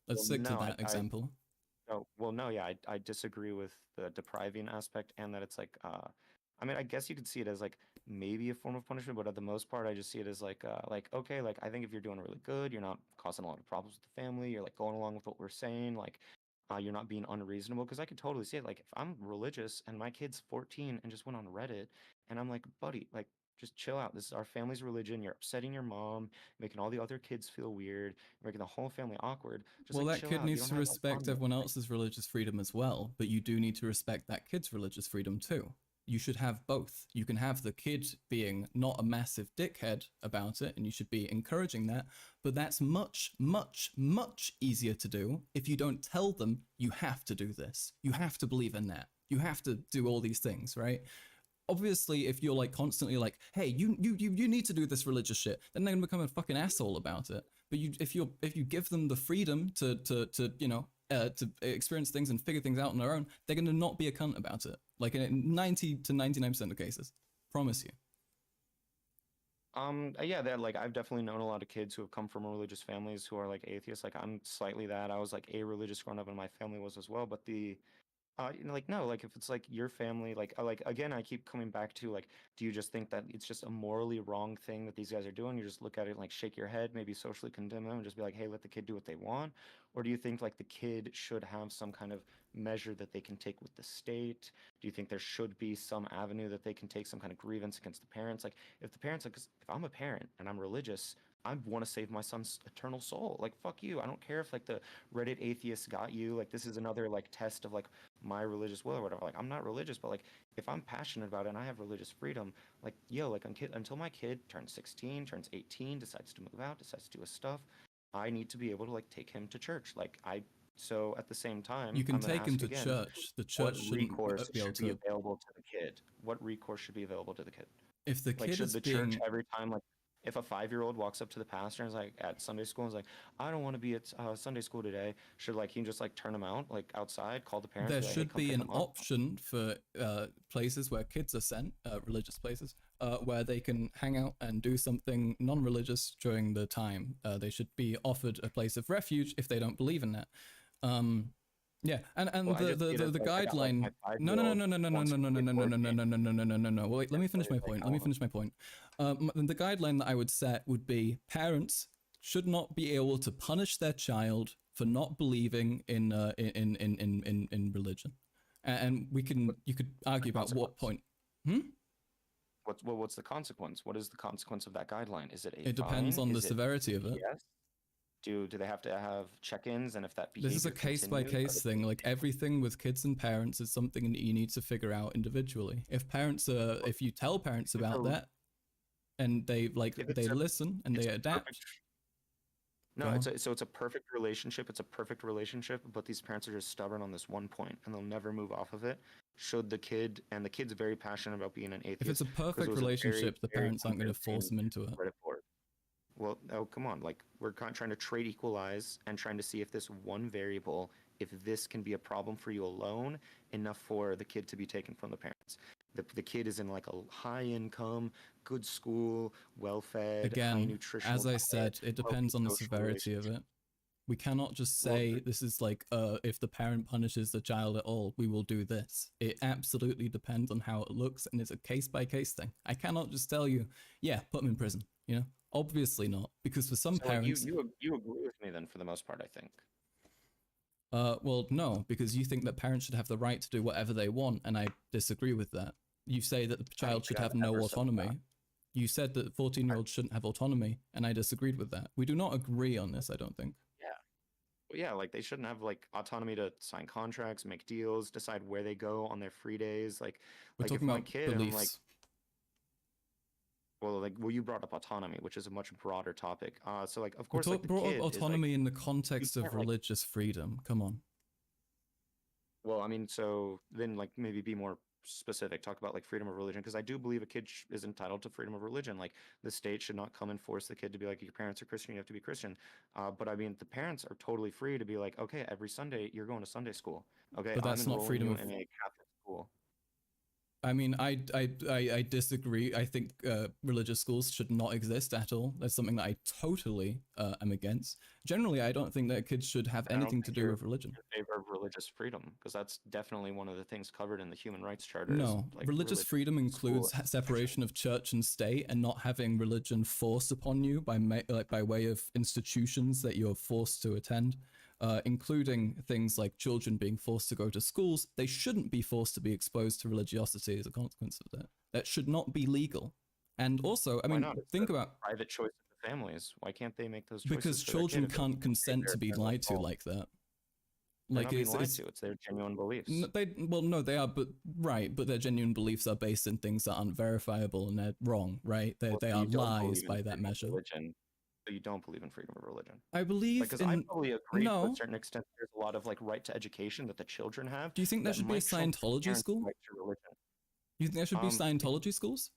Let's Well, stick to no, that example. Oh, well, no, yeah, I disagree with the depriving aspect and that it's like, I mean, I guess you could see it as like maybe a form of punishment, but at the most part, I just see it as like okay, like I think if you're doing really good, you're not causing a lot of problems with the family, you're like going along with what we're saying, like you're not being unreasonable. Because I could totally see it. Like if I'm religious and my kid's 14 and just went on Reddit, and I'm like, buddy, like just chill out. This is our family's religion. You're upsetting your mom, making all the other kids feel weird, making the whole family awkward. Just Well, like that chill kid out. You needs don't to have like respect autonomy. everyone else's religious freedom as well, but you do need to respect that kid's religious freedom too. You should have both. You can have the kid being not a massive dickhead about it, and you should be encouraging that, but that's much, much, much easier to do if you don't tell them you have to do this. You have to believe in that. You have to do all these things, right? Obviously, if you're like constantly like, hey, you need to do this religious shit, then they're gonna become a fucking asshole about it. But if you give them the freedom to to experience things and figure things out on their own, they're gonna not be a cunt about it. Like in 90 to 99% of cases, promise you. Yeah, that like I've definitely known a lot of kids who have come from religious families who are like atheists. Like I'm slightly that. I was like a religious growing up, and my family was as well. But like no, like if it's like your family, like again, I keep coming back to like, do you just think that it's just a morally wrong thing that these guys are doing? You just look at it and like shake your head, maybe socially condemn them, and just be like, hey, let the kid do what they want, or do you think like the kid should have some kind of measure that they can take with the state? Do you think there should be some avenue that they can take some kind of grievance against the parents? Like if the parents, like, 'cause if I'm a parent and I'm religious, I want to save my son's eternal soul. Like, fuck you. I don't care if like the Reddit atheists got you. Like, this is another like test of like my religious will or whatever. Like, I'm not religious, but like if I'm passionate about it and I have religious freedom, like, yo, like until my kid turns 16, turns 18, decides to move out, decides to do his stuff, I need to be able to like take him to church. So at the same time, You can I'm gonna take him ask to again, church. The what church shouldn't recourse be able should be to. available to the kid? What recourse should be available to the kid? If the Like, kid should is the church being every time, like, if a 5-year-old walks up to the pastor and is like at Sunday school and is like, I don't want to be at Sunday school today, should like he just like turn him out like outside, call the parents, there be like, hey, should come be pick an him up? option for places where kids are sent, religious places, where they can hang out and do something non-religious during the time. They should be offered a place of refuge if they don't believe in that. Yeah, and Well, I the just see it the, as the like I got like guideline. my No, no, no, 5-year-old no, no, no, no, wants no, to no, play no, no, no, board no, no, games. no, no, no, no, no, no. Wait, let me finish my Like point. I Let me don't know. finish my point. The guideline that I would set would be parents should not be able to punish their child for not believing in religion, and you could argue about what point. What's the consequence? What is the consequence of that guideline? Is it a It depends fine? on the Is it severity of it. yes? Do they have to have check-ins? And if that This is a behavior case by continues, are case they thing. Like everything with kids and parents is something that you need to figure out individually. If you tell parents about that, and they listen and they adapt. No, it's a perfect relationship. It's a perfect relationship, but these parents are just stubborn on this one point, and they'll never move off of it. Should the kid's very passionate about being an atheist. If it's a 'cause it perfect was a very, relationship, the very parents aren't going to force convincing them into it. credit for it. Well, oh, come on. Like, we're trying to trade equalize and trying to see if this one variable, if this can be a problem for you alone, enough for the kid to be taken from the parents. The kid is in like a high income, good school, well fed, high Again, nutritional as I diet, said, it depends on the social severity of it. We cannot just say this is like, if the parent punishes the child at all, we will do this. It absolutely depends on how it looks, and it's a case by case thing. I cannot just tell you, yeah, put them in prison. You know, obviously not, because for some So like, parents, you agree with me then for the most part, I think. well, no, because you think that parents should have the right to do whatever they want, and I disagree with that. You say that the child should have no autonomy. You said that 14-year-olds shouldn't have autonomy, and I disagreed with that. We do not agree on this, I don't think. Yeah. Well, yeah, like they shouldn't have like autonomy to sign contracts, make deals, decide where they go on their free days. We're if talking my about kid, beliefs. I'm like, well, you brought up autonomy, which is a much broader topic. So like, of course, like the brought kid up is, like, autonomy in the context of can't, like- religious freedom. Come on. well, I mean, so then like maybe be more specific, talk about like freedom of religion, because I do believe a kid is entitled to freedom of religion. Like the state should not come and force the kid to be like, your parents are Christian, you have to be Christian. But I mean, the parents are totally free to be like, okay, every Sunday you're going to Sunday school. Okay, But that's I'm not enrolling freedom you of- in a Catholic school. I mean, I disagree. I think religious schools should not exist at all. That's something that I totally am against. Generally, I don't think that kids should have I don't anything to think do you're with religion. in favor of religious freedom, because that's definitely one of the things covered in the Human Rights Charter. Is, No, like, religious freedom includes separation of church and state, and not having religion forced upon you by by way of institutions that you're forced to attend, including things like children being forced to go to schools. They shouldn't be forced to be exposed to religiosity as a consequence of that. That should not be legal. And also, I Why mean, not? It's think a about private choice of the families. Why can't they make those choices? because for their children kid if can't it's consent to be lied to like that. They're Like not being lied to. It's their genuine beliefs. no, they are, but right, but their genuine beliefs are based in things that aren't verifiable and they're wrong, right? They are You don't lies believe in by that freedom of measure. religion, but you don't believe in freedom of religion. I believe Because I in probably agree to no. a certain extent. There's a lot of like right to education that the children have. Do you think there that should be a might trump the Scientology parents' school? right to religion. You think there should be Um, Scientology schools?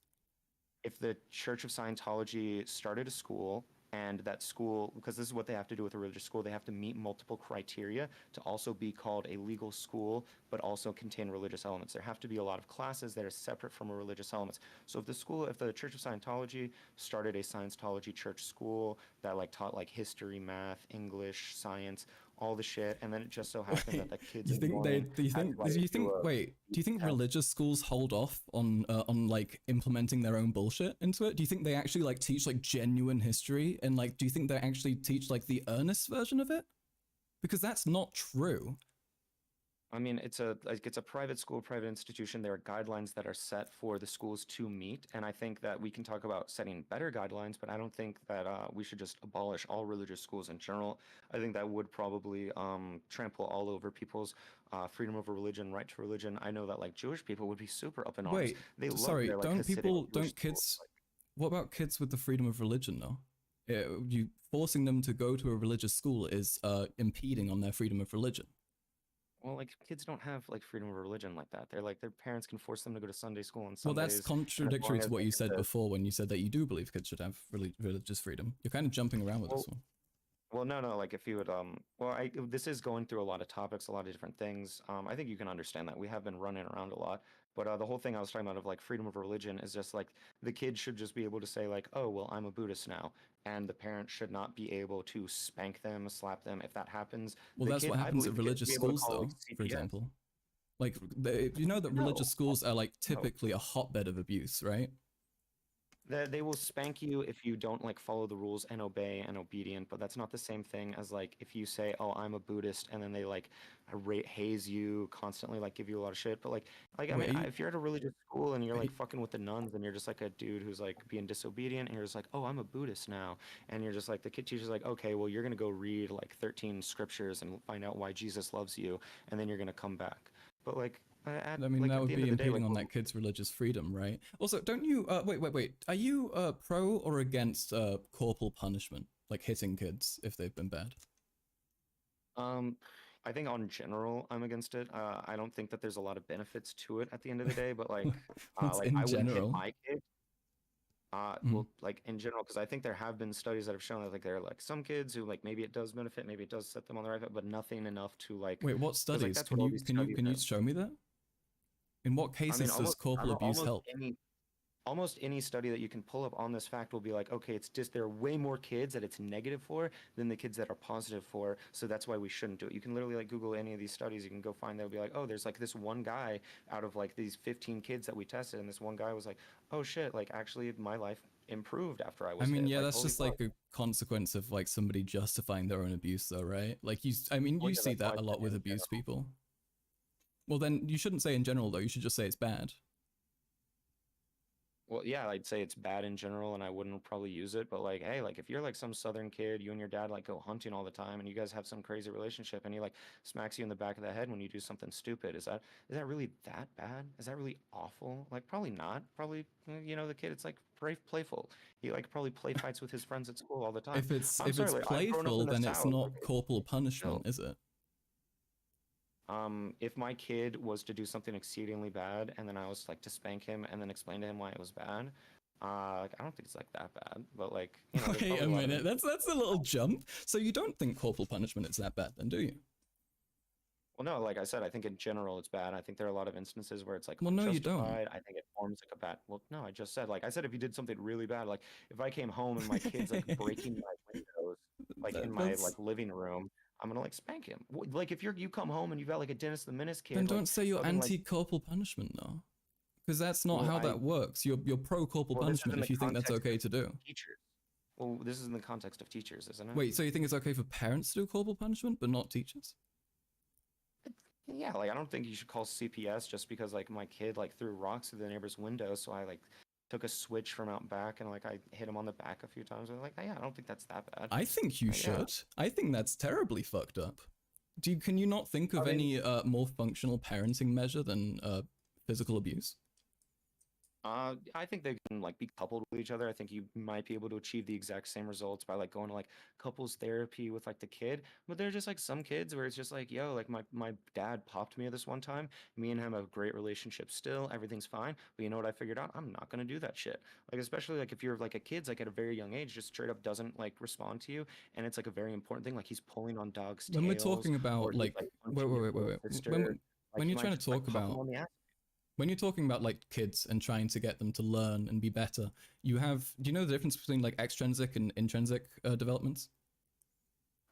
If the Church of Scientology started a school, and that school, because this is what they have to do with a religious school, they have to meet multiple criteria to also be called a legal school, but also contain religious elements. There have to be a lot of classes that are separate from a religious elements. So if the Church of Scientology started a Scientology church school that like taught like history, math, English, science, all the shit, and then it just so happened that the kids. Do you think they? Do you think? Do you think? Wait. Do you think test. religious schools hold off on like implementing their own bullshit into it? Do you think they actually like teach like genuine history and like? Do you think they actually teach like the earnest version of it? Because that's not true. I mean, it's a private school, private institution. There are guidelines that are set for the schools to meet, and I think that we can talk about setting better guidelines, but I don't think that we should just abolish all religious schools in general. I think that would probably trample all over people's freedom of religion, right to religion. I know that like Jewish people would be super up in arms. Wait, They love sorry, their, like, don't Hasidic people, Jewish don't kids? schools, like, What about kids with the freedom of religion though? You forcing them to go to a religious school is impeding on their freedom of religion. well, like kids don't have like freedom of religion like that. They're like their parents can force them to go to Sunday school on Well, Sundays. that's contradictory to as what they you get said the- before when you said that you do believe kids should have religious freedom. You're kind of jumping around with this one. Well, no. Like if you would, this is going through a lot of topics, a lot of different things. I think you can understand that we have been running around a lot. But the whole thing I was talking about of like freedom of religion is just like the kid should just be able to say like, oh, well, I'm a Buddhist now, and the parent should not be able to spank them, slap them if that happens. Well, The that's kid, what I happens believe at the kid should religious be able to schools, call, though. like, For CPS. example, like you know that religious schools are like typically a hotbed of abuse, right? They will spank you if you don't like follow the rules and obey and obedient, but that's not the same thing as like if you say, "Oh, I'm a Buddhist," and then they like haze you constantly, like give you a lot of shit. But like I Wait, mean, are you- if you're at a religious school and you're like fucking with the nuns, and you're just like a dude who's like being disobedient, and you're just like, "Oh, I'm a Buddhist now," and you're just like the kid teacher's like, "Okay, well, you're gonna go read like 13 scriptures and find out why Jesus loves you, and then you're gonna come back." But like. I mean, that would be impeding on that kid's religious freedom, right? Also, don't you, wait, are you pro or against corporal punishment, like hitting kids if they've been bad? I think on general, I'm against it. I don't think that there's a lot of benefits to it at the end of the day, but like, What's like in I wouldn't hit general? my kid. Well, like in general, because I think there have been studies that have shown that like there are like some kids who like maybe it does benefit, maybe it does set them on the right path, but nothing enough to like. Wait, what 'cause, like, studies? that's Can what all you these can you studies can you have. show me that? In what I mean, cases does corporal abuse help? Almost any study that you can pull up on this fact will be like, okay, it's just there are way more kids that it's negative for than the kids that are positive for, so that's why we shouldn't do it. You can literally like Google any of these studies, you can go find, they'll be like, oh, there's like this one guy out of like these 15 kids that we tested, and this one guy was like, oh shit, like actually my life improved after I was I mean, hit. yeah, Like, that's holy just fuck. like a consequence of like somebody justifying their own abuse, though, right? Like I mean, Well, you yeah, see that's why that a I lot said with in abused people. Well, then you shouldn't say in general, though. You should just say it's bad. Well, yeah, I'd say it's bad in general, and I wouldn't probably use it. But like, hey, like if you're like some Southern kid, you and your dad like go hunting all the time, and you guys have some crazy relationship, and he like smacks you in the back of the head when you do something stupid, is that really that bad? Is that really awful? Like, probably not. Probably, you know, the kid, it's like playful. He like probably play fights with his friends at school all the time. If it's I'm sorry, like, I've grown up playful, in the then it's South, not like, corporal punishment, is it? if my kid was to do something exceedingly bad, and then I was like to spank him and then explain to him why it was bad, like, I don't think it's like that bad, but like, you know, there's Wait probably a a lot of- minute, that's a little jump. So you don't think corporal punishment is that bad, then, do you? Well, no, like I said, I think in general it's bad. I think there are a lot of instances where it's like Well, no, you don't. unjustified. I think it forms like a bad. Well, no, I just said, like I said, if you did something really bad, like if I came home and my kid's like breaking my windows, like in my That's... like living room, I'm gonna like spank him. Like if you come home and you've got like a Dennis the Menace kid, Then like don't say you're fucking, like, anti-corporal punishment, though. Because that's not well, how that works. You're pro-corporal well, this is punishment in the if you think that's context okay of to do. teachers. Well, this is in the context of teachers, isn't it? Wait, so you think it's okay for parents to do corporal punishment, but not teachers? Yeah, like I don't think you should call CPS just because like my kid like threw rocks through the neighbor's window, so I like took a switch from out back and like I hit him on the back a few times. I'm like, yeah, I don't think that's that bad. I think you should. I think that's terribly fucked up. Can you not think of any more functional parenting measure than physical abuse? I think they can like be coupled with each other. I think you might be able to achieve the exact same results by like going to like couples therapy with like the kid. But there's just like some kids where it's just like, yo, like my dad popped me this one time. Me and him have a great relationship still. Everything's fine. But you know what I figured out? I'm not gonna do that shit. Like especially like if you're like a kid's like at a very young age, just straight up doesn't like respond to you, and it's like a very important thing. Like he's pulling on dogs' tails. When we're talking about or he's, like, punching your little sister, when like, you're you might trying to just, like, talk pop 'em about on the ass. when you're talking about like kids and trying to get them to learn and be better, do you know the difference between like extrinsic and intrinsic developments?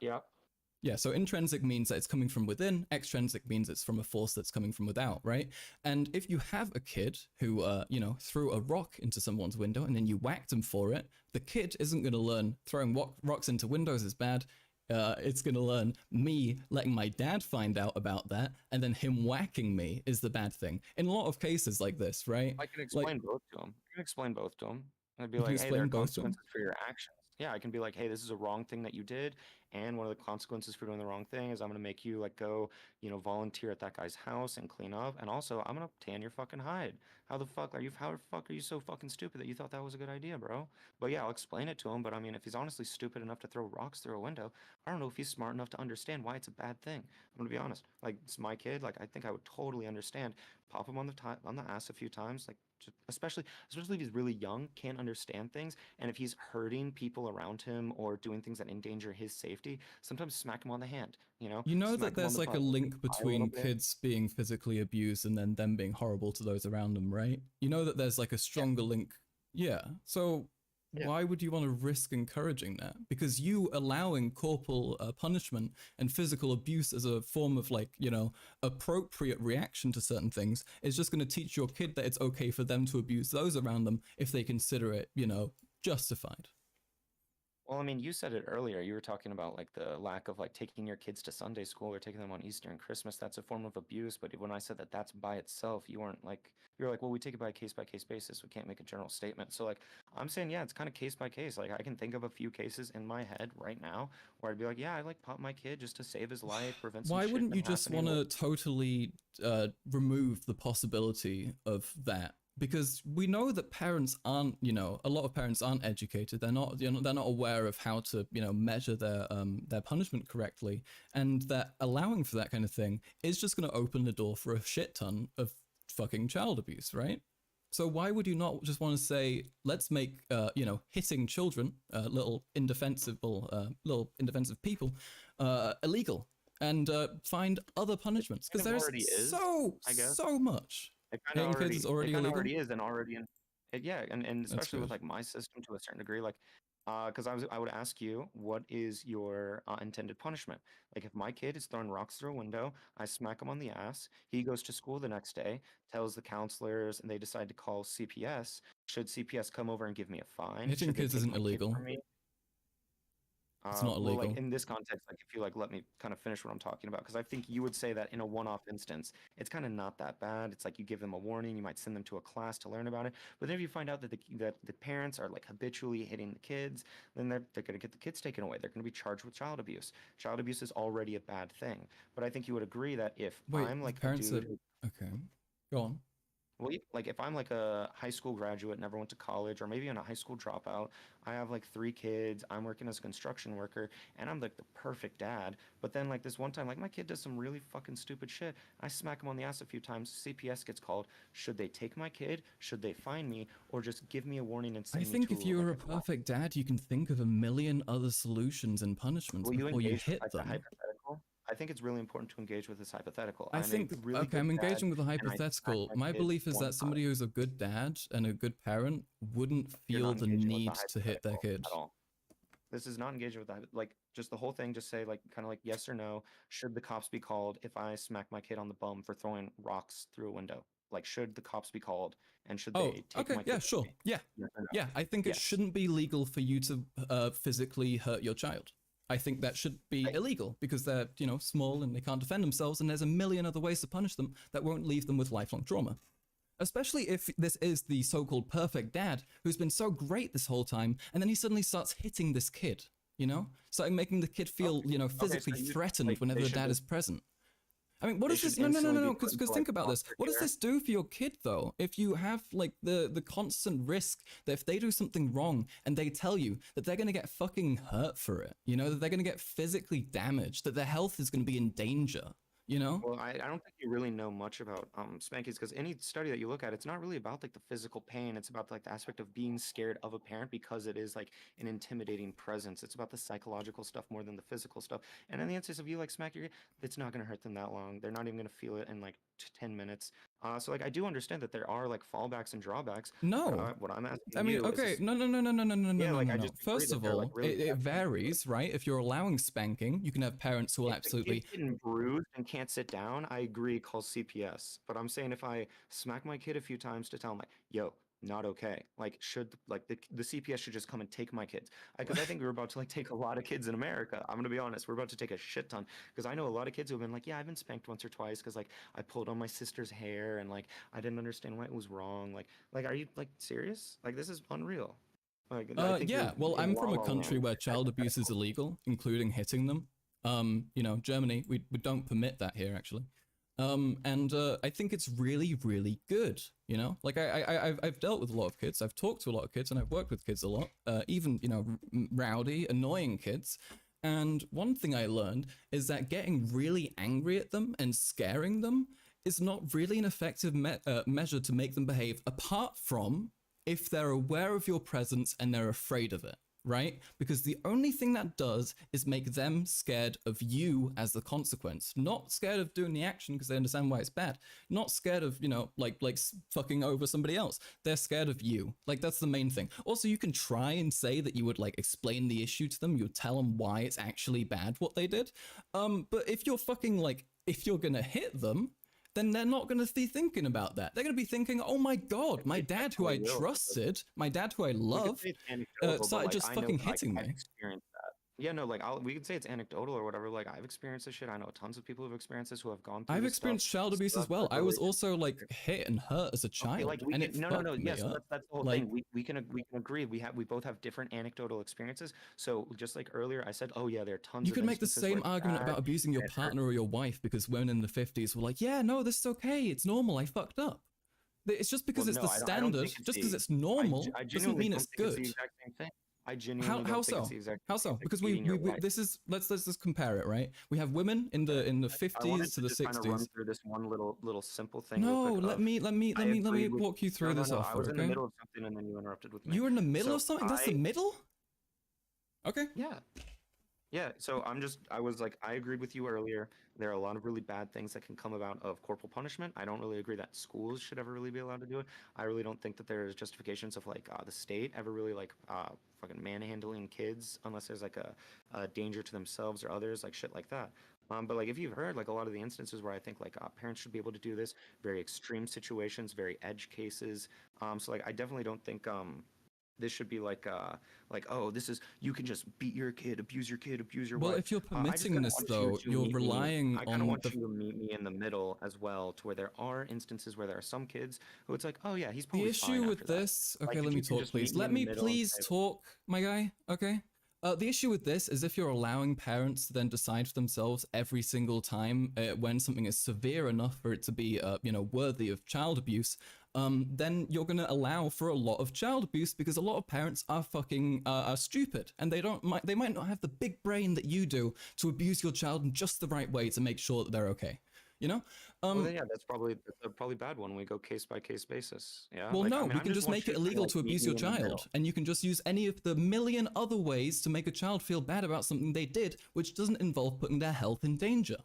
Yeah. Yeah, so intrinsic means that it's coming from within, extrinsic means it's from a force that's coming from without, right? And if you have a kid who, threw a rock into someone's window and then you whacked them for it, the kid isn't going to learn throwing rocks into windows is bad. It's going to learn me letting my dad find out about that, and then him whacking me is the bad thing. In a lot of cases like this, right? I can explain both to him. I can explain both to him. I'd be You can like, hey, there are explain both to 'em? consequences for your actions. Yeah, I can be like, hey, this is a wrong thing that you did, and one of the consequences for doing the wrong thing is I'm gonna make you like go, volunteer at that guy's house and clean up, and also I'm gonna tan your fucking hide. How the fuck are you so fucking stupid that you thought that was a good idea, bro? But yeah, I'll explain it to him. But I mean, if he's honestly stupid enough to throw rocks through a window, I don't know if he's smart enough to understand why it's a bad thing. I'm gonna be honest. Like it's my kid. Like I think I would totally understand. Pop him on the ass a few times, like especially if he's really young, can't understand things, and if he's hurting people around him or doing things that endanger his safety, sometimes smack him on the hand. You know Smack that him on there's the like a butt, link cry a little between bit. kids being physically abused and then them being horrible to those around them, right? You know that there's like a stronger link. Yeah. So why would you want to risk encouraging that? Because you allowing corporal punishment and physical abuse as a form of like, appropriate reaction to certain things is just going to teach your kid that it's okay for them to abuse those around them if they consider it, justified. Well, I mean, you said it earlier. You were talking about like the lack of like taking your kids to Sunday school or taking them on Easter and Christmas. That's a form of abuse. But when I said that that's by itself, you were like, well, we take it by case basis. We can't make a general statement. So like, I'm saying, yeah, it's kind of case by case. Like I can think of a few cases in my head right now where I'd be like, yeah, I like pop my kid just to save his life, prevent some Why shit wouldn't from you just want happening. to totally remove the possibility of that? Because we know that parents aren't, a lot of parents aren't educated. They're not, they're not aware of how to, measure their punishment correctly, and that allowing for that kind of thing is just going to open the door for a shit ton of fucking child abuse, right? So why would you not just want to say, let's make, hitting children, little indefensive people, illegal, and find other punishments? Because there's already is, I guess. so much. It kind of Hitting kids is already it kind of illegal. already is, and already yeah, and That's especially with good. like my system to a certain degree, like, because I would ask you, what is your intended punishment? Like, if my kid is throwing rocks through a window, I smack him on the ass. He goes to school the next day, tells the counselors, and they decide to call CPS. Should CPS come over and give me a fine? Hitting Should they kids take isn't my kid illegal. from me? It's not Well, illegal. like in this context, like if you like let me kind of finish what I'm talking about, because I think you would say that in a one-off instance, it's kind of not that bad. It's like you give them a warning, you might send them to a class to learn about it. But then if you find out that the parents are like habitually hitting the kids, then they're going to get the kids taken away. They're going to be charged with child abuse. Child abuse is already a bad thing. But I think you would agree that if Wait, I'm like a parents dude are okay. Go on. well, like if I'm like a high school graduate, never went to college, or maybe I'm a high school dropout, I have like 3 kids, I'm working as a construction worker, and I'm like the perfect dad. But then like this one time, like my kid does some really fucking stupid shit. I smack him on the ass a few times. CPS gets called. Should they take my kid? Should they fine me, or just give me a warning and send I me think to if you're like, a perfect dad, you can think of a million other solutions and punishments Will you before you engage with hit like the them. hypothetical? I think it's really important to engage with this hypothetical. I think, really okay, I'm engaging with a hypothetical. My belief is that somebody who's a good dad and a good parent wouldn't feel the need to hit their kid. At all. This is not engaging with that. Like, just the whole thing, just say, like, kind of like yes or no. Should the cops be called if I smack my kid on the bum for throwing rocks through a window? Like, should the cops be called, and should they take my kid? Yeah, sure. Yeah. Yeah, I think it shouldn't be legal for you to physically hurt your child. I think that should be illegal because they're, you know, small and they can't defend themselves, and there's a million other ways to punish them that won't leave them with lifelong trauma. Especially if this is the so-called perfect dad who's been so great this whole time, and then he suddenly starts hitting this kid, you know? Starting making the kid feel, you know, physically threatened whenever the dad is present. I mean, what is this? No, because think about this. What does this do for your kid, though? If you have, like, the constant risk that if they do something wrong and they tell you that they're going to get fucking hurt for it, you know, that they're going to get physically damaged, that their health is going to be in danger, you know? Well, I don't think you really know much about spankings, because any study that you look at, it's not really about like the physical pain. It's about like the aspect of being scared of a parent because it is like an intimidating presence. It's about the psychological stuff more than the physical stuff. And in the instance of you like smack your kid, it's not going to hurt them that long. They're not even going to feel it in like 10 minutes. So like I do understand that there are like fallbacks and drawbacks. No, what I'm asking I mean, you okay, is, no. First of all, it varies, right? If you're allowing spanking, you can have parents who will absolutely. If the kid's getting bruised and can't sit down, I agree, call CPS. But I'm saying if I smack my kid a few times to tell him like, yo, not okay. Like, should like the CPS should just come and take my kids? Because I think we're about to like take a lot of kids in America. I'm gonna be honest, we're about to take a shit ton. Because I know a lot of kids who have been like, yeah, I've been spanked once or twice because like I pulled on my sister's hair and like I didn't understand why it was wrong. Like, are you like serious? Like, this is unreal. Like, yeah. Well, I'm from a country where child abuse is illegal, including hitting them. You know, Germany, we don't permit that here actually. And I think it's really, really good, you know? Like, I've dealt with a lot of kids, I've talked to a lot of kids, and I've worked with kids a lot, even, you know, rowdy, annoying kids. And one thing I learned is that getting really angry at them and scaring them is not really an effective measure to make them behave, apart from if they're aware of your presence and they're afraid of it. Right? Because the only thing that does is make them scared of you as the consequence. Not scared of doing the action because they understand why it's bad. Not scared of, you know, like fucking over somebody else. They're scared of you. Like, that's the main thing. Also, you can try and say that you would, like, explain the issue to them. You would tell them why it's actually bad what they did. But if you're fucking, like, if you're gonna hit them, then they're not going to be thinking about that. They're going to be thinking, oh my God, my dad who I trusted, my dad who I love, started just fucking hitting me. Yeah, no, like we can say it's anecdotal or whatever. Like, I've experienced this shit. I know tons of people who've experienced this who have gone through. I've experienced child abuse as well. I was also like hit and hurt as a child, okay, like, and it fucked me yes, up. that's the whole like, thing. We can agree. We both have different anecdotal experiences. So just like earlier, I said, oh yeah, there are tons. You could make the same argument about abusing your partner or your wife because women in the 50s were like, yeah, no, this is okay. It's normal. I fucked up. It's just because it's the standard, just because it's normal, doesn't mean it's good. It's the exact same thing. I genuinely how so? How so? Because we this is let's just compare it, right? We have women in the 50s to the 60s. Kind of run through this one little simple thing. No, let me walk you through this offer. I was in the okay? middle of something and then you interrupted with me. You were in the middle of something? That's the middle? Okay. Yeah, so I was like, I agreed with you earlier. There are a lot of really bad things that can come about of corporal punishment. I don't really agree that schools should ever really be allowed to do it. I really don't think that there's justifications of like the state ever really like fucking manhandling kids unless there's like a danger to themselves or others, like shit like that. But like if you've heard like a lot of the instances where I think like parents should be able to do this, very extreme situations, very edge cases. So like I definitely don't think this should be like oh, this is, you can just beat your kid, abuse your wife. Well, if you're permitting this though, you're relying on. I kind of want you to meet me in the middle as well, to where there are instances where there are some kids who it's like, oh yeah, he's probably fine. The issue with this, okay, let me talk, please. Let me please talk, my guy. Okay. The issue with this is if you're allowing parents to then decide for themselves every single time when something is severe enough for it to be, you know, worthy of child abuse, then you're going to allow for a lot of child abuse because a lot of parents are fucking are stupid and they might not have the big brain that you do to abuse your child in just the right way to make sure that they're okay. You know? Well, then, yeah, that's probably a bad one. We go case by case basis. Yeah. Well, like, no, I mean, we I'm can just one make it shooter, illegal like, to meet abuse me your in the middle. child, and you can just use any of the million other ways to make a child feel bad about something they did, which doesn't involve putting their health in danger.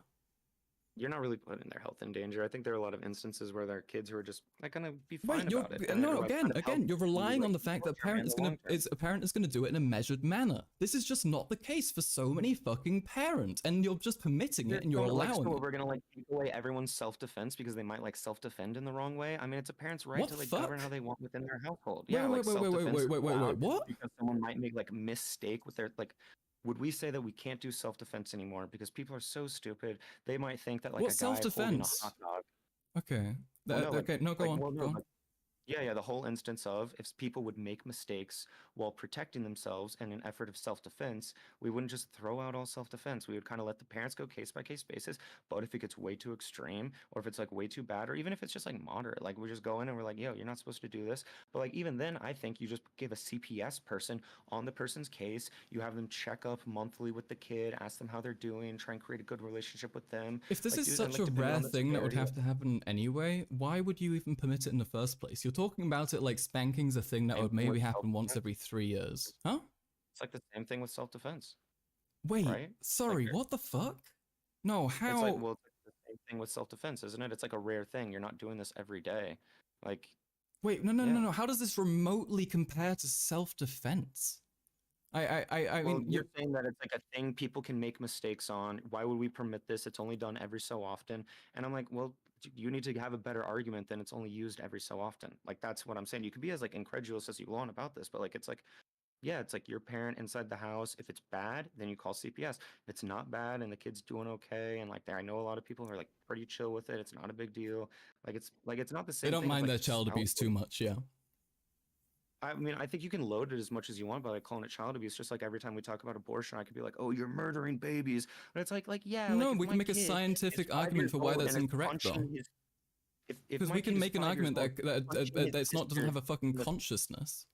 You're not really putting their health in danger. I think there are a lot of instances where there are kids who are just like gonna be fine Right, about it. And no, it'll, like, kind of help again, you're you, relying like, on the fact that short-term and the long-term. a parent is gonna do it in a measured manner. This is just not the case for so many fucking parents, and you're just permitting it and you're allowing so it. we're gonna like take away everyone's self-defense because they might like self-defend in the wrong way. I mean, it's a parent's right What to the like fuck? govern how they want within their household. Wait, Yeah, like self-defense is allowed what? because someone might make like a mistake with their like. Would we say that we can't do self-defense anymore because people are so stupid? They might think that like What a guy holding a self-defense? hot dog. Okay. Well, no, Okay, no, go on. well, no, Go on. like, yeah, the whole instance of if people would make mistakes while protecting themselves in an effort of self-defense, we wouldn't just throw out all self-defense. We would kind of let the parents go case by case basis. But if it gets way too extreme, or if it's like way too bad, or even if it's just like moderate, like we just go in and we're like, yo, you're not supposed to do this. But like even then, I think you just give a CPS person on the person's case. You have them check up monthly with the kid, ask them how they're doing, try and create a good relationship with them. If this Like, is dude, such and, a like, depending rare on the thing that would severity have to happen anyway, why would you even permit it in the first place? You're talking about it like spanking's a thing that Same would thing maybe with happen once self-defense. every 3 years. Huh? It's like the same thing with self-defense. Wait, Right? sorry, what the fuck? No, It's like, how? well, it's like the same thing with self-defense, isn't it? It's like a rare thing. You're not doing this every day. Like, Wait, no. How does this remotely compare to self-defense? I well, mean, you're saying that it's like a thing people can make mistakes on. Why would we permit this? It's only done every so often. And I'm like, well, you need to have a better argument than it's only used every so often. Like, that's what I'm saying. You can be as like incredulous as you want about this, but like, it's like, yeah, it's like your parent inside the house. If it's bad, then you call CPS. If it's not bad and the kid's doing okay, and like I know a lot of people who are like pretty chill with it. It's not a big deal. Like it's not the they same don't thing. mind As, their like, child abuse too much, yeah. I mean, I think you can load it as much as you want by like calling it child abuse. Just like every time we talk about abortion, I could be like, "Oh, you're murdering babies," but it's like yeah. No, like, if we my can make a kid is scientific 5 argument years for why old that's and is incorrect, though. punching his- if Because my we kid can is make an 5 years argument old, that punching his it's not doesn't sister have a fucking in the- consciousness.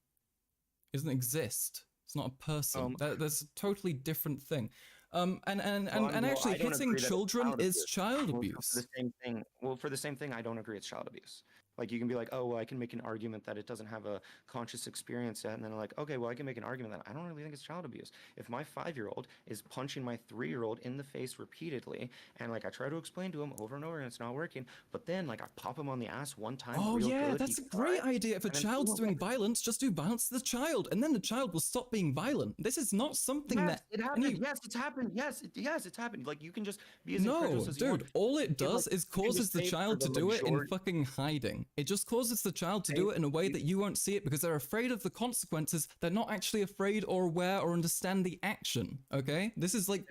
It doesn't exist. It's not a person. That's a totally different thing. And actually, I don't hitting agree that it's children child is abuse. child Well, abuse. For the same thing. Well, for the same thing, I don't agree it's child abuse. Like you can be like, oh, well, I can make an argument that it doesn't have a conscious experience yet, and then like, okay, well, I can make an argument that I don't really think it's child abuse. If my 5-year-old is punching my 3-year-old in the face repeatedly, and like I try to explain to him over and over, and it's not working, but then like I pop him on the ass one time. Oh real yeah, good, that's he a great cries, idea. If a and then child's boom, doing violence, just do violence to the child, and then the child will stop being violent. This is not something yes, that it happened. Yes, it's happened. Yes, it's happened. Like you can just be as incredulous as you want. Dude, all it You can, does like, is you can causes just the say for child to the do it in majority- fucking hiding. It just causes the child to do it in a way that you won't see it because they're afraid of the consequences. They're not actually afraid or aware or understand the action. Okay, this is the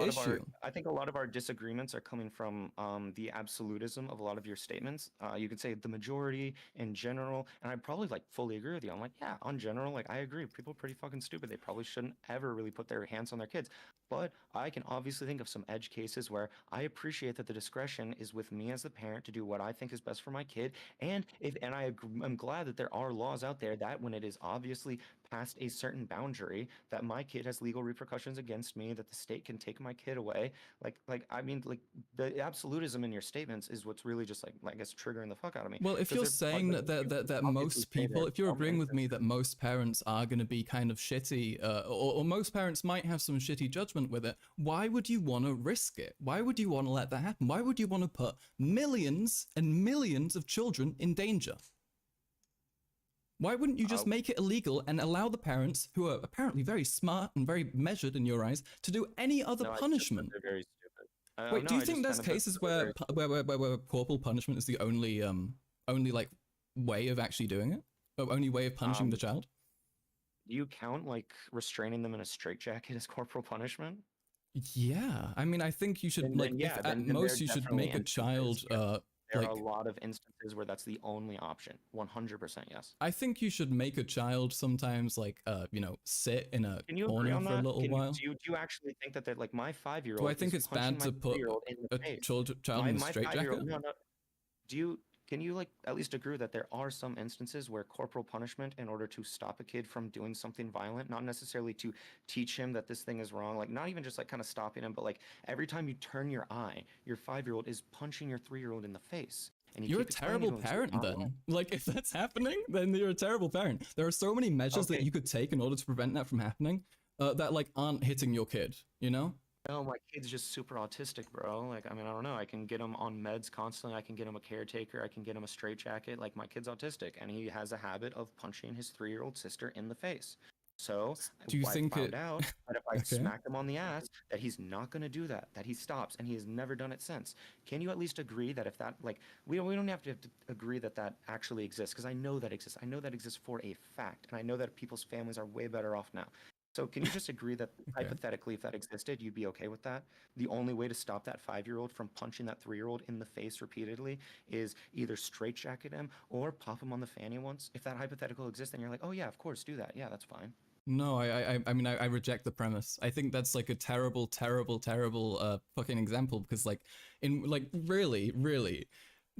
issue. I think a lot of our disagreements are coming from the absolutism of a lot of your statements. You could say the majority in general, and I probably like fully agree with you. I'm like, yeah, on general, like I agree. People are pretty fucking stupid. They probably shouldn't ever really put their hands on their kids. But I can obviously think of some edge cases where I appreciate that the discretion is with me as the parent to do what I think is best for my kid. And I'm glad that there are laws out there that when it is obviously past a certain boundary, that my kid has legal repercussions against me, that the state can take my kid away. I mean, the absolutism in your statements is what's really just I guess triggering the fuck out of me. Well, if you're saying that most people, if you're agreeing with me that most parents are going to be kind of shitty, or most parents might have some shitty judgment with it, why would you want to risk it? Why would you want to let that happen? Why would you want to put millions and millions of children in danger? Why wouldn't you just make it illegal and allow the parents, who are apparently very smart and very measured in your eyes, to do any other punishment? They're very stupid. Wait, do you think there's cases where corporal punishment is the only like way of actually doing it? Or only way of punishing the child? Do you count like restraining them in a straitjacket as corporal punishment? Yeah, I mean, I think you should at most you should make a child. There are a lot of instances where that's the only option. 100% yes. I think you should make a child sometimes sit in a corner for a little while. Do you actually think that they're like my 5-year-old? Do I think it's bad to put a child in a straitjacket? No. Do can you like at least agree that there are some instances where corporal punishment in order to stop a kid from doing something violent, not necessarily to teach him that this thing is wrong, like not even just like kind of stopping him, but like every time you turn your eye, your 5-year-old is punching your 3-year-old in the face. And you You're a keep explaining terrible to him, so parent not then. Like, if that's happening, then you're a terrible parent. There are so many measures that you could take in order to prevent that from happening that, like, aren't hitting your kid, you know? No, my kid's just super autistic, bro. Like, I mean, I don't know. I can get him on meds constantly. I can get him a caretaker. I can get him a straitjacket. Like, my kid's autistic, and he has a habit of punching his 3-year-old sister in the face. So Do you I think found out that if I Okay. smack him on the ass, that he's not going to do that, that he stops, and he has never done it since. Can you at least agree that if that, like, we don't have to agree that that actually exists, because I know that exists. I know that exists for a fact, and I know that people's families are way better off now. So can you just agree that hypothetically, if that existed, you'd be okay with that? The only way to stop that 5-year-old from punching that 3-year-old in the face repeatedly is either straitjacket him or pop him on the fanny once. If that hypothetical exists, then you're like, oh yeah, of course, do that. Yeah, that's fine. No, I mean, I reject the premise. I think that's like a terrible, terrible, terrible fucking example because, like, really,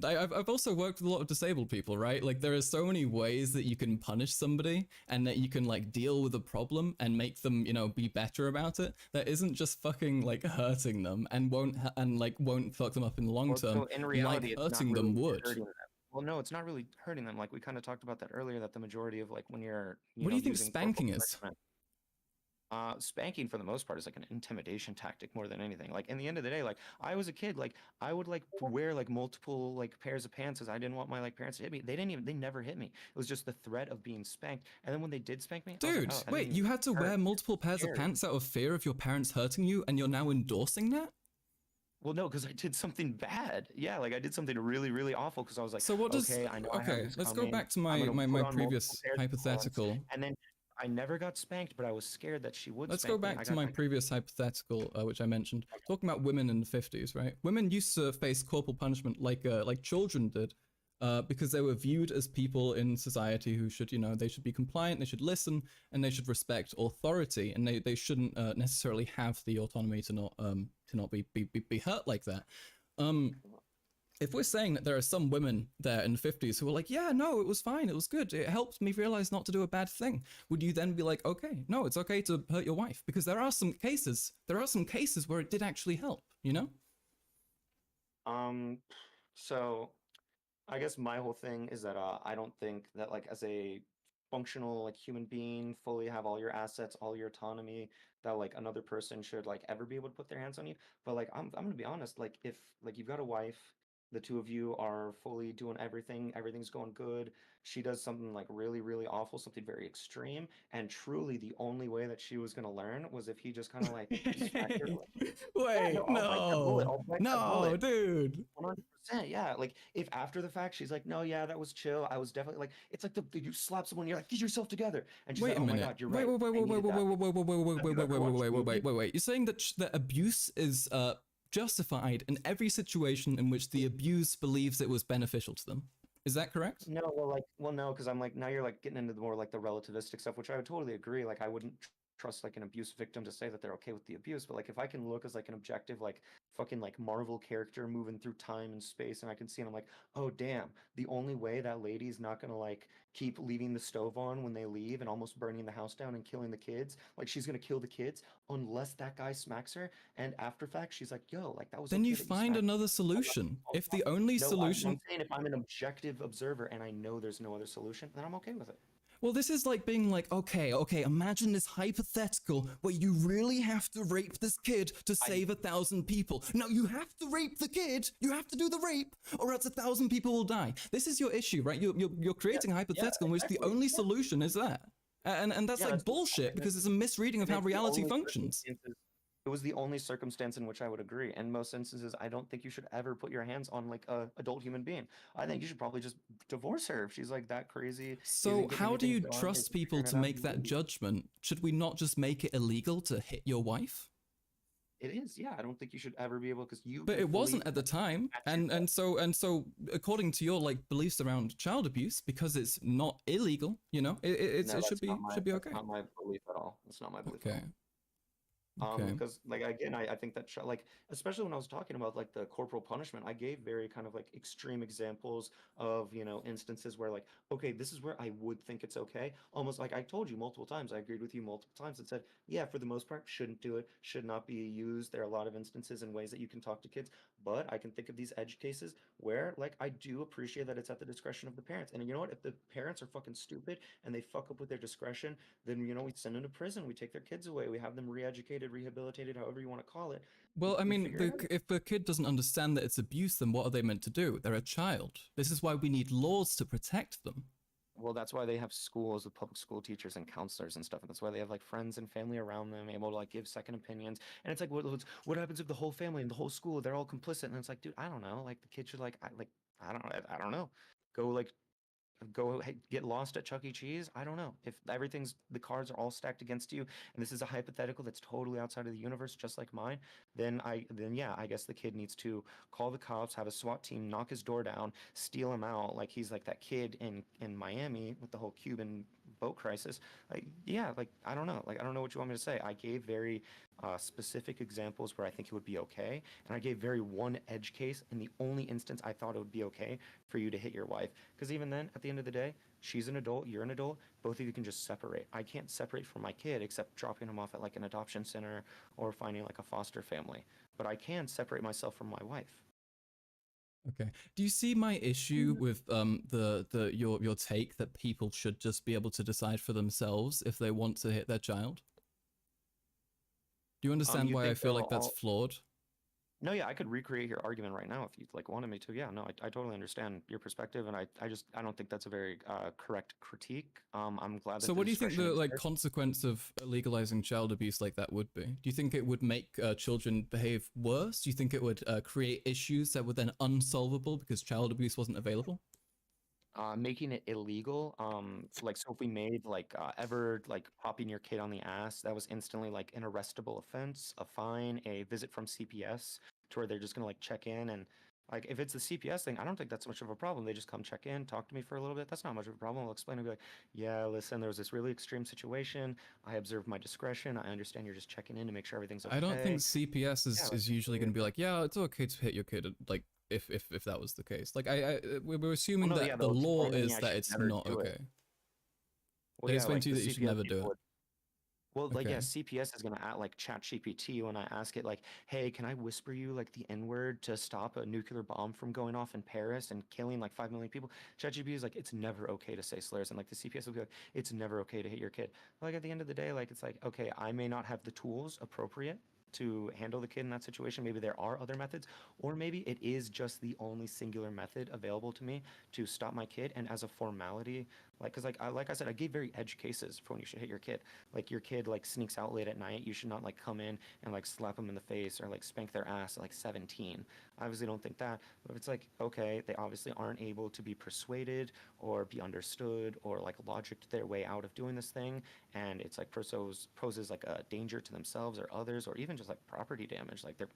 I've also worked with a lot of disabled people, right? Like, there are so many ways that you can punish somebody and that you can, like, deal with a problem and make them, you know, be better about it. That isn't just fucking, like, hurting them and won't fuck them up in the long term. So in reality, like it's hurting not them really would. hurting them. Well, no, it's not really hurting them. Like we kind of talked about that earlier, that the majority of like when you're, What do you think using corporal spanking is? punishment, spanking for the most part is like an intimidation tactic more than anything. Like in the end of the day, like I was a kid, like I would like wear like multiple like pairs of pants because I didn't want my like parents to hit me. They never hit me. It was just the threat of being spanked. And then when they did spank me, I was Dude, like, oh, that wait, didn't you had to hurt. wear multiple pairs of Scared. pants out of fear of your parents hurting you and you're now endorsing that? Well, no, because I did something bad. Yeah, like I did something really, really awful because I was like, So what does okay, I know I have okay, this let's go coming. back to I'm my gonna put on multiple previous pairs of pants. hypothetical. And then I never got spanked, but I was scared that she would Let's spank go me. back I to got my like, previous hypothetical, which I mentioned, talking about women in the 50s, right? Women used to face corporal punishment like children did, because they were viewed as people in society who should, you know, they should be compliant, they should listen, and they should respect authority, and they shouldn't necessarily have the autonomy to not be hurt like that. If we're saying that there are some women there in the 50s who are like, yeah, no, it was fine, it was good, it helped me realize not to do a bad thing, would you then be like, okay, no, it's okay to hurt your wife? Because there are some cases where it did actually help, you know? So I guess my whole thing is that I don't think that like as a functional like human being, fully have all your assets, all your autonomy, that like another person should like ever be able to put their hands on you. But like I'm gonna be honest, like if like you've got a wife, the two of you are fully doing everything, everything's going good. She does something like really, really awful, something very extreme, and truly the only way that she was gonna learn was if he just kind of like smacked her. Wait, I'll bite that bullet. I'll bite that no, bullet. dude. 100%, yeah. Like if after the fact she's like, no, yeah, that was chill. I was definitely like, it's like you slap someone, you're like, get yourself together, and she's Wait like, a oh minute. my god, you're right. Wait. You're saying that abuse is justified in every situation in which the abused believes it was beneficial to them. Is that correct? No, well, no, because I'm like, now you're like getting into the more like the relativistic stuff, which I would totally agree. Like, I wouldn't trust like an abuse victim to say that they're okay with the abuse, but like if I can look as like an objective, like fucking like Marvel character moving through time and space, and I can see and I'm like, oh damn, the only way that lady's not gonna like keep leaving the stove on when they leave and almost burning the house down and killing the kids, like she's gonna kill the kids unless that guy smacks her, and after fact she's like, yo, like that was Then okay you that find smacked me. another solution. If the only No, solution I'm saying if I'm an objective observer and I know there's no other solution, then I'm okay with it. Well, this is like being like, okay, imagine this hypothetical where you really have to rape this kid to save 1,000 people. No, you have to rape the kid, you have to do the rape, or else 1,000 people will die. This is your issue, right? You're creating a hypothetical in which the only solution is that. And that's like bullshit because it's a misreading of how reality functions. It was the only circumstance in which I would agree. In most instances, I don't think you should ever put your hands on like a adult human being. I think you should probably just divorce her if she's like that crazy. So how do you trust people to make that judgment? Should we not just make it illegal to hit your wife? It is, yeah. I don't think you should ever be able because you. But it wasn't at the time, and so according to your like beliefs around child abuse, because it's not illegal, you know, it should be okay. That's not my belief at all. It's not my belief. Okay. Okay. Because like again, I think that like especially when I was talking about like the corporal punishment, I gave very kind of like extreme examples of instances where like okay, this is where I would think it's okay. Almost like I told you multiple times, I agreed with you multiple times and said, yeah, for the most part, shouldn't do it, should not be used. There are a lot of instances and ways that you can talk to kids, but I can think of these edge cases where like I do appreciate that it's at the discretion of the parents. And you know what? If the parents are fucking stupid and they fuck up with their discretion, then we send them to prison, we take their kids away, we have them re-educated, rehabilitated, however you want to call it. Well, I We mean, figure it out. if the kid doesn't understand that it's abuse, then what are they meant to do? They're a child. This is why we need laws to protect them. Well, that's why they have schools with public school teachers and counselors and stuff, and that's why they have like friends and family around them, able to like give second opinions. And it's like, what happens if the whole family and the whole school they're all complicit? And it's like, dude, I don't know. Like the kid should I don't know, go get lost at Chuck E. Cheese. I don't know if the cards are all stacked against you, and this is a hypothetical that's totally outside of the universe, just like mine. Then yeah, I guess the kid needs to call the cops, have a SWAT team knock his door down, steal him out, like he's like that kid in Miami with the whole Cuban boat crisis. Like yeah, like I don't know, like I don't know what you want me to say. I gave very specific examples where I think it would be okay, and I gave very one edge case in the only instance I thought it would be okay for you to hit your wife. Because even then, at the end of the day, she's an adult, you're an adult, both of you can just separate. I can't separate from my kid except dropping him off at like an adoption center or finding like a foster family. But I can separate myself from my wife. Okay. Do you see my issue with your take that people should just be able to decide for themselves if they want to hit their child? Do you understand why I feel like that's flawed? No, yeah, I could recreate your argument right now if you like wanted me to. Yeah, no, I totally understand your perspective, and I don't think that's a very correct critique. I'm glad that So what do you think the like consequence of legalizing child abuse like that would be? Do you think it would make children behave worse? Do you think it would create issues that were then unsolvable because child abuse wasn't available? Making it illegal, like so if we made like ever like popping your kid on the ass, that was instantly like an arrestable offense, a fine, a visit from CPS, to where they're just gonna like check in. And like if it's the CPS thing, I don't think that's much of a problem. They just come check in, talk to me for a little bit. That's not much of a problem. I'll explain and be like, yeah, listen, there was this really extreme situation. I observed my discretion. I understand you're just checking in to make sure everything's okay. I don't think CPS is usually going to be like, yeah, it's okay to hit your kid, like if that was the case. Like we're assuming that the law is that it's not okay. They explain to you that you should never do it. Well, like, yeah, CPS is going to act like ChatGPT when I ask it, like, hey, can I whisper you, like, the N-word to stop a nuclear bomb from going off in Paris and killing, like, 5 million people? ChatGPT is like, it's never okay to say slurs. And, like, the CPS will be like, it's never okay to hit your kid. Like, at the end of the day, like, it's like, okay, I may not have the tools appropriate to handle the kid in that situation. Maybe there are other methods, or maybe it is just the only singular method available to me to stop my kid. And as a formality, like, because like I said, I gave very edge cases for when you should hit your kid. Like your kid like sneaks out late at night, you should not like come in and like slap them in the face or like spank their ass at like 17. I obviously don't think that, but if it's like, okay, they obviously aren't able to be persuaded or be understood or like logic their way out of doing this thing, and it's like poses like a danger to themselves or others, or even just like property damage, like they're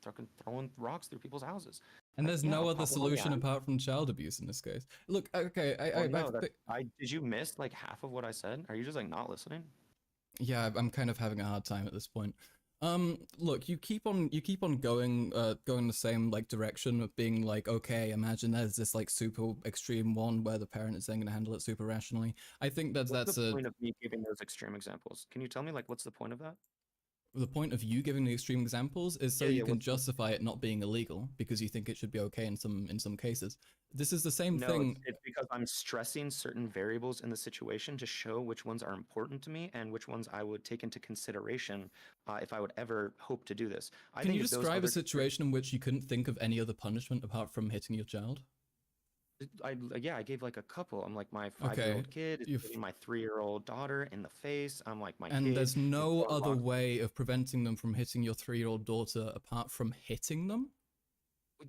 throwing rocks through people's houses. And there's no other solution apart from child abuse in this case. Look, okay, did you miss like half of what I said? Are you just like not listening? Yeah, I'm kind of having a hard time at this point. Look, you keep on going the same like direction of being like, okay, imagine there's this like super extreme one where the parent is then going to handle it super rationally. I think that's the point of me giving those extreme examples. Can you tell me like what's the point of that? The point of you giving the extreme examples is so you can justify it not being illegal because you think it should be okay in some cases. This is the same thing. It's because I'm stressing certain variables in the situation to show which ones are important to me and which ones I would take into consideration if I would ever hope to do this. Can you describe a situation in which you couldn't think of any other punishment apart from hitting your child? I gave like a couple. I'm like my 5-year-old kid is hitting my 3-year-old daughter in the face. I'm like my and kid there's no other way of preventing them from hitting your 3-year-old daughter apart from hitting them?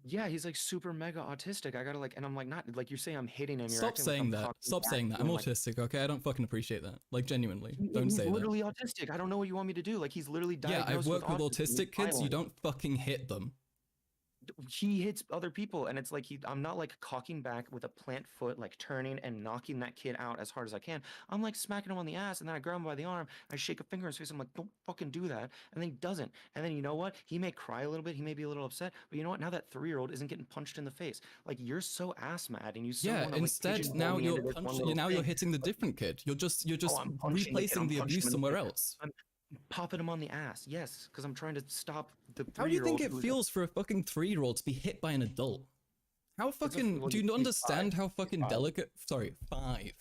Yeah, he's like super mega autistic. I gotta like, and I'm like, not like you say I'm hitting him. Stop saying that. Stop saying that. I'm autistic, okay? I don't fucking appreciate that. Like genuinely, don't say that. He's literally autistic. I don't know what you want me to do. Like he's literally diagnosed. Yeah, I've worked with autistic kids. You don't fucking hit them. he hits other people, and it's like I'm not like cocking back with a plant foot, like turning and knocking that kid out as hard as I can. I'm like smacking him on the ass, and then I grab him by the arm, I shake a finger in his face. I'm like, don't fucking do that. And then he doesn't. And then you know what? He may cry a little bit, he may be a little upset, but you know what? Now that 3-year-old isn't getting punched in the face. Like, you're so ass mad, and you so Yeah, wanna, instead pigeonhole now me you're into this one punching. little Now you're thing. hitting the different kid. You're just I'm punching the kid, replacing I'm the punching abuse him in the somewhere face. else. I'm popping him on the ass, yes, because I'm trying to stop the 3-year-old. How do you think it who's- feels for a fucking 3-year-old to be hit by an adult? How fucking well, do you he's understand 5. how fucking delicate? Sorry, 5.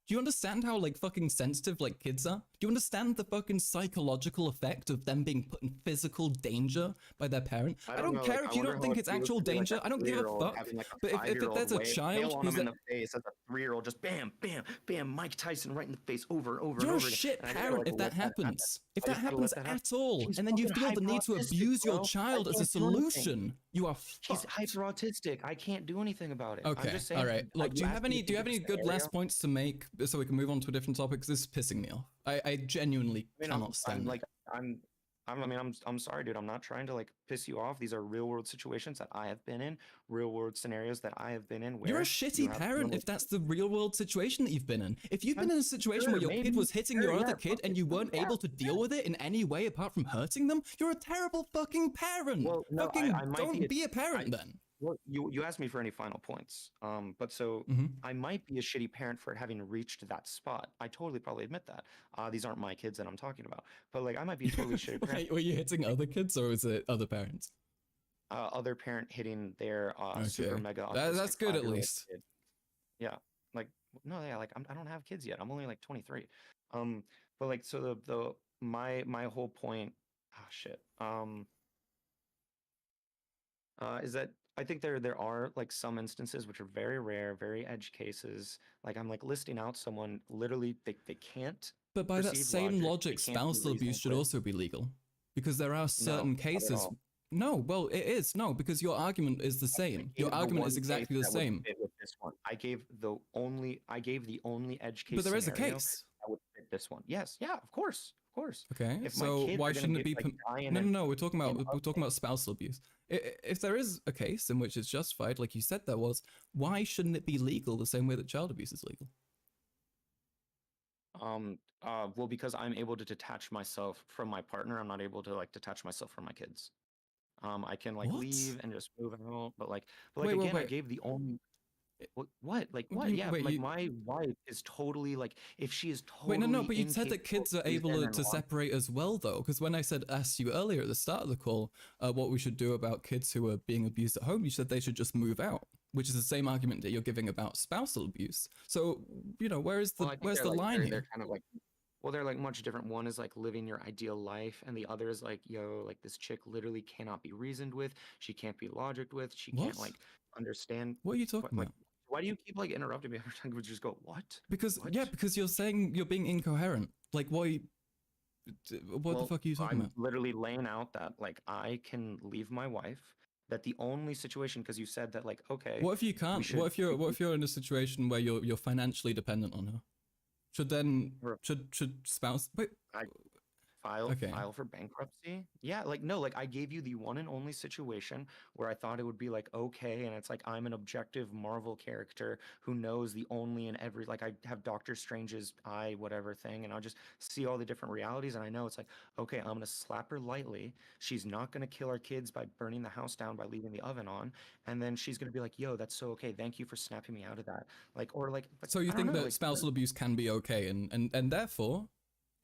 Do you understand how like fucking sensitive like kids are? Do you understand the fucking psychological effect of them being put in physical danger by their parent? I don't know, care like, if you wonder don't how think it it's feels actual to be, like, danger. I don't give a 3-year-old fuck. having, like, a But if 5-year-old there's a wail child on who's him in the face as a 3-year-old, just bam, bam, bam, Mike Tyson right in the face over and over and you're a over again. shit And I just parent gotta, if like, that let happen. happens. If I that just gotta happens let that happen. at all, He's and then you fucking feel the need to hyper-autistic, abuse your bro. child I as a can't do anything. solution, you are He's fucked. hyper autistic. I can't do anything about it. I'm Okay, just saying. all right. Look, do you asked have me any to do you have think any of good last scenario. points to make so we can move on to a different topic? Because this is pissing me off. I genuinely I mean, cannot stand it. like, I'm sorry, dude. I'm not trying to like piss you off. These are real world situations that I have been in, real world scenarios that I have been in. Where You're a you shitty have parent if that's the real world situation that you've been in. If you've been in a situation Sure, where your kid maybe. was hitting Sure, your other yeah, kid and you weren't able to deal with it in any way apart from hurting them, you're a terrible fucking parent. Well, no, fucking I might don't be a parent then. Well, you asked me for any final points. But so Mhm. I might be a shitty parent for having reached that spot. I totally probably admit that. These aren't my kids that I'm talking about. But like, I might be a totally shitty parent. Wait, were you hitting other kids or was it other parents? Other parent hitting their super Okay. mega. That's autistic good at 5-year-old least. kid. Yeah, like no, yeah, like I don't have kids yet. I'm only like 23. But like so the my whole point. Oh shit. Is that I think there are like some instances which are very rare, very edge cases. Like I'm like listing out someone literally they can't. But by that perceive same they logic, can't be spousal abuse reasoned should with. also be legal. Because there are certain not at cases. all. No, well, it is. No, because your argument is the same. Your Gave the argument one is exactly case the that would same. fit with this one. I gave the only edge case. But there is a scenario case. that would fit this one. Yes, yeah, of course. Okay, If my so kids why are gonna shouldn't it get, be? like, dying No, no, and- no. We're talking about spousal abuse. If there is a case in which it's justified, like you said there was, why shouldn't it be legal the same way that child abuse is legal? Well, because I'm able to detach myself from my partner, I'm not able to like detach myself from my kids. I can like What? leave and just move out, but Wait, again, wait, I wait. gave the only. What? Like What what? do you- Yeah, wait, like you- my wife is totally like if she is totally. Wait, no, but you said that incapable kids of are able raising to an arm- separate as well, though. Because when I asked you earlier at the start of the call, what we should do about kids who are being abused at home, you said they should just move out, which is the same argument that you're giving about spousal abuse. So, where's the Well, I think where's they're, the like, line they're, here? They're kind of like, well, they're like much different. One is like living your ideal life, and the other is like, yo, like this chick literally cannot be reasoned with. She can't be logicked with. She can't What? like understand. What are you talking like, about? why do you keep like interrupting me every time? Would you just go what? Because What? yeah, because you're saying you're being incoherent. Like, what the Well, fuck are you talking I'm about? literally laying out that like I can leave my wife. That the only situation, because you said that like okay. What if you can't? should- What if you're in a situation where you're financially dependent on her? Should spouse wait? File for bankruptcy? Yeah, like no, like I gave you the one and only situation where I thought it would be like okay, and it's like I'm an objective Marvel character who knows the only and every like I have Doctor Strange's eye, whatever thing, and I'll just see all the different realities, and I know it's like okay, I'm gonna slap her lightly. She's not gonna kill our kids by burning the house down by leaving the oven on, and then she's gonna be like, yo, that's so okay. Thank you for snapping me out of that. Like or like. So you I don't think know, that like, spousal abuse can be okay, and therefore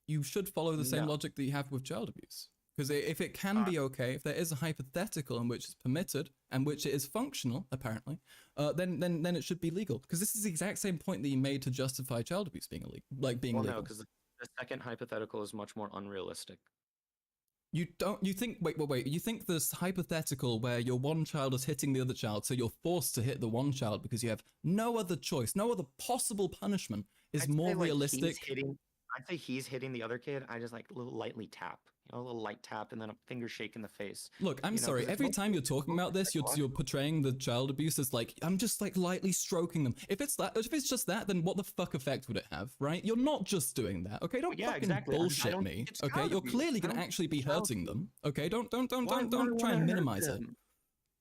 you should follow the same No. logic that you have with child abuse. Because if it can be okay, if there is a hypothetical in which it's permitted and which it is functional, apparently, then it should be legal. Because this is the exact same point that you made to justify child abuse being illegal, being well, legal. no, because the second hypothetical is much more unrealistic. You think you think this hypothetical where your one child is hitting the other child, so you're forced to hit the one child because you have no other choice, no other possible punishment is I'd more say, like, realistic. I'd say he's hitting the other kid. I just like a little lightly tap, a little light tap, and then a finger shake in the face. Look, I'm sorry. 'cause it's Every mostly time you're talking about this, you're portraying the child abuse as like I'm just like lightly stroking them. If it's just that, then what the fuck effect would it have, right? You're not just doing that, okay? Don't Yeah, fucking exactly. I bullshit don't me, think it's okay? child You're abuse. clearly I gonna don't actually be think it's child hurting them, okay? Don't Why would I try and wanna hurt minimize it. them?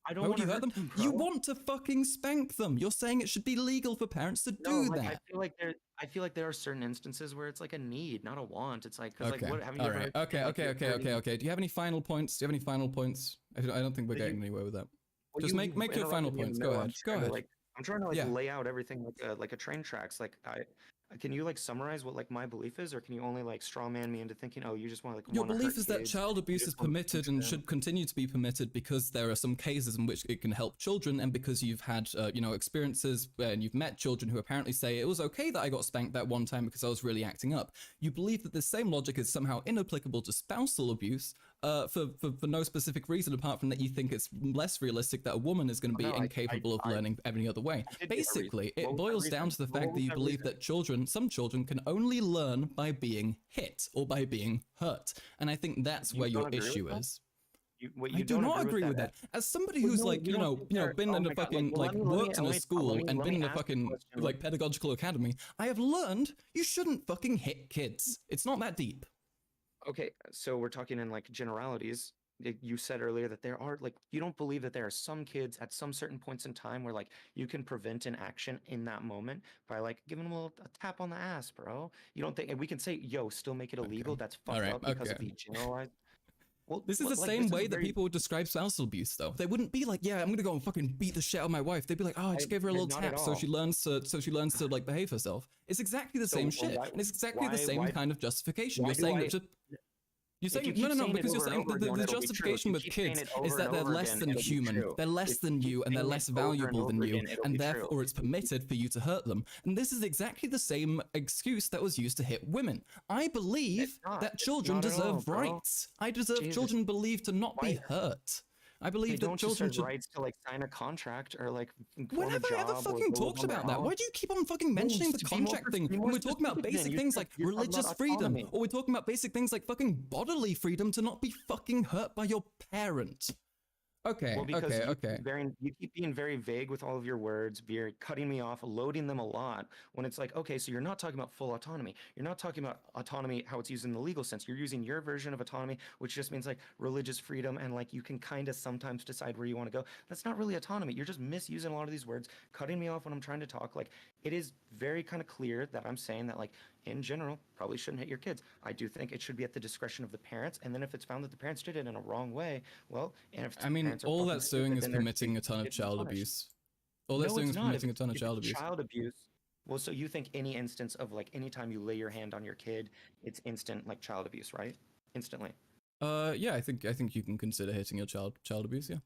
I don't Why would want you to hurt them? them, You bro. want to fucking spank them. You're saying it should be legal for parents to do Like, that. I feel like there are certain instances where it's like a need, not a want. It's like, because Okay. like, what haven't you All ever right. heard? Okay. like, Okay. you're Okay. Okay. hurting- Okay. Do you have any final points? Do you have any final points? I don't think we're Well, you- getting anywhere with that. Well, Just you make your final interrupted me in points. the Go middle. ahead. Go ahead. I'm trying to like Yeah. lay out everything like a train tracks. Like can you like summarize what like my belief is, or can you only like straw man me into thinking, oh, you just want to like Your wanna belief hurt is that kids, child you abuse just is wanna permitted teach and them. should continue to be permitted because there are some cases in which it can help children, and because you've had experiences and you've met children who apparently say it was okay that I got spanked that one time because I was really acting up. You believe that the same logic is somehow inapplicable to spousal abuse for no specific reason apart from that you think it's less realistic that a woman is going to be incapable of learning any other way. Basically, it boils down to the fact that you believe that some children can only learn by being hit or by being hurt. And I think that's where your issue is. I do not agree with that. As somebody who's like, been in a fucking, like, worked in a school and been in a fucking, like, pedagogical academy, I have learned you shouldn't fucking hit kids. It's not that deep. Okay, so we're talking in like generalities. You said earlier that there are like, you don't believe that there are some kids at some certain points in time where like you can prevent an action in that moment by like giving them a tap on the ass, bro. You don't think, and we can say, yo, still make it illegal. That's fucked up because of the generalized. Well, this is the same way that people would describe spousal abuse, though. They wouldn't be like, "Yeah, I'm gonna go and fucking beat the shit out of my wife." They'd be like, "Oh, I just gave her a little tap so she learns to like behave herself." It's exactly the same shit, and it's exactly the same kind of justification. You're saying that just. You're saying no, because you're saying that the justification with kids is that they're less than human, they're less than you, and they're less valuable than you, and therefore it's permitted for you to hurt them. And this is exactly the same excuse that was used to hit women. I believe that children deserve rights. I deserve children believed to not be hurt. I believe that children should rights to like sign a contract or like. When have I ever fucking talked about that? Why do you keep on fucking mentioning the contract thing when we're talking about basic things like religious freedom, or we're talking about basic things like fucking bodily freedom to not be fucking hurt by your parent? Okay, well, because okay. You keep being very vague with all of your words. You're cutting me off, loading them a lot. When it's like, okay, so you're not talking about full autonomy. You're not talking about autonomy how it's used in the legal sense. You're using your version of autonomy, which just means like religious freedom and like you can kind of sometimes decide where you want to go. That's not really autonomy. You're just misusing a lot of these words, cutting me off when I'm trying to talk. Like it is very kind of clear that I'm saying that like in general, probably shouldn't hit your kids. I do think it should be at the discretion of the parents. And then if it's found that the parents did it in a wrong way, well, and if all that's doing is permitting a ton of child abuse. All that's doing is permitting a ton of child abuse. Child abuse. Well, so you think any instance of like anytime you lay your hand on your kid, it's instant like child abuse, right? Instantly. Yeah, I think you can consider hitting your child abuse. Yeah.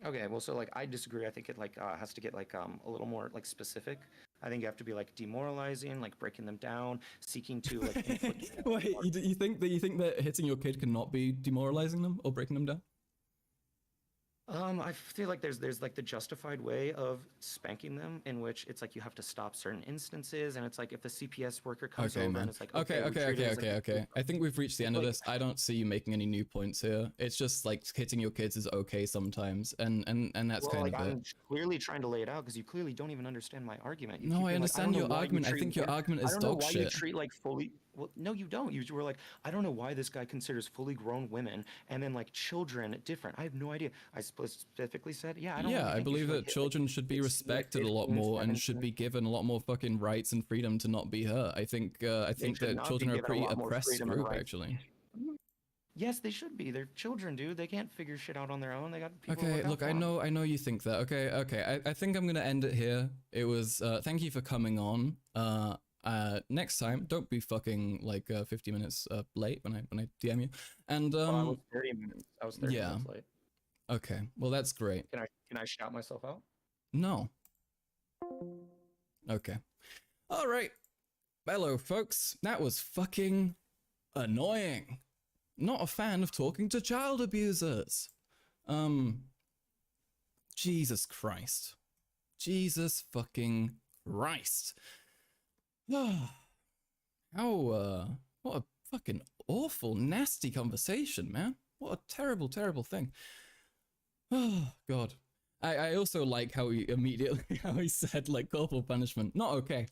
Okay, well, so like I disagree. I think it like has to get like a little more like specific. I think you have to be like demoralizing, like breaking them down, seeking to like. Wait, you think that hitting your kid cannot be demoralizing them or breaking them down? I feel like there's like the justified way of spanking them, in which it's like you have to stop certain instances, and it's like if the CPS worker comes over and it's like okay. I think we've reached the end of this. I don't see you making any new points here. It's just like hitting your kids is okay sometimes, and that's kind of it. I'm clearly trying to lay it out because you clearly don't even understand my argument. No, I understand your argument. I think your argument is dog shit. I don't know why you treat like fully. Well, no, you don't. You were like, I don't know why this guy considers fully grown women and then like children different. I have no idea. I specifically said, yeah, I don't. Yeah, I believe that children should be respected a lot more and should be given a lot more fucking rights and freedom to not be hurt. I think that children are a pretty oppressed group, actually. Yes, they should be. They're children, dude. They can't figure shit out on their own. They got people. Okay, look, I know you think that. Okay. I think I'm gonna end it here. It was thank you for coming on. Next time, don't be fucking like 50 minutes late when I DM you. And I was 30 minutes. I was 30 minutes late. Okay, well that's great. Can I shout myself out? No. Okay. All right. Hello, folks. That was fucking annoying. Not a fan of talking to child abusers. Jesus Christ. Jesus fucking Christ. What a fucking awful, nasty conversation, man. What a terrible, terrible thing. Oh, God. I also like how he said, like, corporal punishment. Not okay.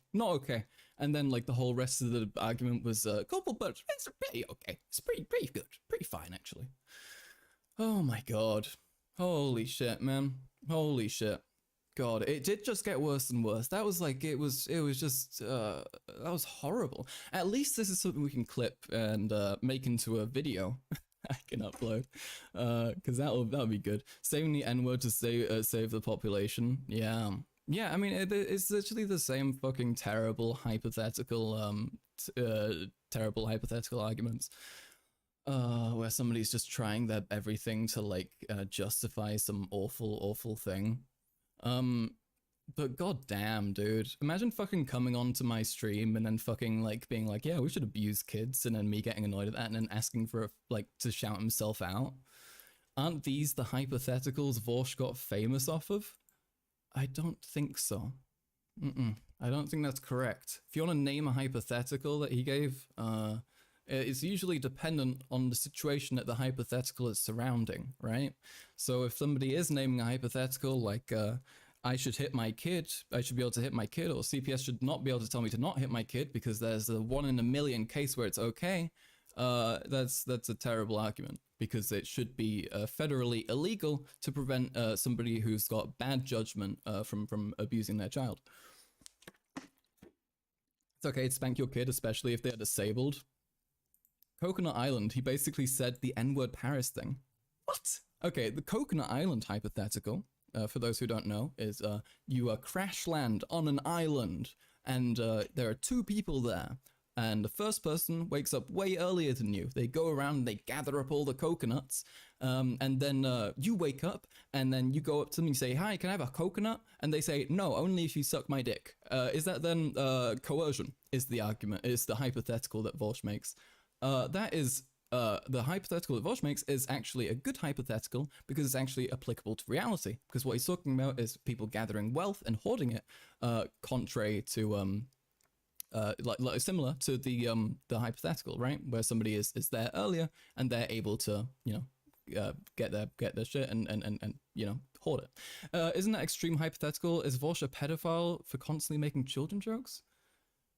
And then, like, the whole rest of the argument was, corporal punishment, it's pretty okay. It's pretty good. Pretty fine, actually. Oh, my God. Holy shit, man. Holy shit. God, it did just get worse and worse. That was like, it was just, that was horrible. At least this is something we can clip and make into a video I can upload, because that'll be good. Saving the N-word to save the population. Yeah. Yeah, I mean, it's literally the same fucking terrible hypothetical arguments. Where somebody's just trying their everything to like justify some awful thing. But goddamn, dude, imagine fucking coming onto my stream and then fucking like being like, yeah, we should abuse kids, and then me getting annoyed at that and then asking for like to shout himself out. Aren't these the hypotheticals Vorsh got famous off of? I don't think so. I don't think that's correct. If you want to name a hypothetical that he gave, it's usually dependent on the situation that the hypothetical is surrounding, right? So if somebody is naming a hypothetical like, I should hit my kid, I should be able to hit my kid, or CPS should not be able to tell me to not hit my kid because there's a 1 in a million case where it's okay, that's a terrible argument, because it should be federally illegal to prevent somebody who's got bad judgment from abusing their child. It's okay to spank your kid, especially if they're disabled. Coconut Island, he basically said the N-word Paris thing. What? Okay, the Coconut Island hypothetical, for those who don't know, is you crash land on an island, and there are 2 people there, and the first person wakes up way earlier than you. They go around and they gather up all the coconuts, and then you wake up, and then you go up to them and you say, hi, can I have a coconut? And they say, no, only if you suck my dick. Is that then coercion, is the argument, is the hypothetical that Vorsh makes. That is, the hypothetical that Vosh makes is actually a good hypothetical because it's actually applicable to reality. Because what he's talking about is people gathering wealth and hoarding it, contrary to, like similar to the hypothetical, right? Where somebody is there earlier and they're able to, you know, get their shit and you know, hoard it. Isn't that extreme hypothetical? Is Vosh a pedophile for constantly making children jokes?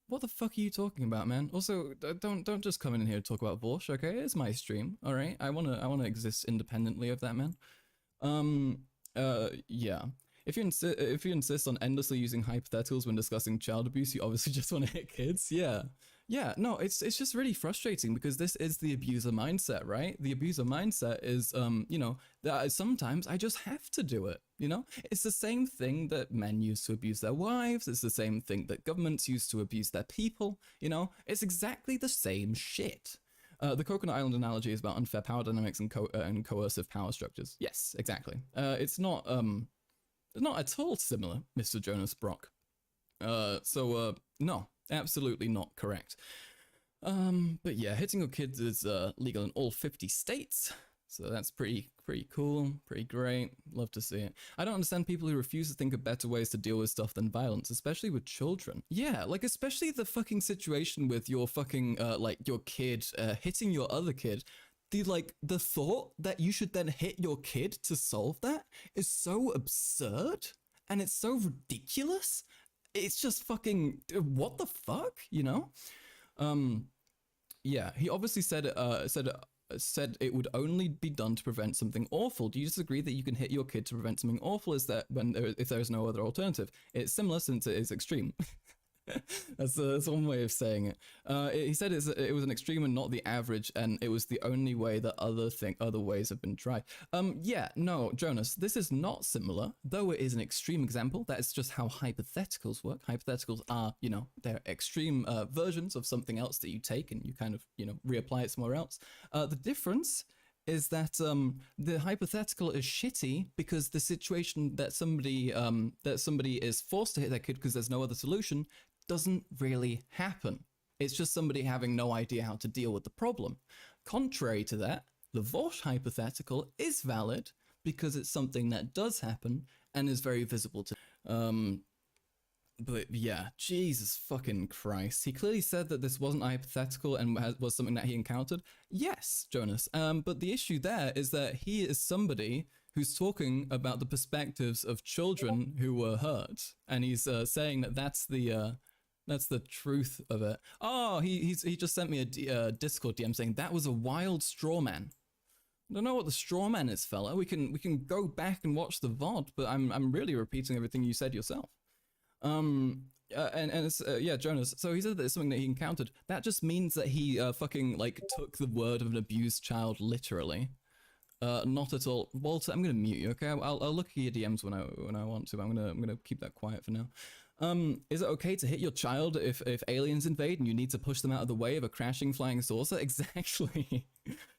What the fuck are you talking about, man? Also, don't just come in here to talk about Vorsh, okay? It's my stream, all right? I wanna exist independently of that, man. Yeah. If you insist on endlessly using hypotheticals when discussing child abuse, you obviously just want to hit kids. Yeah. Yeah, no, it's just really frustrating because this is the abuser mindset, right? The abuser mindset is, you know, that sometimes I just have to do it, you know? It's the same thing that men use to abuse their wives. It's the same thing that governments use to abuse their people, you know? It's exactly the same shit. The Coconut Island analogy is about unfair power dynamics and coercive power structures. Yes, exactly. It's not at all similar, Mr. Jonas Brock. No. Absolutely not correct. But yeah, hitting your kids is legal in all 50 states. So that's pretty cool, pretty great. Love to see it. I don't understand people who refuse to think of better ways to deal with stuff than violence, especially with children. Yeah, like especially the fucking situation with your fucking like your kid hitting your other kid. The thought that you should then hit your kid to solve that is so absurd and it's so ridiculous. It's just fucking, what the fuck, you know? Yeah, he obviously said it would only be done to prevent something awful. Do you disagree that you can hit your kid to prevent something awful? Is that if there is no other alternative? It's similar since it is extreme. That's one way of saying it. He said it was an extreme and not the average, and it was the only way that other ways have been tried. Yeah, no, Jonas, this is not similar, though it is an extreme example. That is just how hypotheticals work. Hypotheticals are, you know, they're extreme versions of something else that you take and you kind of, you know, reapply it somewhere else. The difference is that the hypothetical is shitty because the situation that somebody is forced to hit their kid because there's no other solution doesn't really happen. It's just somebody having no idea how to deal with the problem. Contrary to that, the Vorsh hypothetical is valid because it's something that does happen and is very visible to. But yeah, Jesus fucking Christ. He clearly said that this wasn't hypothetical and was something that he encountered. Yes, Jonas. But the issue there is that he is somebody who's talking about the perspectives of children who were hurt, and he's saying that that's the truth of it. Oh, he just sent me a Discord DM saying that was a wild straw man. I don't know what the straw man is, fella. We can go back and watch the VOD, but I'm really repeating everything you said yourself. Yeah, Jonas. So he said that it's something that he encountered. That just means that he fucking like took the word of an abused child literally. Not at all. Walter, I'm gonna mute you. Okay, I'll look at your DMs when I want to. But I'm gonna keep that quiet for now. Is it okay to hit your child if aliens invade and you need to push them out of the way of a crashing flying saucer? Exactly.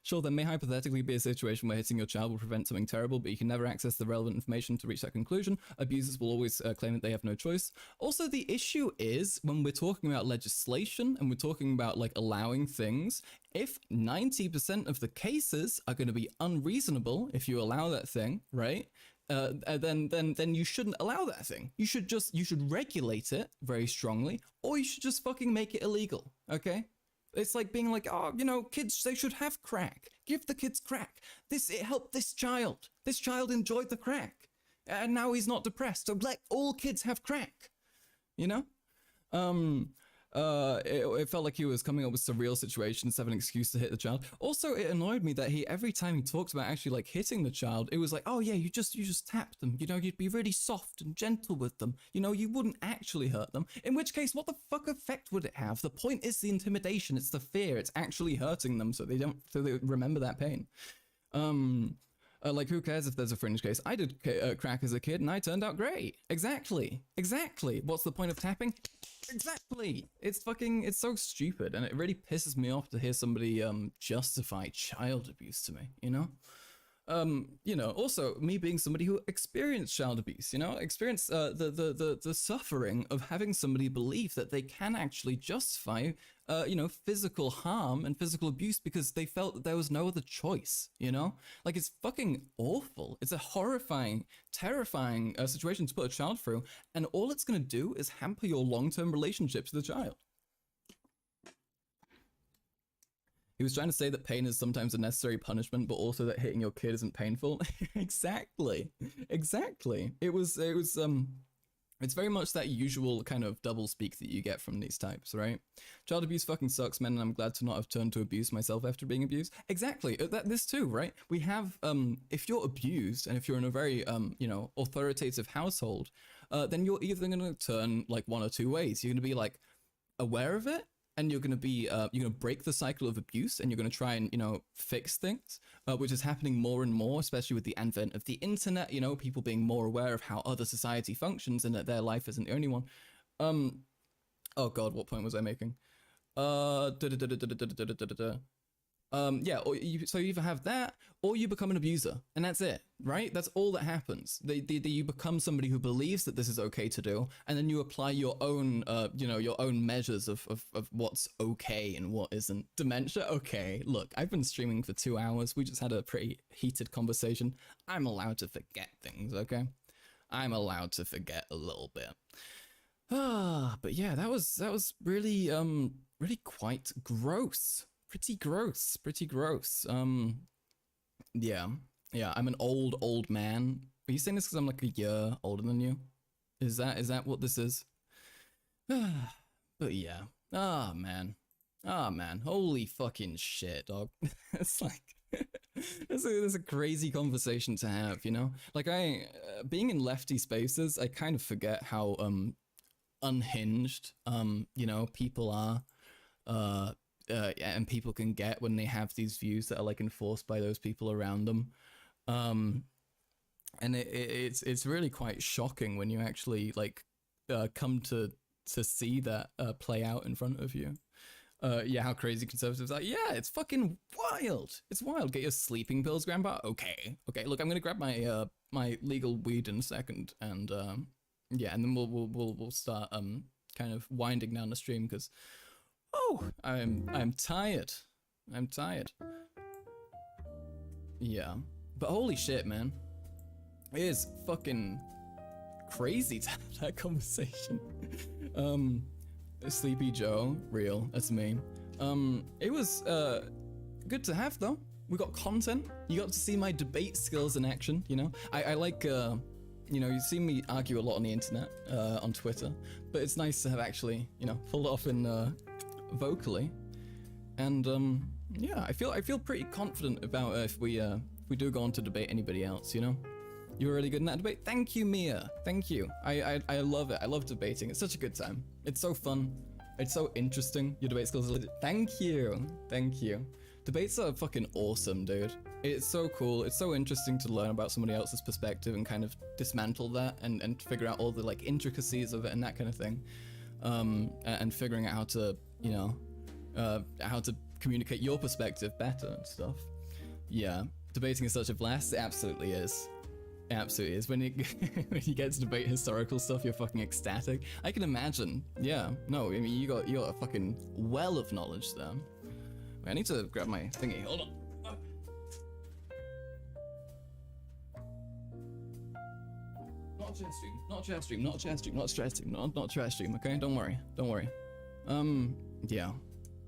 Sure, there may hypothetically be a situation where hitting your child will prevent something terrible, but you can never access the relevant information to reach that conclusion. Abusers will always claim that they have no choice. Also, the issue is when we're talking about legislation and we're talking about like allowing things, if 90% of the cases are going to be unreasonable if you allow that thing, right? Then you shouldn't allow that thing. You should regulate it very strongly, or you should just fucking make it illegal. Okay? It's like being like, oh, you know, kids, they should have crack. Give the kids crack. It helped this child. This child enjoyed the crack, and now he's not depressed. So let all kids have crack. You know? It felt like he was coming up with surreal situations to have an excuse to hit the child. Also, it annoyed me that every time he talked about actually like hitting the child, it was like, oh yeah, you just tap them, you know, you'd be really soft and gentle with them, you know, you wouldn't actually hurt them. In which case, what the fuck effect would it have? The point is the intimidation, it's the fear, it's actually hurting them so they remember that pain. Like, who cares if there's a fringe case? I did crack as a kid and I turned out great. Exactly. What's the point of tapping? Exactly. It's so stupid, and it really pisses me off to hear somebody justify child abuse to me, you know? You know, also me being somebody who experienced child abuse, you know, experienced the suffering of having somebody believe that they can actually justify you know, physical harm and physical abuse because they felt that there was no other choice, you know? Like, it's fucking awful. It's a horrifying, terrifying situation to put a child through, and all it's gonna do is hamper your long-term relationship to the child. He was trying to say that pain is sometimes a necessary punishment, but also that hitting your kid isn't painful. Exactly. It's very much that usual kind of double speak that you get from these types, right? Child abuse fucking sucks, man, and I'm glad to not have turned to abuse myself after being abused. Exactly. This too, right? We have, if you're abused and if you're in a very, you know, authoritative household, then you're either going to turn like one or two ways. You're going to be like aware of it, and you're going to be, you're going to break the cycle of abuse, and you're going to try and, you know, fix things, which is happening more and more, especially with the advent of the internet, you know, people being more aware of how other society functions and that their life isn't the only one. Oh God, what point was I making? Yeah, so you either have that or you become an abuser, and that's it, right? That's all that happens. You become somebody who believes that this is okay to do, and then you apply your own, you know, your own measures of what's okay and what isn't. Dementia? Okay, look, I've been streaming for 2 hours. We just had a pretty heated conversation. I'm allowed to forget things, okay? I'm allowed to forget a little bit. But yeah, that was really, really quite gross. Pretty gross. Yeah, I'm an old man. Are you saying this because I'm like a year older than you? Is that what this is? But yeah. Ah, man. Holy fucking shit, dog. It's like, it's a crazy conversation to have, you know? Like, being in lefty spaces, I kind of forget how, unhinged, you know, people are, and people can get when they have these views that are like enforced by those people around them. And it's really quite shocking when you actually like come to see that play out in front of you. Yeah, how crazy conservatives are. Yeah, it's fucking wild. It's wild. Get your sleeping pills, grandpa. Okay. Look, I'm gonna grab my my legal weed in a second, and yeah, and then we'll start kind of winding down the stream because I'm tired. Yeah, but holy shit, man, it is fucking crazy to have that conversation. Sleepy Joe, real, that's me. It was good to have though. We got content. You got to see my debate skills in action. You know, I like you know, you see me argue a lot on the internet, on Twitter, but it's nice to have actually, you know, pulled it off in vocally. And yeah, I feel pretty confident about if we do go on to debate anybody else, you know? You were really good in that debate. Thank you, Mia. Thank you. I love it. I love debating. It's such a good time. It's so fun. It's so interesting. Your debate skills are legit. Thank you. Thank you. Debates are fucking awesome, dude. It's so cool. It's so interesting to learn about somebody else's perspective and kind of dismantle that and figure out all the like intricacies of it and that kind of thing. And figuring out how to, you know, how to communicate your perspective better and stuff. Yeah, debating is such a blast. It absolutely is. It absolutely is. When you when you get to debate historical stuff, you're fucking ecstatic. I can imagine. Yeah. No, I mean you got a fucking well of knowledge there. Wait, I need to grab my thingy. Hold on. Not chat stream. Not chat stream. Not chat stream. Not chat stream. Not chat stream. Okay, don't worry. Don't worry. Yeah.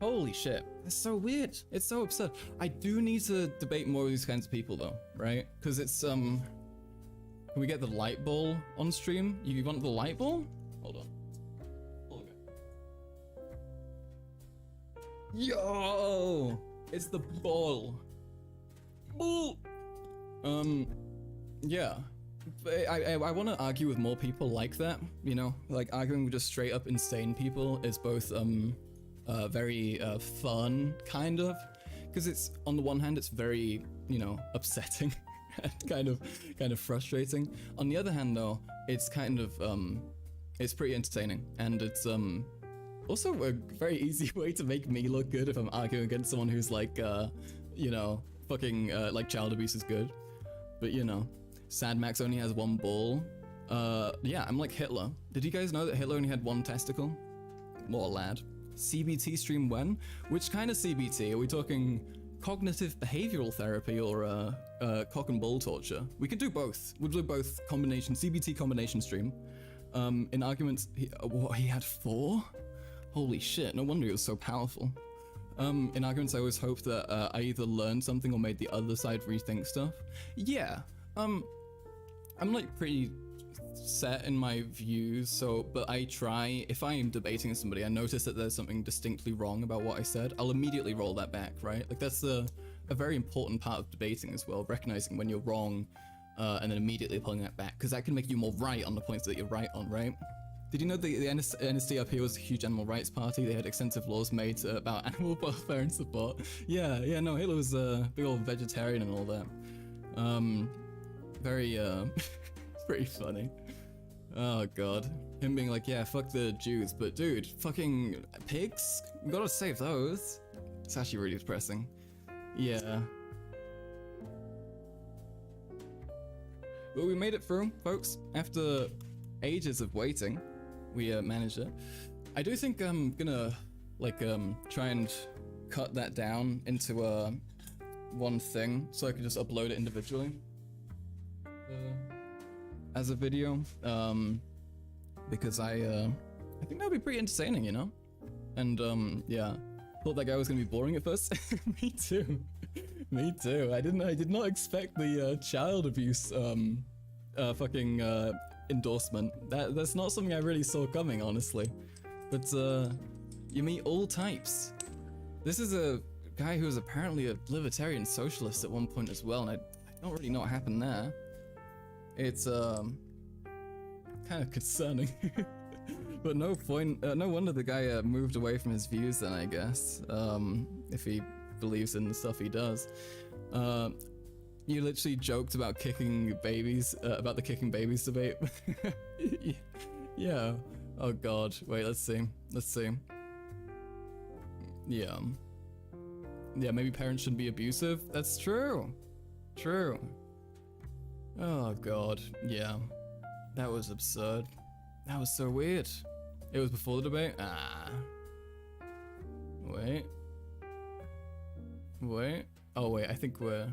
Holy shit. That's so weird. It's so absurd. I do need to debate more of these kinds of people though, right? Because it's Can we get the light ball on stream? You want the light ball? Hold on. Yo! It's the ball. Ball! Yeah. I want to argue with more people like that, you know? Like, arguing with just straight up insane people is both, very, fun, kind of. Because it's, on the one hand, it's very, you know, upsetting. kind of frustrating. On the other hand, though, it's kind of, it's pretty entertaining. And it's, also a very easy way to make me look good if I'm arguing against someone who's like, you know, fucking, like child abuse is good. But, you know, Sad Max only has one ball. Yeah, I'm like Hitler. Did you guys know that Hitler only had one testicle? What a lad. CBT stream when? Which kind of CBT? Are we talking cognitive behavioral therapy or cock and ball torture? We could do both. We'll do both combination, CBT combination stream. In arguments, he had 4? Holy shit, no wonder he was so powerful. In arguments, I always hope that I either learned something or made the other side rethink stuff. Yeah, I'm like pretty set in my views, but I try, if I am debating with somebody, I notice that there's something distinctly wrong about what I said, I'll immediately roll that back, right? Like that's a very important part of debating as well, recognizing when you're wrong, and then immediately pulling that back, because that can make you more right on the points that you're right on, right? Did you know the NSDAP was a huge animal rights party? They had extensive laws made about animal welfare and support. Yeah, no, Hitler was a big old vegetarian and all that. Very, pretty funny. Oh god. Him being like, yeah, fuck the Jews, but dude, fucking pigs? We gotta save those. It's actually really depressing. Yeah. But we made it through, folks. After ages of waiting, we managed it. I do think I'm gonna, like, try and cut that down into one thing, so I can just upload it individually. As a video, because I think that'd be pretty entertaining, you know? And yeah, thought that guy was gonna be boring at first. Me too. Me too. I did not expect the child abuse fucking endorsement. That's not something I really saw coming, honestly. But you meet all types. This is a guy who was apparently a libertarian socialist at one point as well, and I don't really know what happened there. It's kind of concerning. But no wonder the guy moved away from his views then, I guess, if he believes in the stuff he does. You literally joked about kicking babies, about the kicking babies debate. Yeah. Oh god. Wait, let's see. Yeah. Yeah, maybe parents shouldn't be abusive. That's true. True. Oh god. Yeah. That was absurd. That was so weird. It was before the debate? Ah. Wait. Oh wait, I think we're...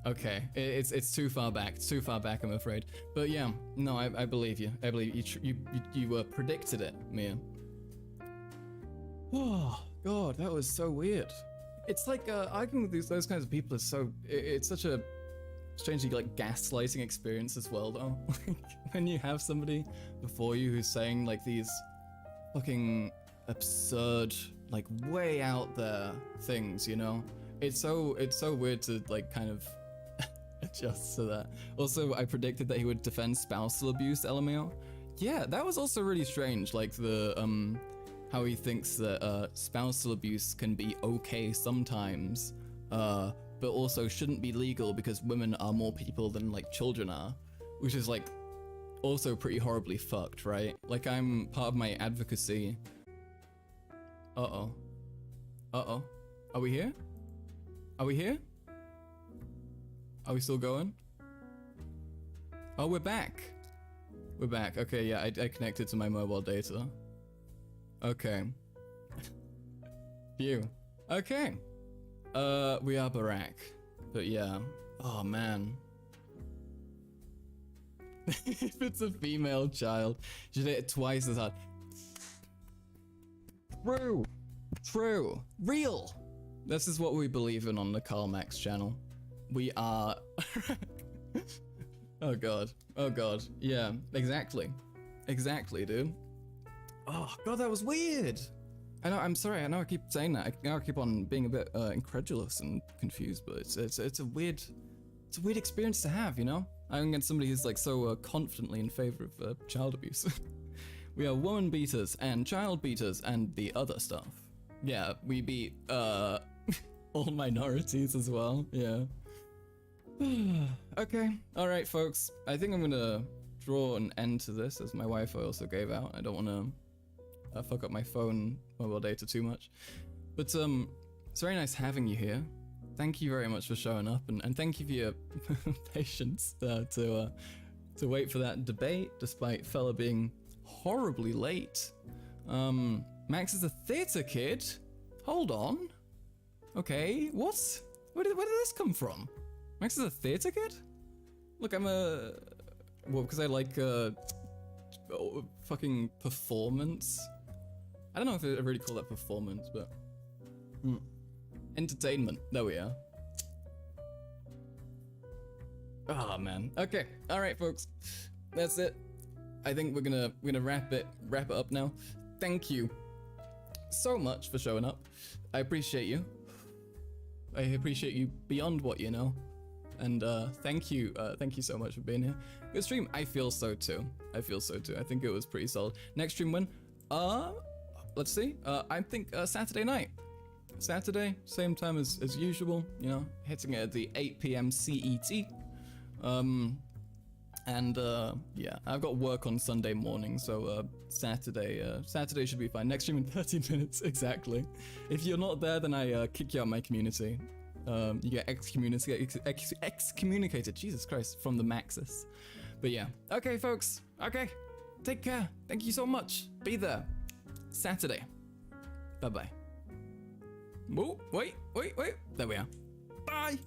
Okay, it's too far back. It's too far back, I'm afraid. But yeah, no, I believe you. I believe you predicted it, Mia. Oh god, that was so weird. It's like arguing with those kinds of people is so. It's such a strangely like gaslighting experience as well, though. Like when you have somebody before you who's saying like these fucking absurd like way out there things, you know? It's so weird to like kind of adjust to that. Also, I predicted that he would defend spousal abuse, LMAO. Yeah, that was also really strange, like the how he thinks that spousal abuse can be okay sometimes, but also shouldn't be legal because women are more people than like children are, which is like also pretty horribly fucked, right? Like I'm part of my advocacy. Uh-oh. Uh-oh. Are we here? Are we here? Are we still going? Oh, we're back. We're back. Okay, yeah, I connected to my mobile data. Okay. Phew. Okay. We are back. But yeah. Oh, man. If it's a female child, you should hit it twice as hard. True. True. Real. This is what we believe in on the Karl Max channel. We are... Oh god. Oh god. Yeah, exactly. Exactly, dude. Oh god, that was weird. I know, I'm sorry, I know I keep saying that. I know I keep on being a bit incredulous and confused, but it's a weird experience to have, you know? I'm against somebody who's like so confidently in favor of child abuse. We are woman beaters and child beaters and the other stuff. Yeah, we beat all minorities as well, yeah. Okay, alright folks, I think I'm gonna draw an end to this as my Wi-Fi also gave out. I don't want to fuck up my phone mobile data too much. But it's very nice having you here. Thank you very much for showing up, and thank you for your patience to wait for that debate despite fella being horribly late. Max is a theater kid? Hold on. Okay, what? Where did this come from? Max is a theater kid? Look, I'm a... Well, because I like fucking performance. I don't know if I really call that performance, but... Entertainment. There we are. Oh man. Okay. All right, folks. That's it. I think we're gonna wrap it up now. Thank you so much for showing up. I appreciate you. I appreciate you beyond what you know. And thank you so much for being here. Good stream. I feel so too. I think it was pretty solid. Next stream when? Let's see. I think Saturday night. Saturday, same time as usual, you know, hitting it at the 8 p.m. CET. Yeah, I've got work on Sunday morning, so Saturday should be fine. Next stream in 30 minutes, exactly. If you're not there, then I kick you out of my community. You get excommunicated, Jesus Christ, from the Maxis. But yeah, okay, folks, okay, take care. Thank you so much. Be there. Saturday. Bye-bye. Whoa, wait. There we are. Bye.